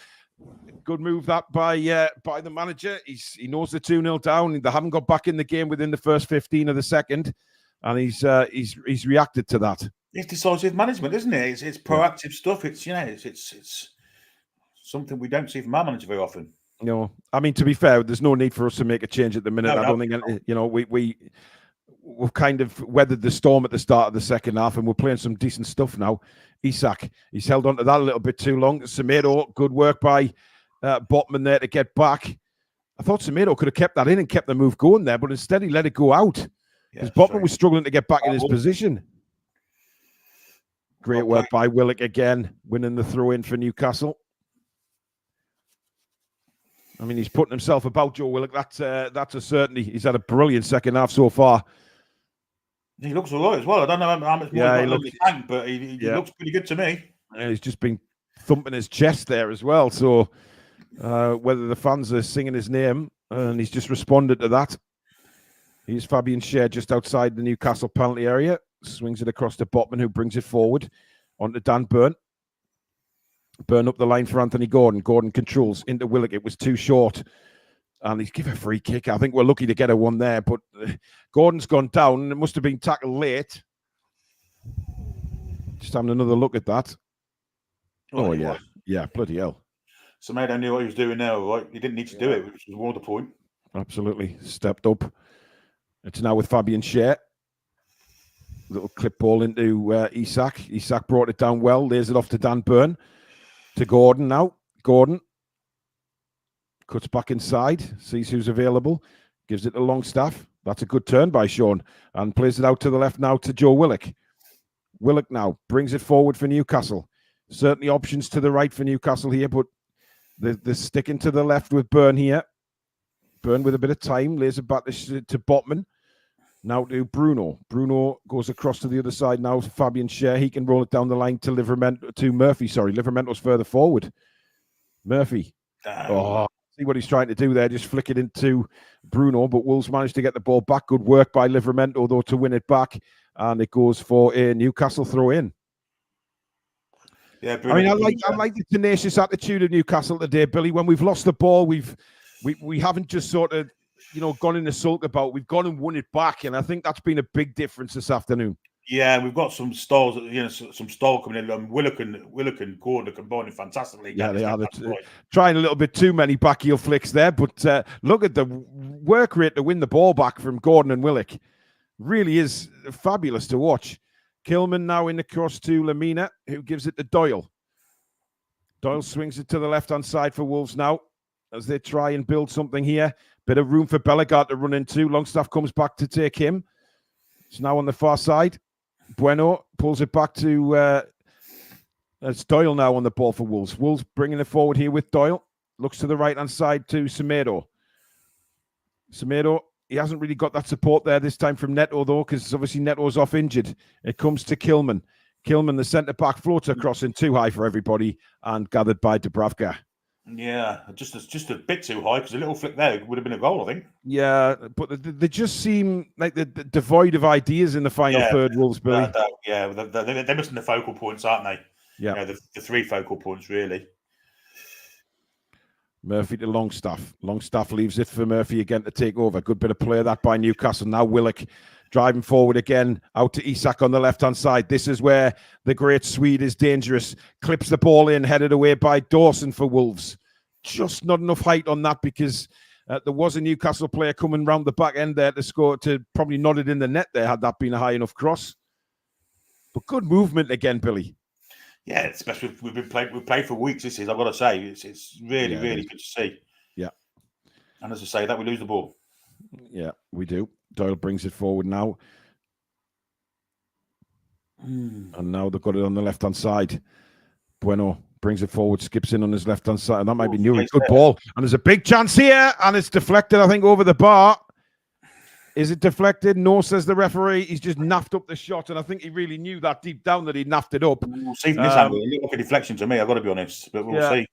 good move that by the manager. He knows the 2-0 down. They haven't got back in the game within the first 15 of the second, and he's reacted to that. It's decisive management, isn't it? It's proactive stuff. It's something we don't see from our manager very often. No, I mean, to be fair, there's no need for us to make a change at the minute. I don't think, we've kind of weathered the storm at the start of the second half, and we're playing some decent stuff now. Isak, he's held on to that a little bit too long. Semedo, good work by Botman there to get back. I thought Semedo could have kept that in and kept the move going there, but instead he let it go out because Botman was struggling to get back in his position. Great work by Willock again, winning the throw-in for Newcastle. I mean, he's putting himself about, Joe Willock. That's a certainty. He's had a brilliant second half so far. He looks all right as well. I don't know how much more he looks, but he looks pretty good to me. Yeah, he's just been thumping his chest there as well. So whether the fans are singing his name, and he's just responded to that. Here's Fabian Schär just outside the Newcastle penalty area. Swings it across to Botman, who brings it forward onto Dan Burn. Burn up the line for Anthony Gordon. Gordon controls into Willock. It was too short. And he's given a free kick. I think we're lucky to get a one there. But Gordon's gone down. It must have been tackled late. Just having another look at that. Oh, yeah. Yeah, bloody hell. Semedo knew what he was doing now, right? He didn't need to do it, which was more the point. Absolutely. Stepped up. It's now with Fabian Schär. Little clip ball into Isak. Isak brought it down well. Lays it off to Dan Burn. To Gordon now. Gordon cuts back inside. Sees who's available. Gives it to Longstaff. That's a good turn by Sean. And plays it out to the left now to Joe Willock. Willock now brings it forward for Newcastle. Certainly options to the right for Newcastle here, but they're sticking to the left with Burn here. Burn with a bit of time. Lays it back to Botman. Now to Bruno. Bruno goes across to the other side now. Fabian Schär. He can roll it down the line to Murphy. Sorry, Livermento's further forward. Murphy. See what he's trying to do there. Just flick it into Bruno. But Wolves managed to get the ball back. Good work by Livermento, though, to win it back. And it goes for a Newcastle throw in. Yeah, Bruno, I mean, I like the tenacious attitude of Newcastle today, Billy. When we've lost the ball, we haven't just sort of gone in a sulk about. We've gone and won it back, and I think that's been a big difference this afternoon. Yeah, we've got some stars, some style coming in. Willock and Gordon are combining fantastically. Yeah, they are trying a little bit too many backheel flicks there, but look at the work rate to win the ball back from Gordon and Willock. Really is fabulous to watch. Kilman now in the cross to Lamina, who gives it to Doyle. Doyle swings it to the left-hand side for Wolves now as they try and build something here. Bit of room for Bellegarde to run into. Longstaff comes back to take him. It's now on the far side. Bueno pulls it back to... it's Doyle now on the ball for Wolves. Wolves bringing it forward here with Doyle. Looks to the right-hand side to Semedo. Semedo, he hasn't really got that support there this time from Neto, though, because obviously Neto's off injured. It comes to Kilman. Kilman, the centre-back, floats across in too high for everybody and gathered by Dubravka. Yeah, just a bit too high, because a little flick there would have been a goal, I think. Yeah, but they just seem like they're devoid of ideas in the final third, Wolves, Billy. They're missing the focal points, aren't they? Yeah. The 3 focal points, really. Murphy to Longstaff. Longstaff leaves it for Murphy again to take over. Good bit of play that by Newcastle. Now Willock driving forward again, out to Isak on the left-hand side. This is where the great Swede is dangerous. Clips the ball in, headed away by Dawson for Wolves. Just not enough height on that because there was a Newcastle player coming round the back end there to score, to probably nod it in the net there had that been a high enough cross. But good movement again, Billy. Yeah, especially we've played for weeks this season, I've got to say. It's really good to see. Yeah. And as I say, that we lose the ball. Yeah, we do. Doyle brings it forward now. And now they've got it on the left-hand side. Bueno brings it forward, skips in on his left-hand side. And that might be Newry. Good ball. And there's a big chance here. And it's deflected, I think, over the bar. Is it deflected? No, says the referee. He's just naffed up the shot. And I think he really knew that deep down that he naffed it up. We'll see from this angle. It looked like a deflection to me, I've got to be honest. But we'll see.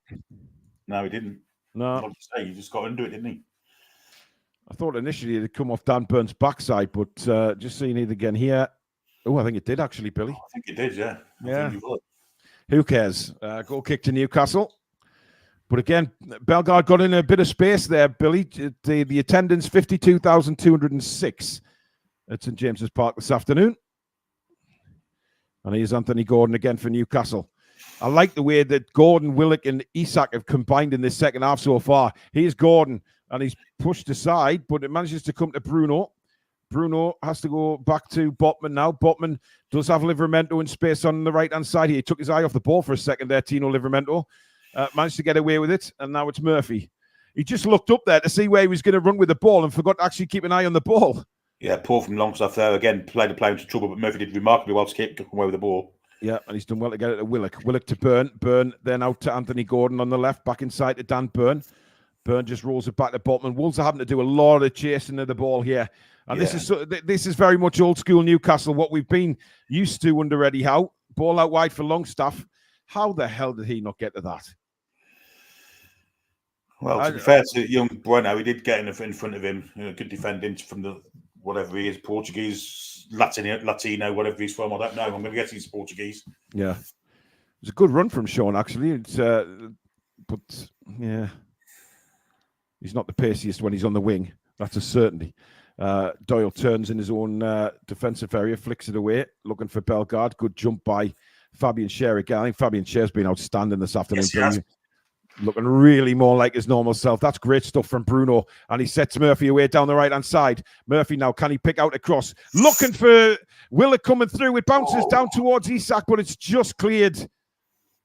No, he didn't. No. Like you say, he just got under it, didn't he? I thought initially it'd come off Dan Byrne's backside, but just seeing it again here. Oh, I think it did actually, Billy. I think it did, yeah. Yeah. Who cares? Goal kick to Newcastle. But again, Bellegarde got in a bit of space there, Billy. The attendance, 52,206 at St. James's Park this afternoon. And here's Anthony Gordon again for Newcastle. I like the way that Gordon, Willock, and Isak have combined in this second half so far. Here's Gordon, and he's pushed aside, but it manages to come to Bruno. Bruno has to go back to Botman now. Botman does have Livramento in space on the right-hand side here. He took his eye off the ball for a second there, Tino Livramento. Managed to get away with it, and now it's Murphy. He just looked up there to see where he was going to run with the ball and forgot to actually keep an eye on the ball. Yeah, poor from long stuff there. Again, played the player into trouble, but Murphy did remarkably well to keep away with the ball. Yeah, and he's done well to get it to Willock. Willock to Byrne. Byrne then out to Anthony Gordon on the left, back inside to Dan Byrne. Byrne just rolls it back to Botman. Wolves are having to do a lot of chasing of the ball here. And this is very much old school Newcastle, what we've been used to under Eddie Howe. Ball out wide for Longstaff. How the hell did he not get to that? Well, to be fair to young Bueno, he did get in front of him. Good defending from the whatever he is, Portuguese, Latino, whatever he's from. I don't know. I'm going to guess he's Portuguese. Yeah, it was a good run from Sean actually. It's but yeah, he's not the paciest when he's on the wing. That's a certainty. Doyle turns in his own defensive area, flicks it away, looking for Bellegarde. Good jump by Fabian Schär again. I think Fabian Scher's been outstanding this afternoon. Yes, looking really more like his normal self. That's great stuff from Bruno. And he sets Murphy away down the right-hand side. Murphy now, can he pick out a cross? Looking for Willock coming through. It bounces down towards Isak, but it's just cleared.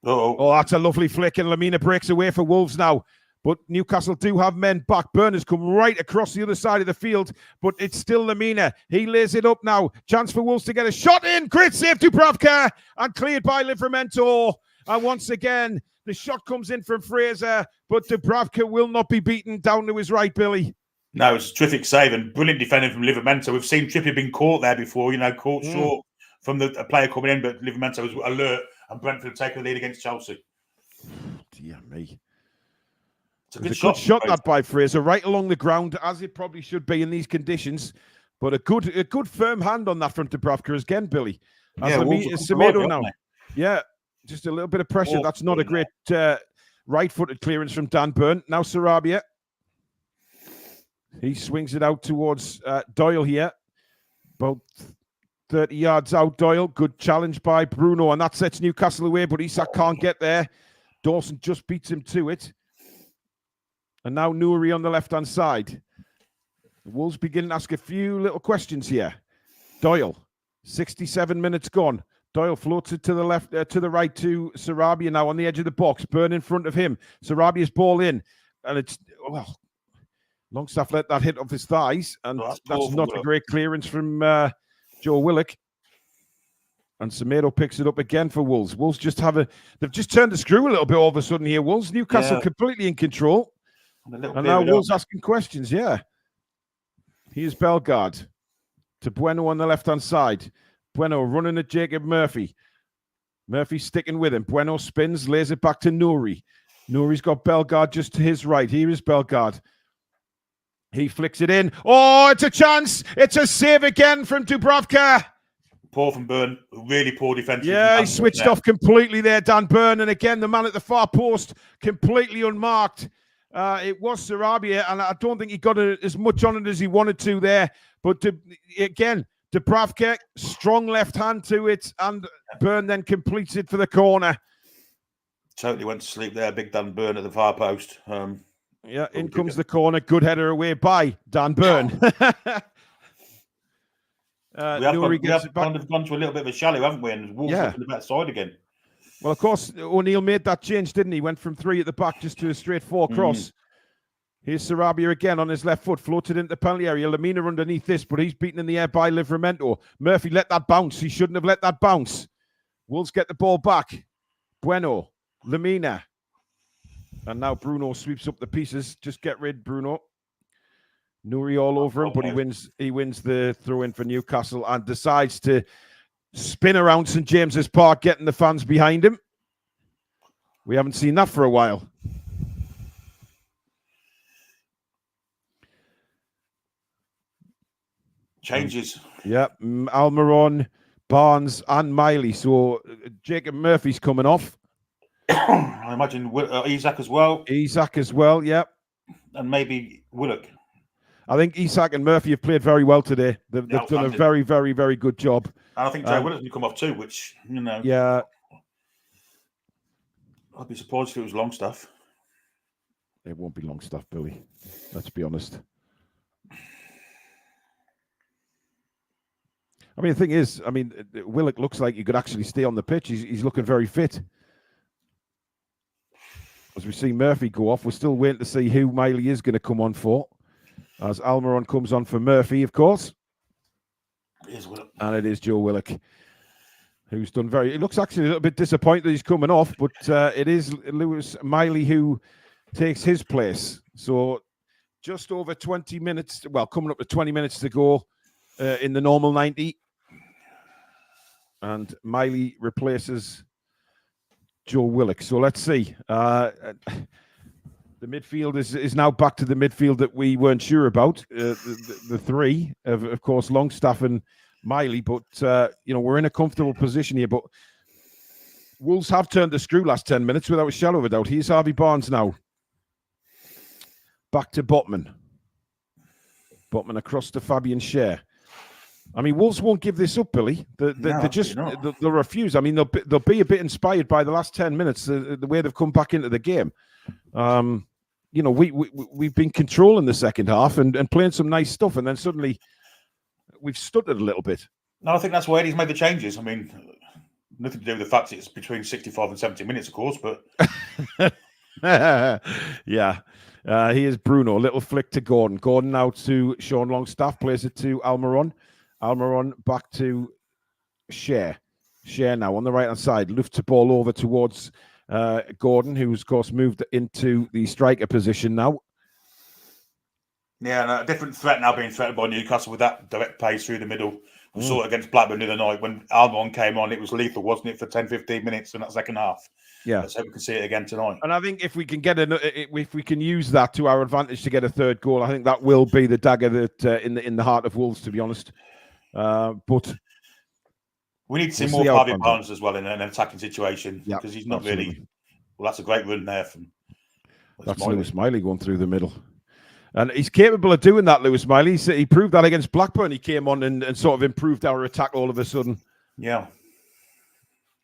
Oh, that's a lovely flick. And Lamina breaks away for Wolves now. But Newcastle do have men back. Byrne has come right across the other side of the field, but it's still Lamina. He lays it up now. Chance for Wolves to get a shot in. Great save to Dubravka and cleared by Livramento. And once again, the shot comes in from Fraser, but Dubravka will not be beaten down to his right, Billy. No, it's a terrific save and brilliant defending from Livramento. We've seen Trippier being caught there before, caught short from the player coming in, but Livramento was alert and Brentford taking the lead against Chelsea. Dear me. It's a good shot that by Fraser, right along the ground, as it probably should be in these conditions. But a good firm hand on that from Dubravka again, Billy. Semedo now. Yeah, just a little bit of pressure. That's not a great right-footed clearance from Dan Byrne. Now Sarabia. He swings it out towards Doyle here. About 30 yards out, Doyle. Good challenge by Bruno, and that sets Newcastle away, but Isak can't get there. Dawson just beats him to it. And now Nouri on the left-hand side. The Wolves begin to ask a few little questions here. Doyle, 67 minutes gone. Doyle floats it to the left, to the right to Sarabia now on the edge of the box. Byrne in front of him. Sarabia's ball in. And it's, Longstaff let that hit off his thighs. And that's not a great clearance from Joe Willock. And Semedo picks it up again for Wolves. Wolves they've just turned the screw a little bit all of a sudden here. Wolves, Newcastle completely in control. And now Wolves asking questions, Here's Bellegarde to Bueno on the left-hand side. Bueno running at Jacob Murphy. Murphy sticking with him. Bueno spins, lays it back to Nouri. Nouri's got Bellegarde just to his right. Here is Bellegarde. He flicks it in. Oh, it's a chance. It's a save again from Dubravka. Poor from Byrne. Really poor defense. Yeah, he switched off completely there, Dan Byrne. And again, the man at the far post, completely unmarked. It was Sarabia, and I don't think he got as much on it as he wanted to there. But again, Dubravka, strong left hand to it, and Byrne then completes it for the corner. Totally went to sleep there, big Dan Byrne at the far post. In comes the corner. Good header away by Dan Byrne. We have gone to a little bit of a shallow, haven't we? And Wolves up on the back side again. Well, of course, O'Neill made that change, didn't he? Went from 3 at the back just to a straight 4 cross. Here's Sarabia again on his left foot, floated into the penalty area. Lamina underneath this, but he's beaten in the air by Livramento. Murphy let that bounce. He shouldn't have let that bounce. Wolves get the ball back. Bueno, Lamina. And now Bruno sweeps up the pieces. Just get rid, Bruno. Nouri all over him, but he wins the throw-in for Newcastle and decides to spin around St. James's Park, getting the fans behind him. We haven't seen that for a while. changes. Almiron, Barnes, and Miley. So Jacob Murphy's coming off. I imagine Isak as well. Isak as well, yep. And maybe Willock. I think Isak and Murphy have played very well today. They've done a very, very, very good job. And I think Joe Willock's going to come off too, which, yeah. I'd be surprised if it was Longstaff. It won't be Longstaff, Billy. Let's be honest. I mean, the thing is, Willock looks like he could actually stay on the pitch. He's looking very fit. As we see Murphy go off, we're still waiting to see who Miley is going to come on for. As Almiron comes on for Murphy, of course. It is Willock. And it is Joe Willock, who's done very... It looks actually a little bit disappointed that he's coming off, but it is Lewis Miley who takes his place. So just over 20 minutes, well, coming up to 20 minutes to go in the normal 90. And Miley replaces Joe Willock. So let's see. The midfield is now back to the midfield that we weren't sure about. The three, of course, Longstaff and Miley. But, we're in a comfortable position here. But Wolves have turned the screw last 10 minutes without a shadow of a doubt. Here's Harvey Barnes now. Back to Botman. Botman across to Fabian Schär. I mean, Wolves won't give this up, Billy. They'll refuse. I mean, they'll be a bit inspired by the last 10 minutes, the way they've come back into the game. We've been controlling the second half and playing some nice stuff, and then suddenly we've stuttered a little bit. No, I think that's why Eddie's made the changes. I mean, nothing to do with the fact it's between 65 and 70 minutes, of course, but... yeah. Here's Bruno. Little flick to Gordon. Gordon now to Sean Longstaff. Plays it to Almiron. Almiron back to Schär. Schär now on the right-hand side. Lifts the ball over towards Gordon, who's, of course, moved into the striker position now. Yeah, and a different threat now being threatened by Newcastle with that direct pace through the middle. We saw it against Blackburn the other night. When Almiron came on, it was lethal, wasn't it, for 10, 15 minutes in that second half? Yeah. Let's hope we can see it again tonight. And I think if we can if we can use that to our advantage to get a third goal, I think that will be the dagger that in the heart of Wolves, to be honest. But we need to see more Harvey Barnes as well in an attacking situation, because he's not really. Well, that's a great run there from. That's Lewis Miley going through the middle, and he's capable of doing that. Lewis Miley, he proved that against Blackburn. He came on and sort of improved our attack all of a sudden. Yeah,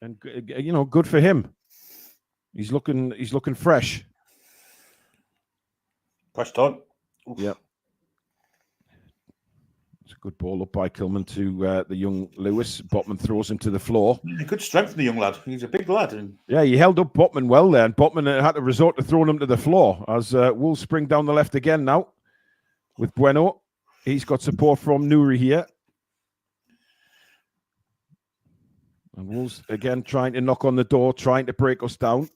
and good for him. He's looking fresh. Fresh time. Yep. It's a good ball up by Kilman to the young Lewis. Botman throws him to the floor. Good strength from the young lad. He's a big lad. Yeah, he held up Botman well there, and Botman had to resort to throwing him to the floor as Wolves spring down the left again now with Bueno. He's got support from Nouri here. And Wolves again trying to knock on the door, trying to break us down.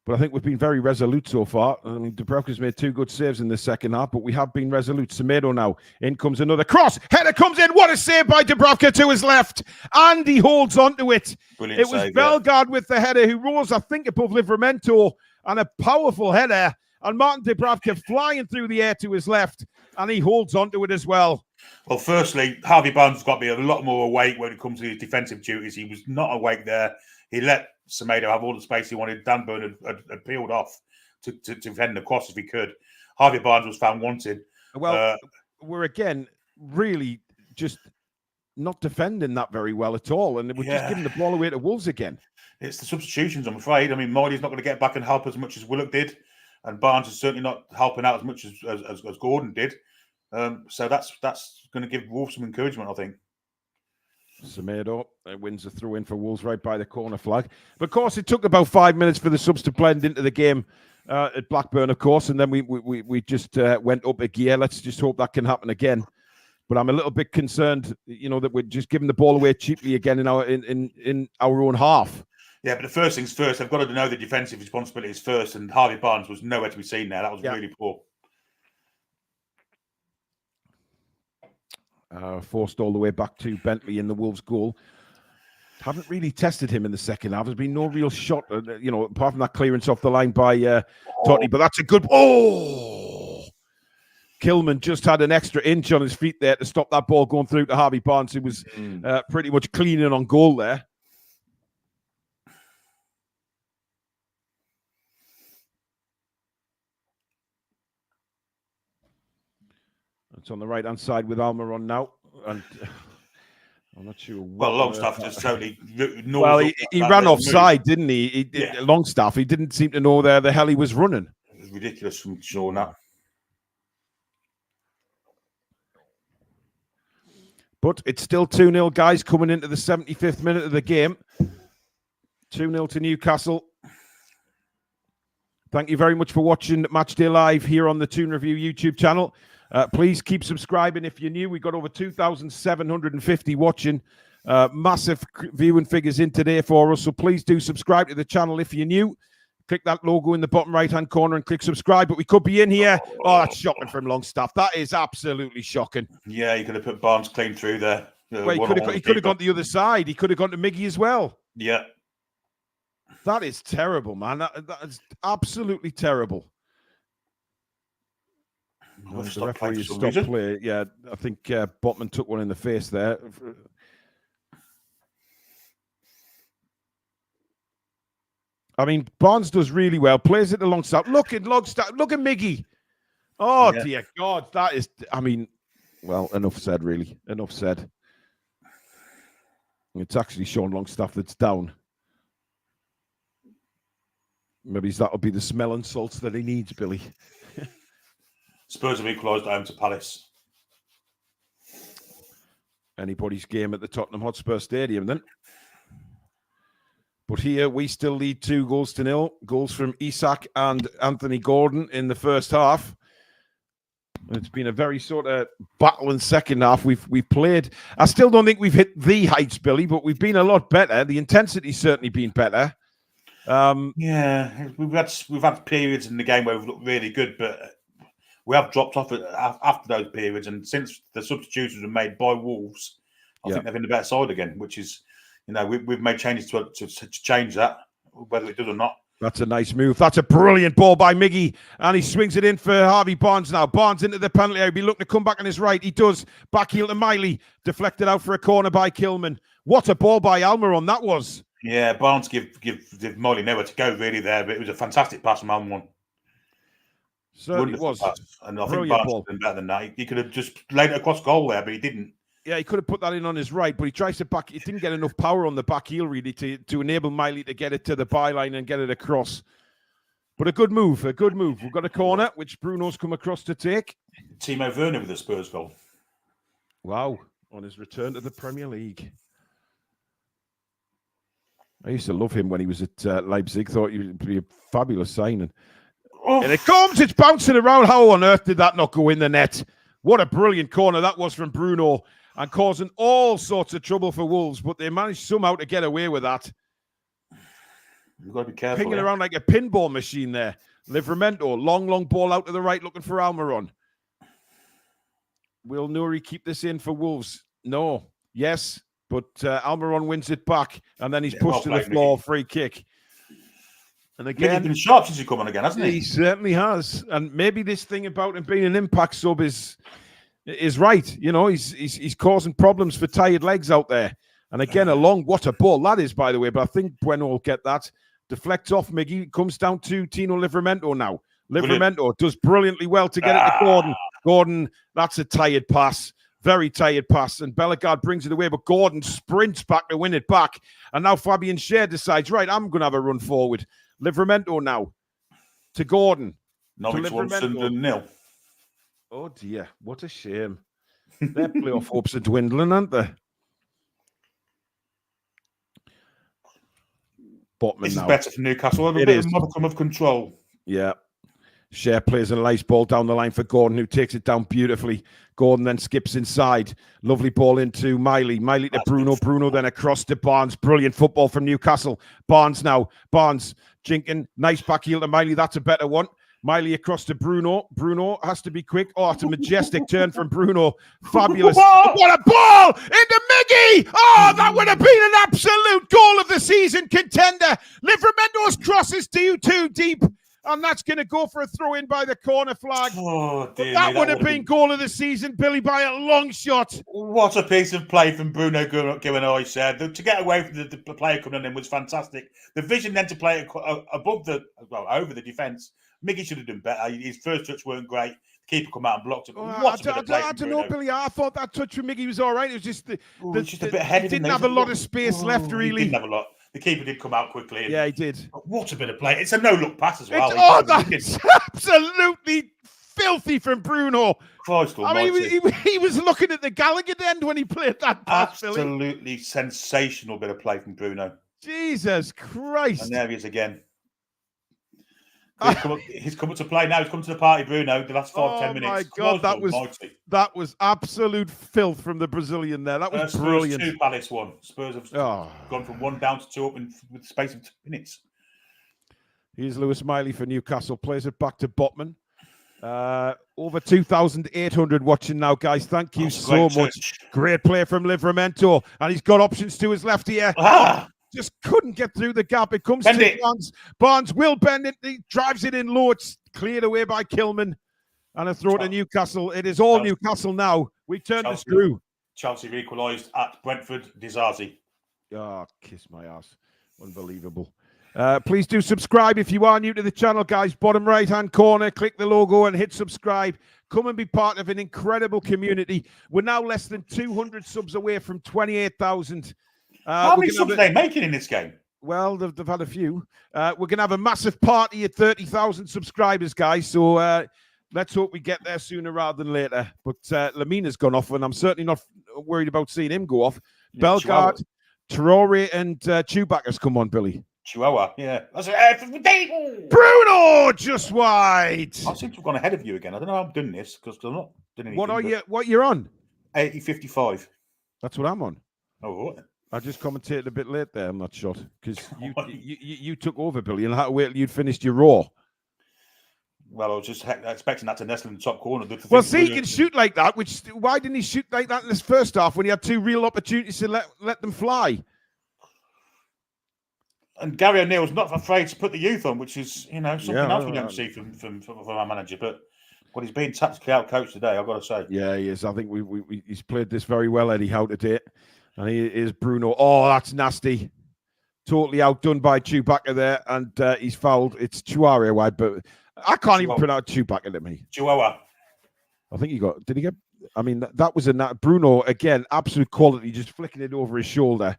But I think we've been very resolute so far. I mean, Dubravka's made 2 good saves in the second half, but we have been resolute. Semedo now. In comes another cross. Header comes in. What a save by Dubravka to his left. And he holds onto it. Brilliant it was save, Bellegarde with the header, who rose, I think, above Livramento. And a powerful header. And Martin Dubravka flying through the air to his left. And he holds onto it as well. Well, firstly, Harvey Barnes has got to be a lot more awake when it comes to his defensive duties. He was not awake there. He let Semedo have all the space he wanted. Dan Burn had peeled off to defend the cross if he could. Harvey Barnes was found wanted. Well, we're again really just not defending that very well at all, and we're just giving the ball away to Wolves again. It's the substitutions, I'm afraid. I mean, Marty's not going to get back and help as much as Willock did, and Barnes is certainly not helping out as much as Gordon did. So that's going to give Wolves some encouragement, I think. Semedo wins the throw in for Wolves right by the corner flag. But of course, it took about 5 minutes for the subs to blend into the game at Blackburn, of course, and then we just went up a gear. Let's just hope that can happen again. But I'm a little bit concerned, that we're just giving the ball away cheaply again in our own half. Yeah, but the first things first, they've got to know the defensive responsibilities first, and Harvey Barnes was nowhere to be seen there. That was really poor. Forced all the way back to Bentley in the Wolves goal. Haven't really tested him in the second half. There's been no real shot, apart from that clearance off the line by Totti. But that's a good... Kilman just had an extra inch on his feet there to stop that ball going through to Harvey Barnes, who was pretty much cleaning on goal there. It's on the right-hand side with Almer on now. And I'm not sure. Well, Longstaff just totally. Well, he ran offside, didn't he? Longstaff, he didn't seem to know the hell he was running. It was ridiculous from Sean that. But it's still 2-0, guys, coming into the 75th minute of the game. 2-0 to Newcastle. Thank you very much for watching Matchday Live here on the Toon Review YouTube channel. Please keep subscribing if you're new. We've got over 2,750 watching. Massive viewing figures in today for us. So please do subscribe to the channel if you're new. Click that logo in the bottom right-hand corner and click subscribe. But we could be in here. Oh, that's shocking from Longstaff. That is absolutely shocking. Yeah, you could have put Barnes clean through there. Well, he could have gone to the other side. He could have gone to Miggy as well. Yeah. That is terrible, man. That is absolutely terrible. The referee stopped play. Yeah, I think Botman took one in the face there. I mean, Barnes does really well. Plays it to Longstaff. Look at Longstaff. Look at Miggy. Oh, yeah. Dear God. That is, I mean, well, enough said, really. Enough said. It's actually Sean Longstaff that's down. Maybe that'll be the smell and salts that he needs, Billy. Spurs have equalised at home to Palace. Anybody's game at the Tottenham Hotspur Stadium, then. But here we still lead 2-0. Goals from Isak and Anthony Gordon in the first half. It's been a very sort of battling second half. We've played. I still don't think we've hit the heights, Billy, but we've been a lot better. The intensity's certainly been better. Yeah, we've had periods in the game where we've looked really good, but we have dropped off after those periods. And since the substitutions were made by Wolves, I think they're in the better side again, which is, you know, we've made changes to change that, whether it does or not. That's a nice move. That's a brilliant ball by Miggy. And he swings it in for Harvey Barnes now. Barnes into the penalty area. He'll be looking to come back on his right. He does. Back heel to Miley. Deflected out for a corner by Kilman. What a ball by Almiron that was. Yeah, Barnes give Miley nowhere to go really there, but it was a fantastic pass from Almiron. Certainly was. Pass. And I think Barnes has been better than that. He could have just laid it across goal there, but he didn't. Yeah, he could have put that in on his right, but he tries to back. He didn't get enough power on the back heel, really, to enable Miley to get it to the byline and get it across. But a good move, a good move. We've got a corner, which Bruno's come across to take. Timo Werner with a Spurs goal. Wow, on his return to the Premier League. I used to love him when he was at Leipzig. Thought he would be a fabulous signing. Oh. And it comes, it's bouncing around. How on earth did that not go in the net? What a brilliant corner that was from Bruno. And causing all sorts of trouble for Wolves, but they managed somehow to get away with that. You've got to be careful. Pinging around like a pinball machine there. Livramento, long ball out to the right, looking for Almiron. Will Nouri keep this in for Wolves? No. Yes, but Almiron wins it back, and then he's pushed to the floor, free kick. And again, he's been sharp since he come on again, hasn't he? He certainly has. And maybe this thing about him being an impact sub is right. You know, he's causing problems for tired legs out there. And again, what a ball that is, by the way. But I think Bueno will get that. Deflects off Miggy. Comes down to Tino Livramento now. Livramento does brilliantly well to get it to Gordon. Gordon, that's a tired pass. Very tired pass. And Bellegarde brings it away, but Gordon sprints back to win it back. And now Fabian Schär decides, right, I'm going to have a run forward. Livramento now to Gordon. Norwich 1, Sunderland 0. Oh, dear. What a shame. Their playoff hopes are dwindling, aren't they? Botman this now. Is better for Newcastle. A bit of modicum of control. Yeah. Schär plays a nice ball down the line for Gordon, who takes it down beautifully. Gordon then skips inside. Lovely ball into Miley. Miley to Bruno. Bruno then across to Barnes. Brilliant football from Newcastle. Barnes now. Barnes jinking. Nice back heel to Miley. That's a better one. Miley across to Bruno. Bruno has to be quick. Oh, it's a majestic turn from Bruno. Fabulous. What a ball into Miggy. Oh, that would have been an absolute goal of the season contender. Livramento's cross is too deep. And that's going to go for a throw in by the corner flag. Oh, dear That me, would have been goal of the season, Billy, by a long shot. What a piece of play from Bruno Guimaraes there. To get away from the player coming in was fantastic. The vision then to play it over the defence. Miggy should have done better. His first touch weren't great. The keeper come out and blocked it. I don't know, Billy. I thought that touch from Miggy was all right. It was just just a bit ahead of him. He didn't have a lot of space left, really. He didn't have a lot. The keeper did come out quickly. Yeah, he did. What a bit of play. It's a no-look pass as well. That's absolutely filthy from Bruno. Christ almighty. I mean, he was looking at the Gallagher end when he played that pass, Absolutely Billy. sensational bit of play from Bruno. Jesus Christ. And there he is again. He's come up to play now. He's come to the party, Bruno. The last 5-10 minutes. My God, that was absolute filth from the Brazilian there. That was brilliant. Spurs 2, Palace 1. Spurs have gone from 1 down to 2 up with the space of 2 minutes. Here's Lewis Miley for Newcastle. Plays it back to Botman. Over 2,800 watching now, guys. Thank you so much. Great play from Livramento. And he's got options to his left here. Just couldn't get through the gap. It comes to Barnes. Barnes will bend it. He drives it in low. It's cleared away by Kilman. And a throw to Newcastle. It is all Newcastle now. We turn the screw. Chelsea equalised at Brentford. Disasi. Kiss my ass. Unbelievable. Please do subscribe if you are new to the channel, guys. Bottom right-hand corner, click the logo and hit subscribe. Come and be part of an incredible community. We're now less than 200 subs away from 28,000. How many subs are they making in this game? Well, they've had a few. We're going to have a massive party at 30,000 subscribers, guys. So let's hope we get there sooner rather than later. But Lamina's gone off, and I'm certainly not worried about seeing him go off. Yeah, Bellegarde, Traore, and Chewbacca's come on, Billy. Chihuahua, yeah. Bruno just wide. I seem to have gone ahead of you again. I don't know how I'm doing this because I'm not doing anything. What you're on? 80-55. That's what I'm on. Oh, what? I just commentated a bit late there on that shot because you took over, Billy, and I had to wait till you'd finished your raw. Well, I was just expecting that to nestle in the top corner. Well, see, he can shoot like that. Why didn't he shoot like that in this first half when he had 2 real opportunities to let them fly? And Gary O'Neill's not afraid to put the youth on, which is, something else we don't see from our manager. But he's been tactically out-coached today, I've got to say. Yeah, he is. I think he's played this very well, Eddie Howe, today. And he is Bruno. Oh, that's nasty. Totally outdone by Chewbacca there. And he's fouled. It's Chihuahua wide, but I can't even pronounce Chewbacca to me. Chihuahua. I think did he get? I mean, that was Bruno, again, absolute quality, just flicking it over his shoulder.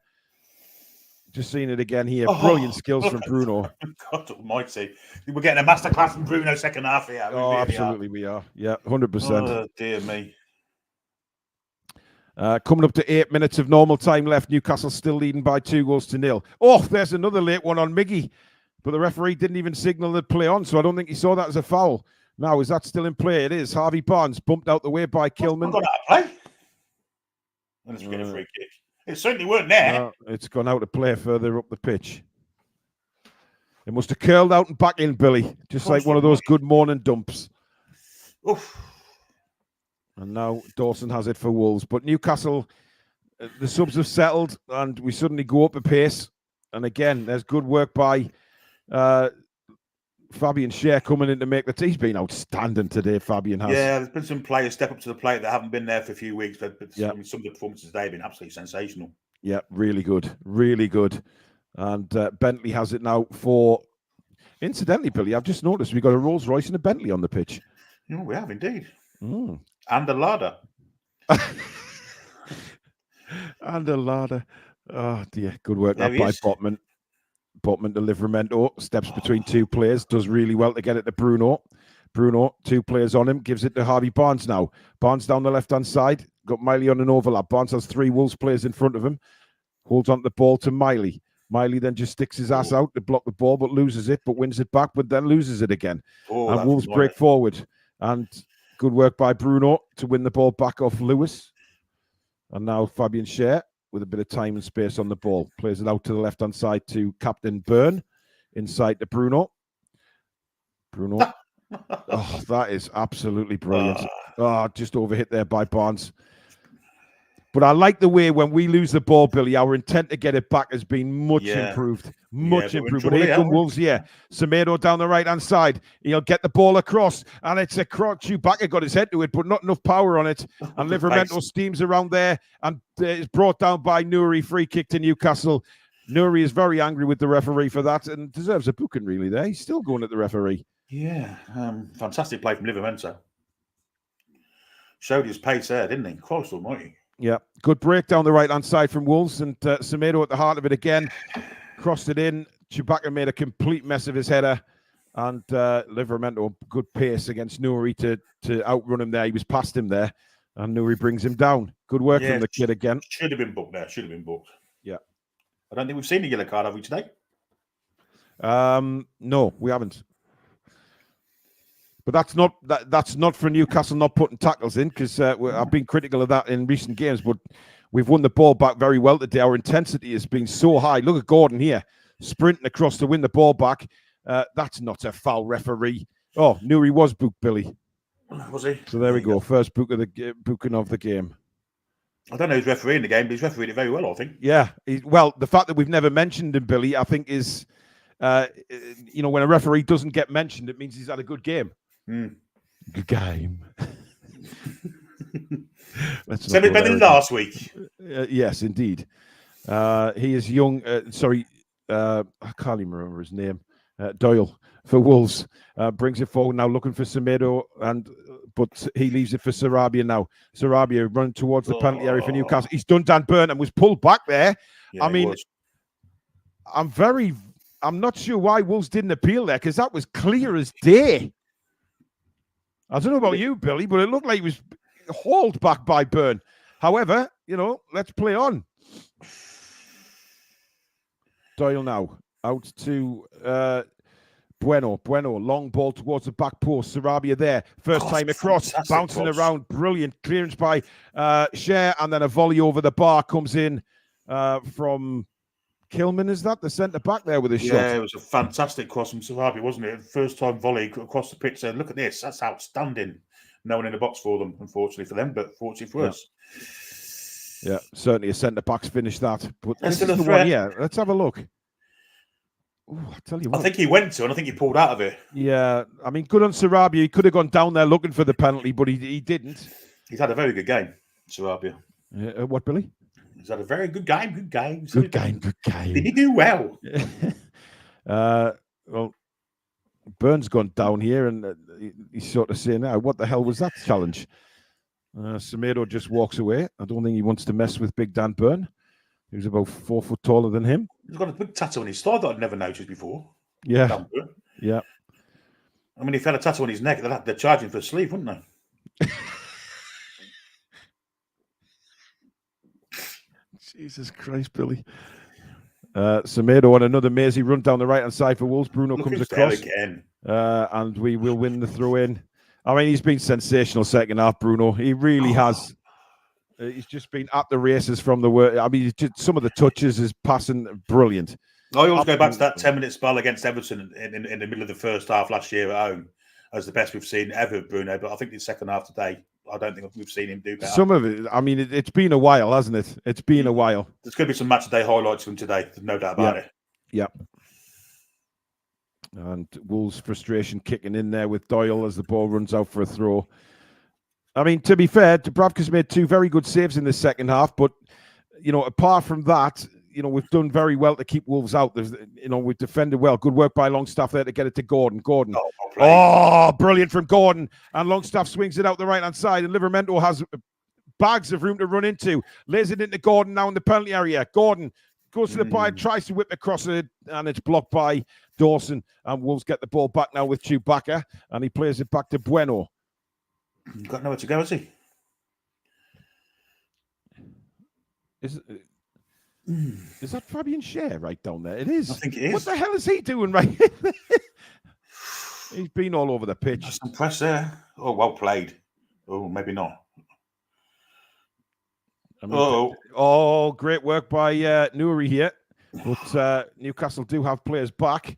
Just seeing it again here. Brilliant skills from Bruno. God almighty. We're getting a masterclass from Bruno second half here. Absolutely we are. Yeah, 100%. Oh, dear me. Coming up to 8 minutes of normal time left. Newcastle still leading by 2-0. Oh, there's another late one on Miggy. But the referee didn't even signal the play on, so I don't think he saw that as a foul. Now, is that still in play? It is. Harvey Barnes bumped out the way by Kilman. Got out of play. Unless we get a free kick. It certainly weren't there. It's gone out of play further up the pitch. It must have curled out and back in, Billy. Just like one of those good morning dumps. Oof. And now Dawson has it for Wolves. But Newcastle, the subs have settled and we suddenly go up a pace. And again, there's good work by Fabian Schär coming in to make the... He's been outstanding today, Fabian has. Yeah, there's been some players step up to the plate that haven't been there for a few weeks, but some of the performances today have been absolutely sensational. Yeah, really good. Really good. And Bentley has it now for... Incidentally, Billy, I've just noticed we've got a Rolls Royce and a Bentley on the pitch. Yeah, we have indeed. And a Lada. And a Lada. Oh, dear. Good work by Botman. Botman to Livramento, steps between 2 players, does really well to get it to Bruno. Bruno, 2 players on him, gives it to Harvey Barnes now. Barnes down the left-hand side, got Miley on an overlap. Barnes has 3 Wolves players in front of him, holds on the ball to Miley. Miley then just sticks his ass out to block the ball, but loses it, but wins it back, but then loses it again. And Wolves break forward. And good work by Bruno to win the ball back off Lewis. And now Fabian Schär, with a bit of time and space on the ball. Plays it out to the left-hand side to Captain Byrne. Inside to Bruno. Bruno. Oh, that is absolutely brilliant. Just overhit there by Barnes. But I like the way when we lose the ball, Billy, our intent to get it back has been much improved. Much improved. But here come Wolves, Semedo down the right-hand side. He'll get the ball across, and it's a cross. Chewbacca got his head to it, but not enough power on it. And Livramento steams around there, and is brought down by Nouri. Free kick to Newcastle. Nouri is very angry with the referee for that and deserves a booking, really, there. He's still going at the referee. Yeah, fantastic play from Livramento. Showed his pace there, didn't he? Close almighty. Yeah, good break down the right-hand side from Wolves, and Semedo at the heart of it again. Crossed it in. Chewbacca made a complete mess of his header, and Livramento, good pace against Nouri to outrun him there. He was past him there, and Nouri brings him down. Good work from the kid again. Should have been booked there. Should have been booked. Yeah. I don't think we've seen a yellow card, have we, today? No, we haven't. But that's not for Newcastle not putting tackles in, because I've been critical of that in recent games, but we've won the ball back very well today. Our intensity has been so high. Look at Gordon here, sprinting across to win the ball back. That's not a foul, referee. Oh, Nouri was booked, Billy. Was he? So there we go. First booking of the game. I don't know who's refereeing the game, but he's refereed it very well, I think. Yeah. Well, the fact that we've never mentioned him, Billy, I think is, when a referee doesn't get mentioned, it means he's had a good game. Good game. Something better than last week. Yes, indeed. He is young. I can't even remember his name. Doyle for Wolves brings it forward now, looking for Semedo, but he leaves it for Sarabia now. Sarabia running towards the penalty area for Newcastle. He's done Dan Burn and was pulled back there. Yeah, I mean, I'm not sure why Wolves didn't appeal there, because that was clear as day. I don't know about you, Billy, but it looked like he was hauled back by Burn. However, let's play on. Doyle now out to Bueno, long ball towards the back post. Sarabia there, first time across, bouncing around, brilliant clearance by Cher, and then a volley over the bar comes in from Kilman. Is that the centre back there with a shot? Yeah, it was a fantastic cross from Sarabia, wasn't it? First time volley across the pitch. Said, "Look at this, that's outstanding." No one in the box for them, unfortunately for them, but fortunately for us. Yeah, certainly a centre back's finished that. But this is the one. Yeah, let's have a look. Ooh, I tell you what. I think he went to, and I think he pulled out of it. Yeah, I mean, good on Sarabia. He could have gone down there looking for the penalty, but he didn't. He's had a very good game, Sarabia. What, Billy? He's had a very good game. Good game. Did he do well? Well, Burns gone down here, and he's sort of saying, what the hell was that challenge? Semedo just walks away. I don't think he wants to mess with Big Dan Burn, who's about 4 foot taller than him. He's got a big tattoo on his thigh that I'd never noticed before. Yeah. Yeah. I mean, he fell a tattoo on his neck. They're charging for a sleeve, wouldn't they? Jesus Christ, Billy. Semedo on another mazy run down the right-hand side for Wolves. Bruno comes across. Again. And we will win the throw-in. I mean, he's been sensational second half, Bruno. He really has. He's just been at the races from the work. I mean, some of the touches, his passing, brilliant. I always go back to that 10-minute spell against Everton in the middle of the first half last year at home as the best we've seen ever, Bruno. But I think the second half today, I don't think we've seen him do better. Some of it, I mean, it's been a while, hasn't it? It's been a while. There's going to be some match-day highlights from today. There's no doubt about it. Yeah. And Wolves' frustration kicking in there with Doyle as the ball runs out for a throw. I mean, to be fair, Dubravka's made 2 very good saves in the second half, but, apart from that, we've done very well to keep Wolves out. We've defended well. Good work by Longstaff there to get it to Gordon. Oh, brilliant from Gordon. And Longstaff swings it out the right-hand side, and Livramento has bags of room to run into. Lays it into Gordon now in the penalty area. Gordon goes to the byline, tries to whip across it, and it's blocked by Dawson. And Wolves get the ball back now with Chewbacca, and he plays it back to Bueno. He's got nowhere to go, has he? Is that Fabian Cher right down there? It is. I think it is. What the hell is he doing right? He's been all over the pitch. There's some press there. Oh, well played. Oh, maybe not. Great work by Nouri here. But Newcastle do have players back.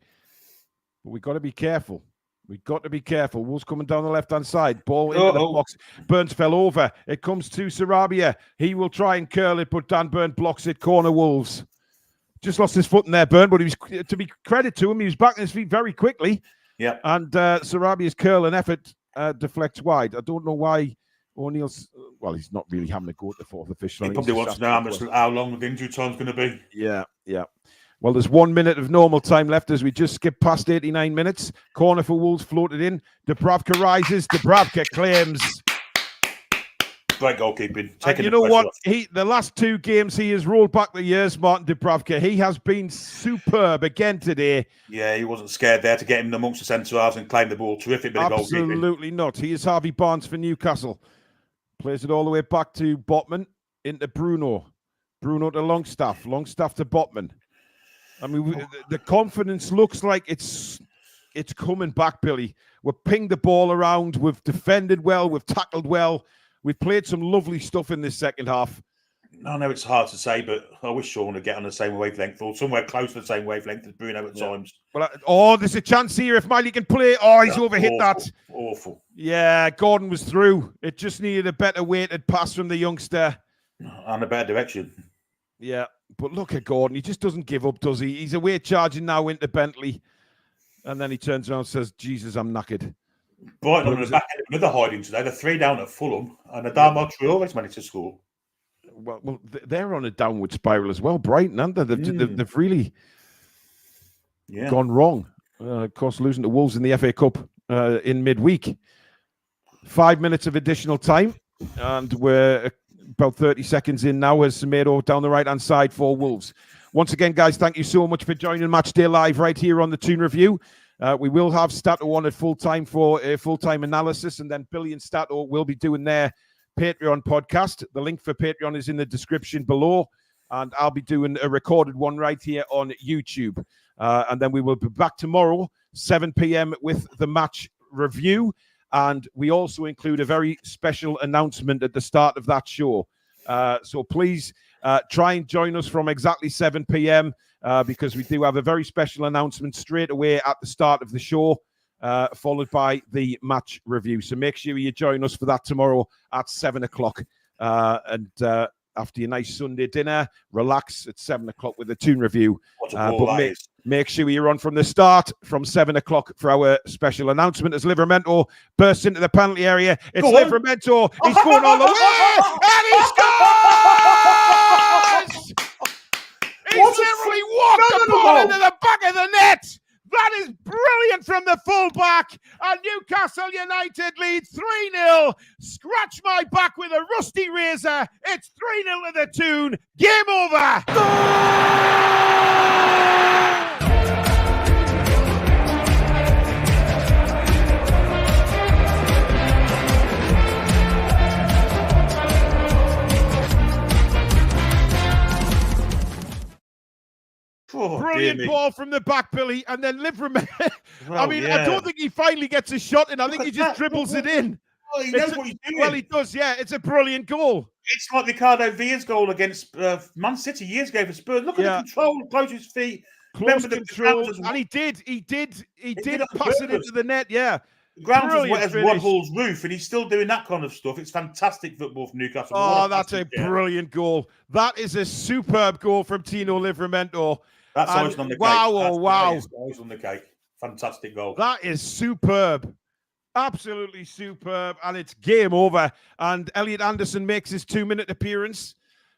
But we've got to be careful. We've got to be careful. Wolves coming down the left-hand side. Ball into the box. Burns fell over. It comes to Sarabia. He will try and curl it, but Dan Burn blocks it. Corner Wolves. Just lost his foot in there, Burn, but he was, to be credit to him, he was back on his feet very quickly. Yeah. And Sarabia's curl and effort deflects wide. I don't know why O'Neill's... Well, he's not really having to go at the fourth official. He probably wants to know how long the injury time's going to be. Yeah. Well, there's 1 minute of normal time left as we just skip past 89 minutes. Corner for Wolves floated in. Dubravka rises. Dubravka claims. Great goalkeeping. You know what? The last 2 games he has rolled back the years, Martin Dubravka. He has been superb again today. Yeah, he wasn't scared there to get him amongst the centre halves and claim the ball. Terrific bit of goalkeeping. Absolutely not. He is Harvey Barnes for Newcastle. Plays it all the way back to Botman into Bruno. Bruno to Longstaff. Longstaff to Botman. I mean, the confidence looks like it's coming back, Billy. We've pinged the ball around. We've defended well. We've tackled well. We've played some lovely stuff in this second half. I know it's hard to say, but I wish Sean would get on the same wavelength or somewhere close to the same wavelength as Bruno at times. Well, there's a chance here if Miley can play. Oh, he's overhit that. Awful. Yeah, Gordon was through. It just needed a better weighted pass from the youngster. And a better direction. Yeah, but look at Gordon. He just doesn't give up, does he? He's away charging now into Bentley. And then he turns around and says, Jesus, I'm knackered. Brighton on the back end, another hiding today. They're 3 down at Fulham. And Adama Traore's managed to score. Well, they're on a downward spiral as well. Brighton, aren't they? They've really gone wrong. Of course, losing to Wolves in the FA Cup in midweek. 5 minutes of additional time. And we're about 30 seconds in now as Semedo down the right-hand side for Wolves. Once again, guys, thank you so much for joining Matchday Live right here on the Toon Review. We will have Stato on at full-time for a full-time analysis, and then Billy and Stato will be doing their Patreon podcast. The link for Patreon is in the description below, and I'll be doing a recorded one right here on YouTube. And then we will be back tomorrow, 7 p.m. with the match review. And we also include a very special announcement at the start of that show. So please try and join us from exactly 7 p.m. Because we do have a very special announcement straight away at the start of the show, followed by the match review. So make sure you join us for that tomorrow at 7 o'clock. And after your nice Sunday dinner, relax at 7 o'clock with the Toon Review. But make sure you're on from the start, from 7 o'clock for our special announcement as Livramento bursts into the penalty area. It's Livramento. He's going all the way, and he scores! He's literally walked the ball into the back of the net. That is brilliant from the fullback. And Newcastle United lead 3-0. Scratch my back with a rusty razor. It's 3-0 to the Toon. Game over. Oh, brilliant ball from the back, Billy, and then Livramento. I mean, I don't think he finally gets a shot in. I think he just dribbles it in. Well, he knows what he's doing. Well, he does, yeah. It's a brilliant goal. It's like Ricardo Villa's goal against Man City years ago for Spurs. Look at the control, close his feet. Close control, and he did pass it into the net, yeah. The ground is wet as Rod Hall's roof, and he's still doing that kind of stuff. It's fantastic football from Newcastle. Oh, that's a brilliant goal. That is a superb goal from Tino Livramento. That's icing on the cake. Wow. Icing on the cake. Fantastic goal. That is superb. Absolutely superb. And it's game over. And Elliot Anderson makes his 2-minute appearance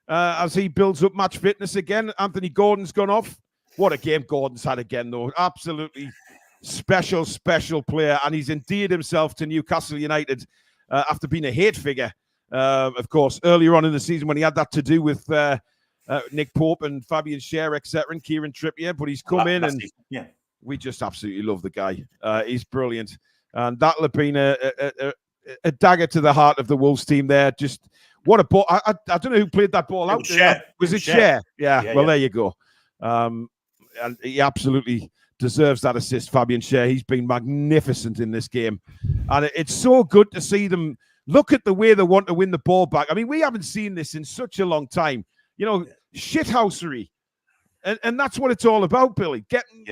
as he builds up match fitness again. Anthony Gordon's gone off. What a game Gordon's had again, though. Absolutely special player. And he's endeared himself to Newcastle United after being a hate figure, of course, earlier on in the season when he had that to do with Nick Pope and Fabian Schär, etc., and Kieran Trippier. But he's come in and we just absolutely love the guy. He's brilliant. And that'll have been a dagger to the heart of the Wolves team there. Just what a ball. I don't know who played that ball out. Was it Schär? Yeah. Well, there you go. And he absolutely deserves that assist, Fabian Schär. He's been magnificent in this game. And it's so good to see them look at the way they want to win the ball back. I mean, we haven't seen this in such a long time. You know, shithousery. And that's what it's all about, Billy. Getting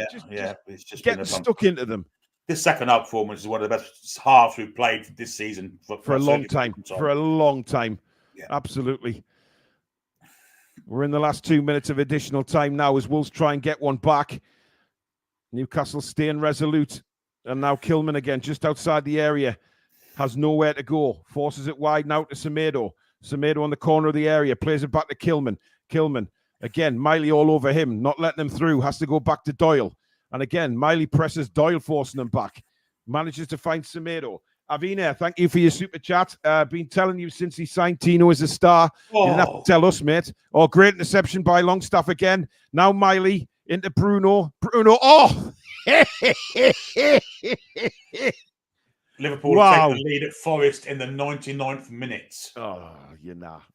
stuck into them. this second half performance is one of the best halves we've played this season for a long time. For a long time. Yeah. Absolutely. We're in the last 2 minutes of additional time now as Wolves try and get one back. Newcastle staying resolute. And now Kilman again, just outside the area. Has nowhere to go. Forces it wide now to Semedo. Semedo on the corner of the area. Plays it back to Kilman. Kilman. Again, Miley all over him. Not letting him through. Has to go back to Doyle. And again, Miley presses Doyle, forcing him back. Manages to find Semedo. Avina, thank you for your super chat. Been telling you since he signed Tino as a star. You didn't have to tell us, mate. Oh, great interception by Longstaff again. Now Miley into Bruno. Bruno. Oh! Liverpool take the lead at Forest in the 99th minute. Oh,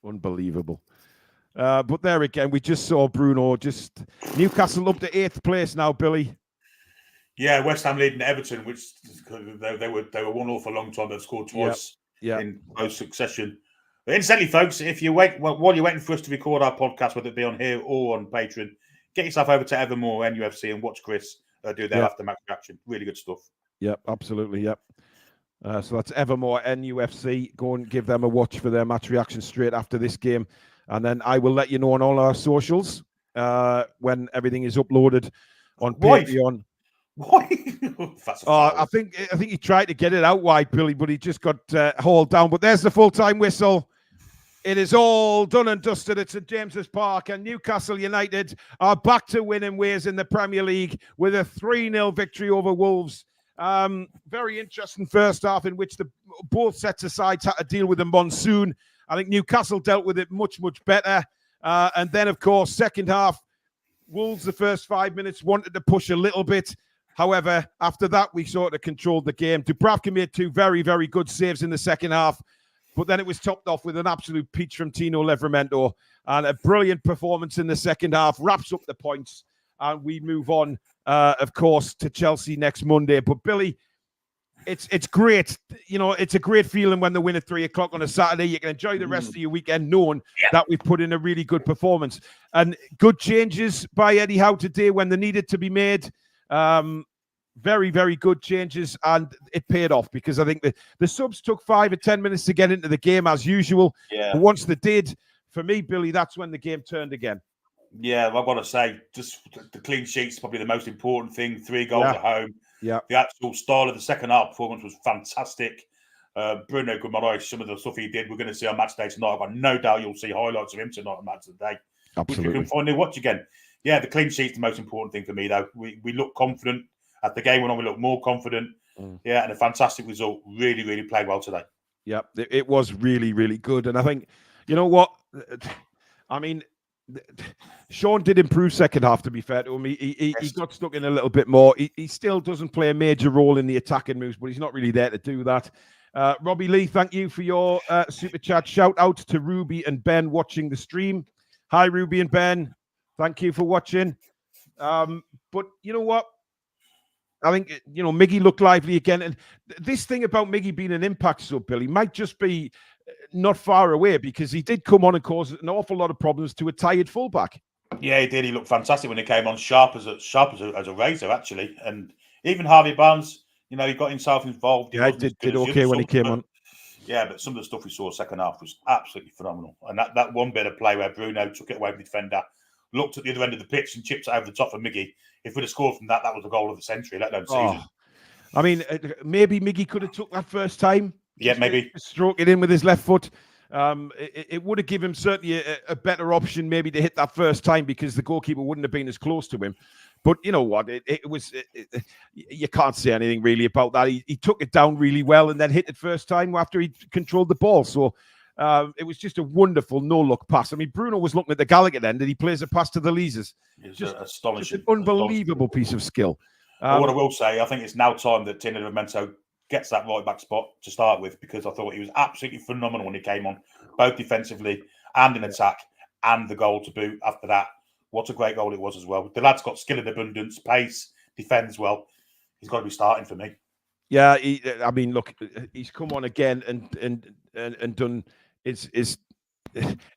unbelievable. But there again, we just saw Bruno. Just Newcastle up to 8th place now, Billy. Yeah, West Ham leading Everton, which they were 1-0 for a long time. They've scored twice in close succession. But incidentally, folks, if you wait while you're waiting for us to record our podcast, whether it be on here or on Patreon, get yourself over to Evermore NUFC and watch Chris do their aftermatch reaction. Really good stuff. Yep, absolutely. Yep. So that's Evermore NUFC. Go and give them a watch for their match reaction straight after this game. And then I will let you know on all our socials when everything is uploaded on Patreon. Why? I think he tried to get it out wide, Billy, but he just got hauled down. But there's the full-time whistle. It is all done and dusted at St James's Park, and Newcastle United are back to winning ways in the Premier League with a 3-0 victory over Wolves. Very interesting first half in which both sets of sides had to deal with the monsoon. I think Newcastle dealt with it much, much better. And then, of course, second half, Wolves, the first 5 minutes, wanted to push a little bit. However, after that, we sort of controlled the game. Dubravka made 2 very, very good saves in the second half. But then it was topped off with an absolute peach from Tino Livramento. And a brilliant performance in the second half. Wraps up the points. And we move on, of course, to Chelsea next Monday. But, Billy, it's great. You know, it's a great feeling when they win at 3 o'clock on a Saturday. You can enjoy the rest of your weekend knowing that we've put in a really good performance. And good changes by Eddie Howe today when they needed to be made. Very, very good changes, and it paid off because I think the subs took 5 or 10 minutes to get into the game as usual. Yeah. But once they did, for me, Billy, that's when the game turned again. Yeah, I've got to say, just the clean sheet's probably the most important thing. 3 goals at home. Yeah. The actual style of the second half performance was fantastic. Bruno Guimaraes, some of the stuff he did, we're going to see on Matchday tonight. I've got no doubt you'll see highlights of him tonight on Matchday. Absolutely. We can finally watch again. Yeah, the clean sheet's the most important thing for me, though. We look confident. At the game when we look more confident. Yeah, and a fantastic result. Really, really played well today. Yeah, it was really, really good. And I think, you know what? I mean, Sean did improve second half, to be fair to him. He got stuck in a little bit more. He still doesn't play a major role in the attacking moves, but he's not really there to do that. Robbie Lee, thank you for your super chat. Shout out to Ruby and Ben watching the stream. Hi, Ruby and Ben. Thank you for watching. But you know what? I think, you know, Miggy looked lively again. And this thing about Miggy being an impact sub, Billy, might just be not far away because he did come on and cause an awful lot of problems to a tired fullback. Yeah, he did. He looked fantastic when he came on, sharp as a razor, actually. And even Harvey Barnes, you know, he got himself involved. Yeah, he did okay when he came on. Yeah, but some of the stuff we saw second half was absolutely phenomenal. And that one bit of play where Bruno took it away from the defender, looked at the other end of the pitch and chipped it over the top of Miggy. If we'd have scored from that, that was the goal of the century, let alone season. I mean, maybe Miggy could have took that first time. Yeah, maybe. Stroke it in with his left foot. It would have given him certainly a better option maybe to hit that first time because the goalkeeper wouldn't have been as close to him. But you know what? You can't say anything really about that. He took it down really well and then hit it first time after he controlled the ball. So it was just a wonderful no-look pass. I mean, Bruno was looking at the Gallagher end and he plays a pass to the Leazers. It's just astonishing. Just an unbelievable piece of skill. What I will say, I think it's now time that Tino Livramento gets that right-back spot to start with because I thought he was absolutely phenomenal when he came on, both defensively and in attack, and the goal to boot after that. What a great goal it was as well. The lad's got skill in abundance, pace, defends well. He's got to be starting for me. Yeah, I mean, look, he's come on again and done his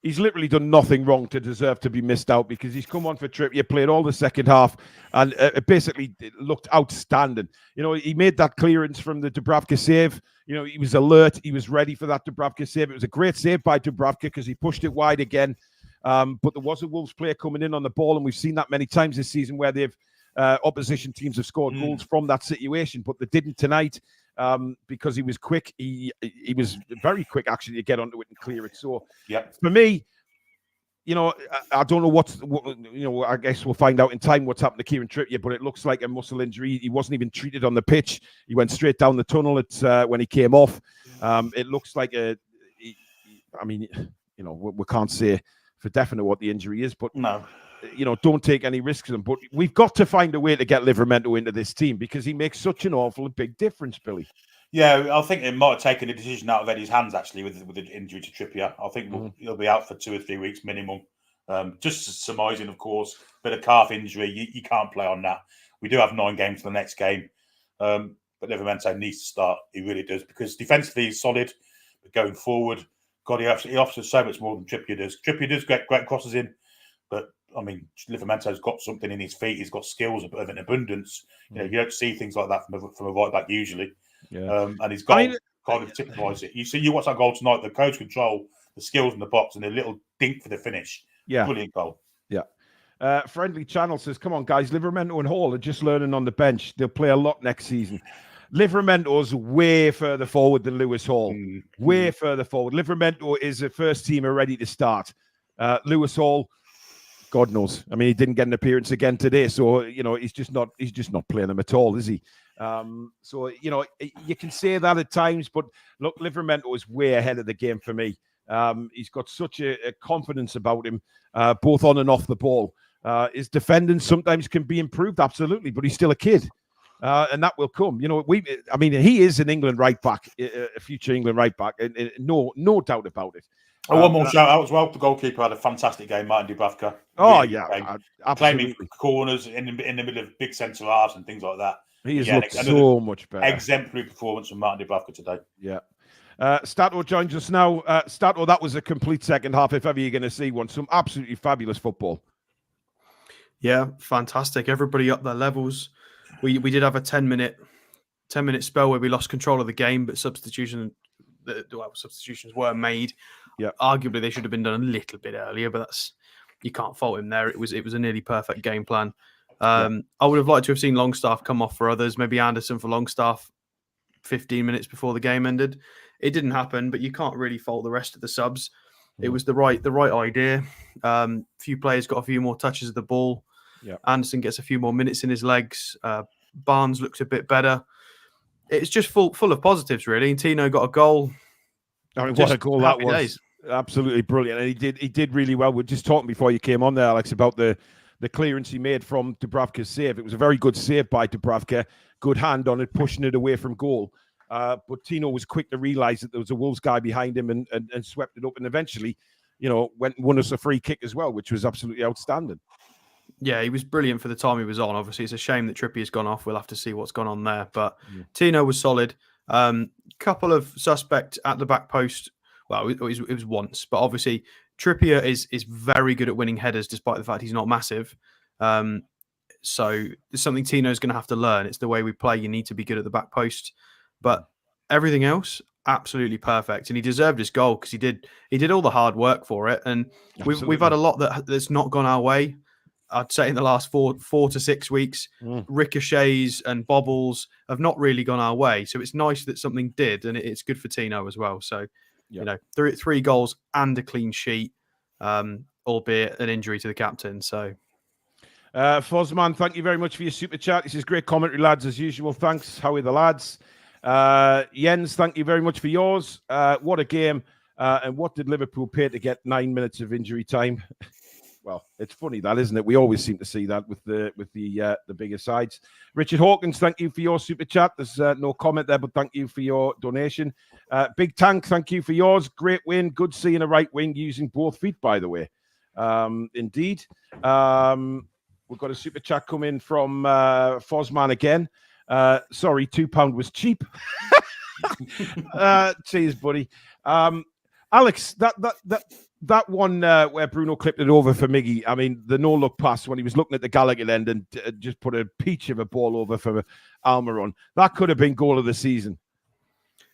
he's literally done nothing wrong to deserve to be missed out, because he's come on for Trippier, played all the second half, and basically looked outstanding. You know, he made that clearance from the Dubravka save. You know, he was alert. He was ready for that Dubravka save. It was a great save by Dubravka because he pushed it wide again. But there was a Wolves player coming in on the ball, and we've seen that many times this season where they've opposition teams have scored goals from that situation, but they didn't tonight because he was quick. He was very quick actually to get onto it and clear it. So for me, you know, I don't know what, you know, I guess we'll find out in time what's happened to Kieran Trippier, but it looks like a muscle injury. He wasn't even treated on the pitch. He went straight down the tunnel when he came off. It looks like I mean, you know, we can't say for definite what the injury is, but no, you know, don't take any risks with him. But we've got to find a way to get Livramento into this team because he makes such an awful big difference, Billy. Yeah, I think it might have taken the decision out of Eddie's hands, actually, with the injury to Trippier. I think he'll be out for 2 or 3 weeks minimum. Just surmising, of course, bit of calf injury. You can't play on that. We do have 9 games for the next game. But Livramento needs to start. He really does, because defensively he's solid. But going forward, God, he offers so much more than Trippier does. Trippier does great crosses in, but I mean, Livramento's got something in his feet. He's got skills of an abundance. You know, you don't see things like that from a right back usually. Yeah. And his goal kind of typifies it. You watch that goal tonight. The coach control, the skills in the box, and a little dink for the finish. Yeah, brilliant goal. Yeah. Friendly Channel says, "Come on, guys. Livramento and Hall are just learning on the bench. They'll play a lot next season." Livramento's way further forward than Lewis Hall. Way further forward. Livramento is a first teamer ready to start. Lewis Hall, God knows. I mean, he didn't get an appearance again today, so you know he's just not playing them at all, is he? So you know you can say that at times, but look, Livramento is way ahead of the game for me. He's got such a confidence about him, both on and off the ball. His defending sometimes can be improved, absolutely, but he's still a kid. And that will come. You know, I mean, he is an England right back, a future England right back, and no doubt about it. One more shout out as well. The goalkeeper had a fantastic game, Martin Dubravka. Oh yeah, absolutely. Claiming corners in the middle of big centre halves and things like that. He has looked so much better. Exemplary performance from Martin Dubravka today. Yeah. Stato joins us now. Stato, that was a complete second half, if ever you're going to see one. Some absolutely fabulous football. Yeah, fantastic. Everybody up their levels. We did have a 10-minute spell where we lost control of the game, but substitutions were made. Yeah, arguably they should have been done a little bit earlier, but you can't fault him there. It was a nearly perfect game plan. I would have liked to have seen Longstaff come off for others, maybe Anderson for Longstaff 15 minutes before the game ended. It didn't happen, but you can't really fault the rest of the subs. It was the right idea. Few players got a few more touches of the ball. Yeah. Anderson gets a few more minutes in his legs. Barnes looks a bit better. It's just full of positives, really. And Tino got a goal. I mean, what a goal that was. Days. Absolutely brilliant. And he did really well. We were just talking before you came on there, Alex, about the clearance he made from Dubravka's save. It was a very good save by Dubravka. Good hand on it, pushing it away from goal. But Tino was quick to realise that there was a Wolves guy behind him and swept it up. And eventually, you know, went and won us a free kick as well, which was absolutely outstanding. Yeah, he was brilliant for the time he was on. Obviously, it's a shame that Trippier's gone off. We'll have to see what's gone on there. But Tino was solid. Couple of suspect at the back post. Well, it was once. But obviously, Trippier is very good at winning headers, despite the fact he's not massive. So it's something Tino's going to have to learn. It's the way we play. You need to be good at the back post. But everything else, absolutely perfect. And he deserved his goal because he did all the hard work for it. And we've had a lot that's not gone our way. I'd say in the last four to 6 weeks, ricochets and bobbles have not really gone our way. So it's nice that something did, and it's good for Tino as well. So, you know, three goals and a clean sheet, albeit an injury to the captain. So, Fozman, thank you very much for your super chat. This is great commentary, lads, as usual. Thanks. How are the lads? Jens, thank you very much for yours. What a game. And what did Liverpool pay to get 9 minutes of injury time? Well, it's funny that, isn't it? We always seem to see that with the bigger sides. Richard Hawkins, thank you for your super chat. There's no comment there, but thank you for your donation. Big Tank, thank you for yours. Great win. Good seeing a right wing using both feet, by the way. Indeed. We've got a super chat coming from Fozman again. Sorry, £2 was cheap. Cheers, buddy. Alex, that that one where Bruno clipped it over for Miggy, I mean, the no-look pass when he was looking at the Gallagher end and just put a peach of a ball over for Almiron, that could have been goal of the season.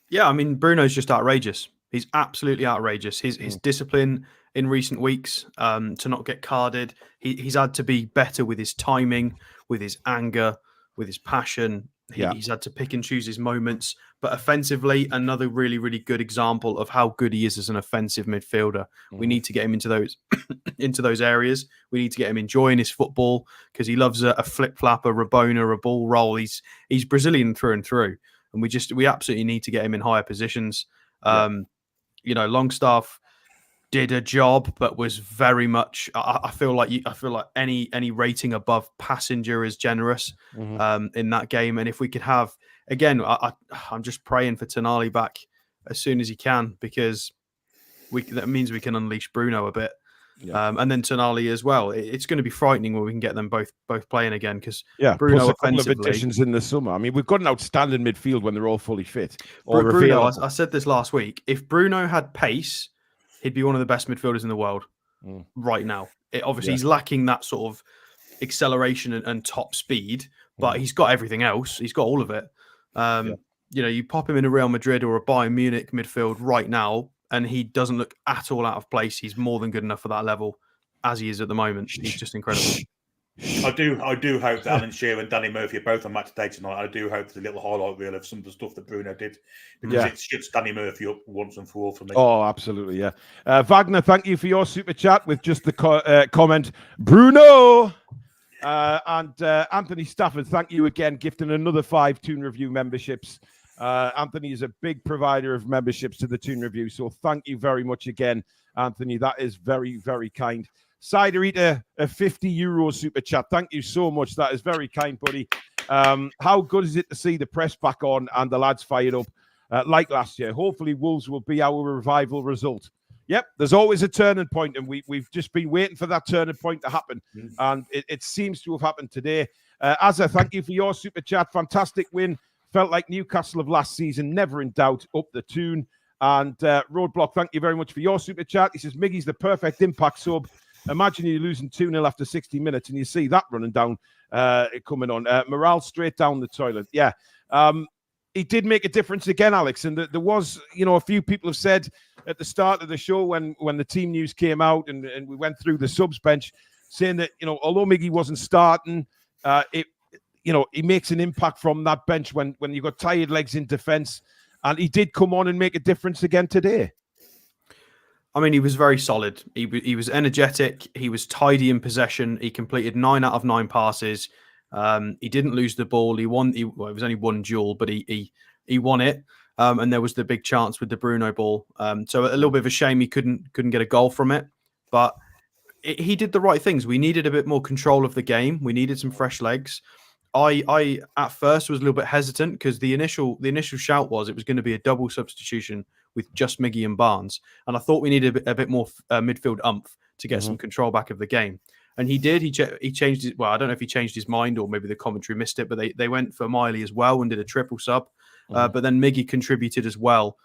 Yeah, I mean, Bruno's just outrageous. He's absolutely outrageous. His discipline in recent weeks to not get carded. He's had to be better with his timing, with his anger, with his passion. He's had to pick and choose his moments. But offensively, another really, really good example of how good he is as an offensive midfielder. We need to get him into those into those areas. We need to get him enjoying his football because he loves a flip-flap, a rabona, a ball roll. He's Brazilian through and through. And we absolutely need to get him in higher positions. Longstaff did a job, but was very much. I feel like any rating above passenger is generous in that game. And if we could have again, I'm just praying for Toon Army back as soon as he can, because that means we can unleash Bruno a bit. And then Toon Army as well. It's going to be frightening when we can get them both playing again, because Bruno plus a couple of additions in the summer. I mean, we've got an outstanding midfield when they're all fully fit. Bruno, I said this last week. If Bruno had pace, he'd be one of the best midfielders in the world right now. Obviously, he's lacking that sort of acceleration and top speed, but he's got everything else. He's got all of it. You pop him in a Real Madrid or a Bayern Munich midfield right now, and he doesn't look at all out of place. He's more than good enough for that level as he is at the moment. He's just incredible. I do hope that Alan Shearer and Danny Murphy are both on match day tonight. I do hope there's a little highlight reel of some of the stuff that Bruno did, because it shuts Danny Murphy up once and for all for me. Oh, absolutely, yeah. Wagner, thank you for your super chat with just the comment, Bruno. And Anthony Stafford, thank you again, gifting another 5 Toon Review memberships. Anthony is a big provider of memberships to the Toon Review, so thank you very much again, Anthony. That is very, very kind. Cider Eater, a €50 super chat. Thank you so much. That is very kind, buddy. How good is it to see the press back on and the lads fired up like last year? Hopefully Wolves will be our revival result. Yep, there's always a turning point, and we've just been waiting for that turning point to happen, and it seems to have happened today. Azza, thank you for your super chat. Fantastic win. Felt like Newcastle of last season, never in doubt, up the Toon. And Roadblock, thank you very much for your super chat. He says, Miggy's the perfect impact sub. Imagine you're losing 2-0 after 60 minutes, and you see that running down, coming on. Morale straight down the toilet. Yeah. He did make a difference again, Alex. And there was, a few people have said at the start of the show when the team news came out and we went through the subs bench, saying that, although Miggy wasn't starting, he makes an impact from that bench when you got tired legs in defence. And he did come on and make a difference again today. I mean, he was very solid. He was energetic. He was tidy in possession. He completed 9 out of 9 passes. He didn't lose the ball. He won. It was only one duel, but he won it. And there was the big chance with the Bruno ball. So a little bit of a shame he couldn't get a goal from it. But he did the right things. We needed a bit more control of the game. We needed some fresh legs. I at first was a little bit hesitant because the initial shout was it was going to be a double substitution with just Miggy and Barnes, and I thought we needed a bit more midfield umph to get some control back of the game. And he did. He changed his. Well, I don't know if he changed his mind or maybe the commentary missed it, but they went for Miley as well and did a triple sub. But then Miggy contributed as well.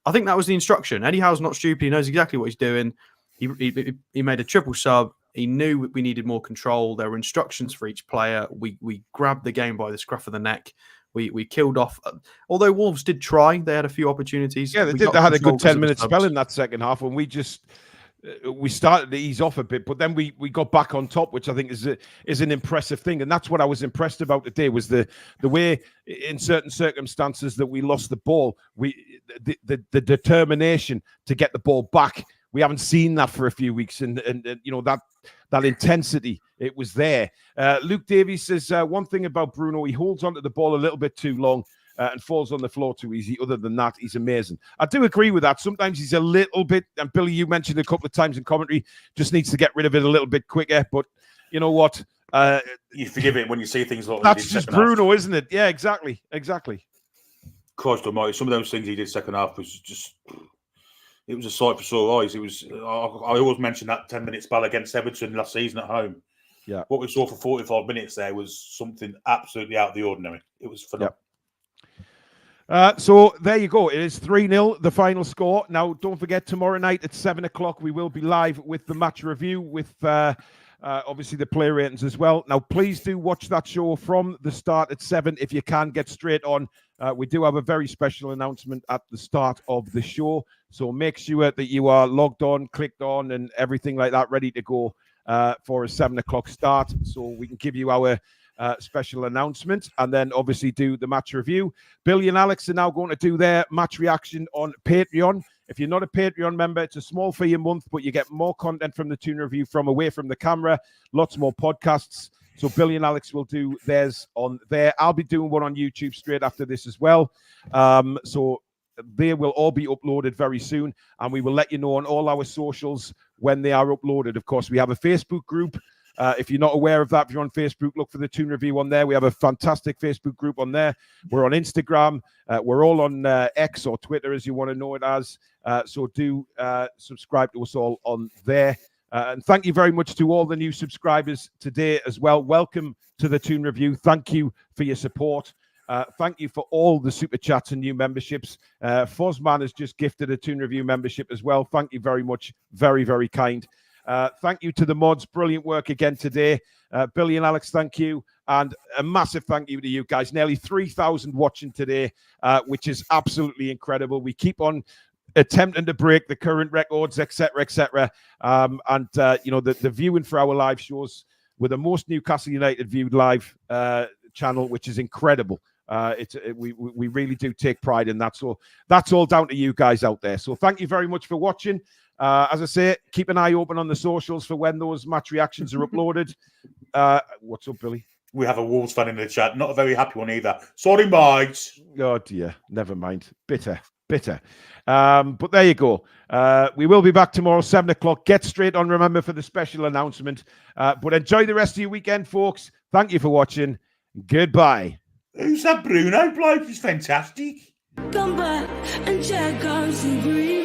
I think that was the instruction. Eddie Howe's not stupid. He knows exactly what he's doing. He made a triple sub. He knew we needed more control. There were instructions for each player. We grabbed the game by the scruff of the neck. We killed off. Although Wolves did try, they had a few opportunities. Yeah, they did. They had a good 10-minute spell in that second half when we started to ease off a bit, but then we got back on top, which I think is an impressive thing. And that's what I was impressed about today was the way in certain circumstances that we lost the ball, the determination to get the ball back. We haven't seen that for a few weeks, and that intensity, it was there. Luke Davies says one thing about Bruno, he holds onto the ball a little bit too long and falls on the floor too easy. Other than that, he's amazing. I do agree with that. Sometimes he's a little bit, and Billy, you mentioned a couple of times in commentary, just needs to get rid of it a little bit quicker. But you know what? You forgive it when you see things like that's just Bruno, isn't it? Yeah, exactly. Christ almighty, some of those things he did second half was just... It was a sight for sore eyes. It was. I always mention that 10-minute spell against Everton last season at home. Yeah, what we saw for 45 minutes there was something absolutely out of the ordinary. It was phenomenal. So there you go. It is 3-0, the final score. Now, don't forget, tomorrow night at 7 o'clock, we will be live with the match review with obviously the player ratings as well. Now, please do watch that show from the start at 7 if you can get straight on. We do have a very special announcement at the start of the show. So make sure that you are logged on, clicked on, and everything like that, ready to go for a 7 o'clock start. So we can give you our special announcement and then obviously do the match review. Billy and Alex are now going to do their match reaction on Patreon. If you're not a Patreon member, it's a small fee a month, but you get more content from the Toon Review from away from the camera, lots more podcasts. So Billy and Alex will do theirs on there. I'll be doing one on YouTube straight after this as well. So they will all be uploaded very soon, and we will let you know on all our socials when they are uploaded. Of course, we have a Facebook group. If you're not aware of that, if you're on Facebook, look for the Toon Review on there. We have a fantastic Facebook group on there. We're on Instagram. We're all on X or Twitter, as you want to know it as. So do subscribe to us all on there. And thank you very much to all the new subscribers today as well. Welcome to the Toon Review. Thank you for your support. Thank you for all the super chats and new memberships. Fozman has just gifted a Toon Review membership as well. Thank you very much. Very, very kind. Thank you to the mods. Brilliant work again today. Billy and Alex, thank you. And a massive thank you to you guys. Nearly 3,000 watching today, which is absolutely incredible. We keep on attempting to break the current records, etc., etc. You know, the viewing for our live shows with the most Newcastle United viewed live channel, which is incredible. We really do take pride in that. So that's all down to you guys out there. So thank you very much for watching. As I say, keep an eye open on the socials for when those match reactions are uploaded. What's up, Billy? We have a Wolves fan in the chat. Not a very happy one either. Sorry, mates. Oh, dear. Never mind. Bitter. But there you go. We will be back tomorrow, 7 o'clock. Get straight on, remember, for the special announcement. But enjoy the rest of your weekend, folks. Thank you for watching. Goodbye. Who's that Bruno bloke? He's fantastic. Come back and check out some green.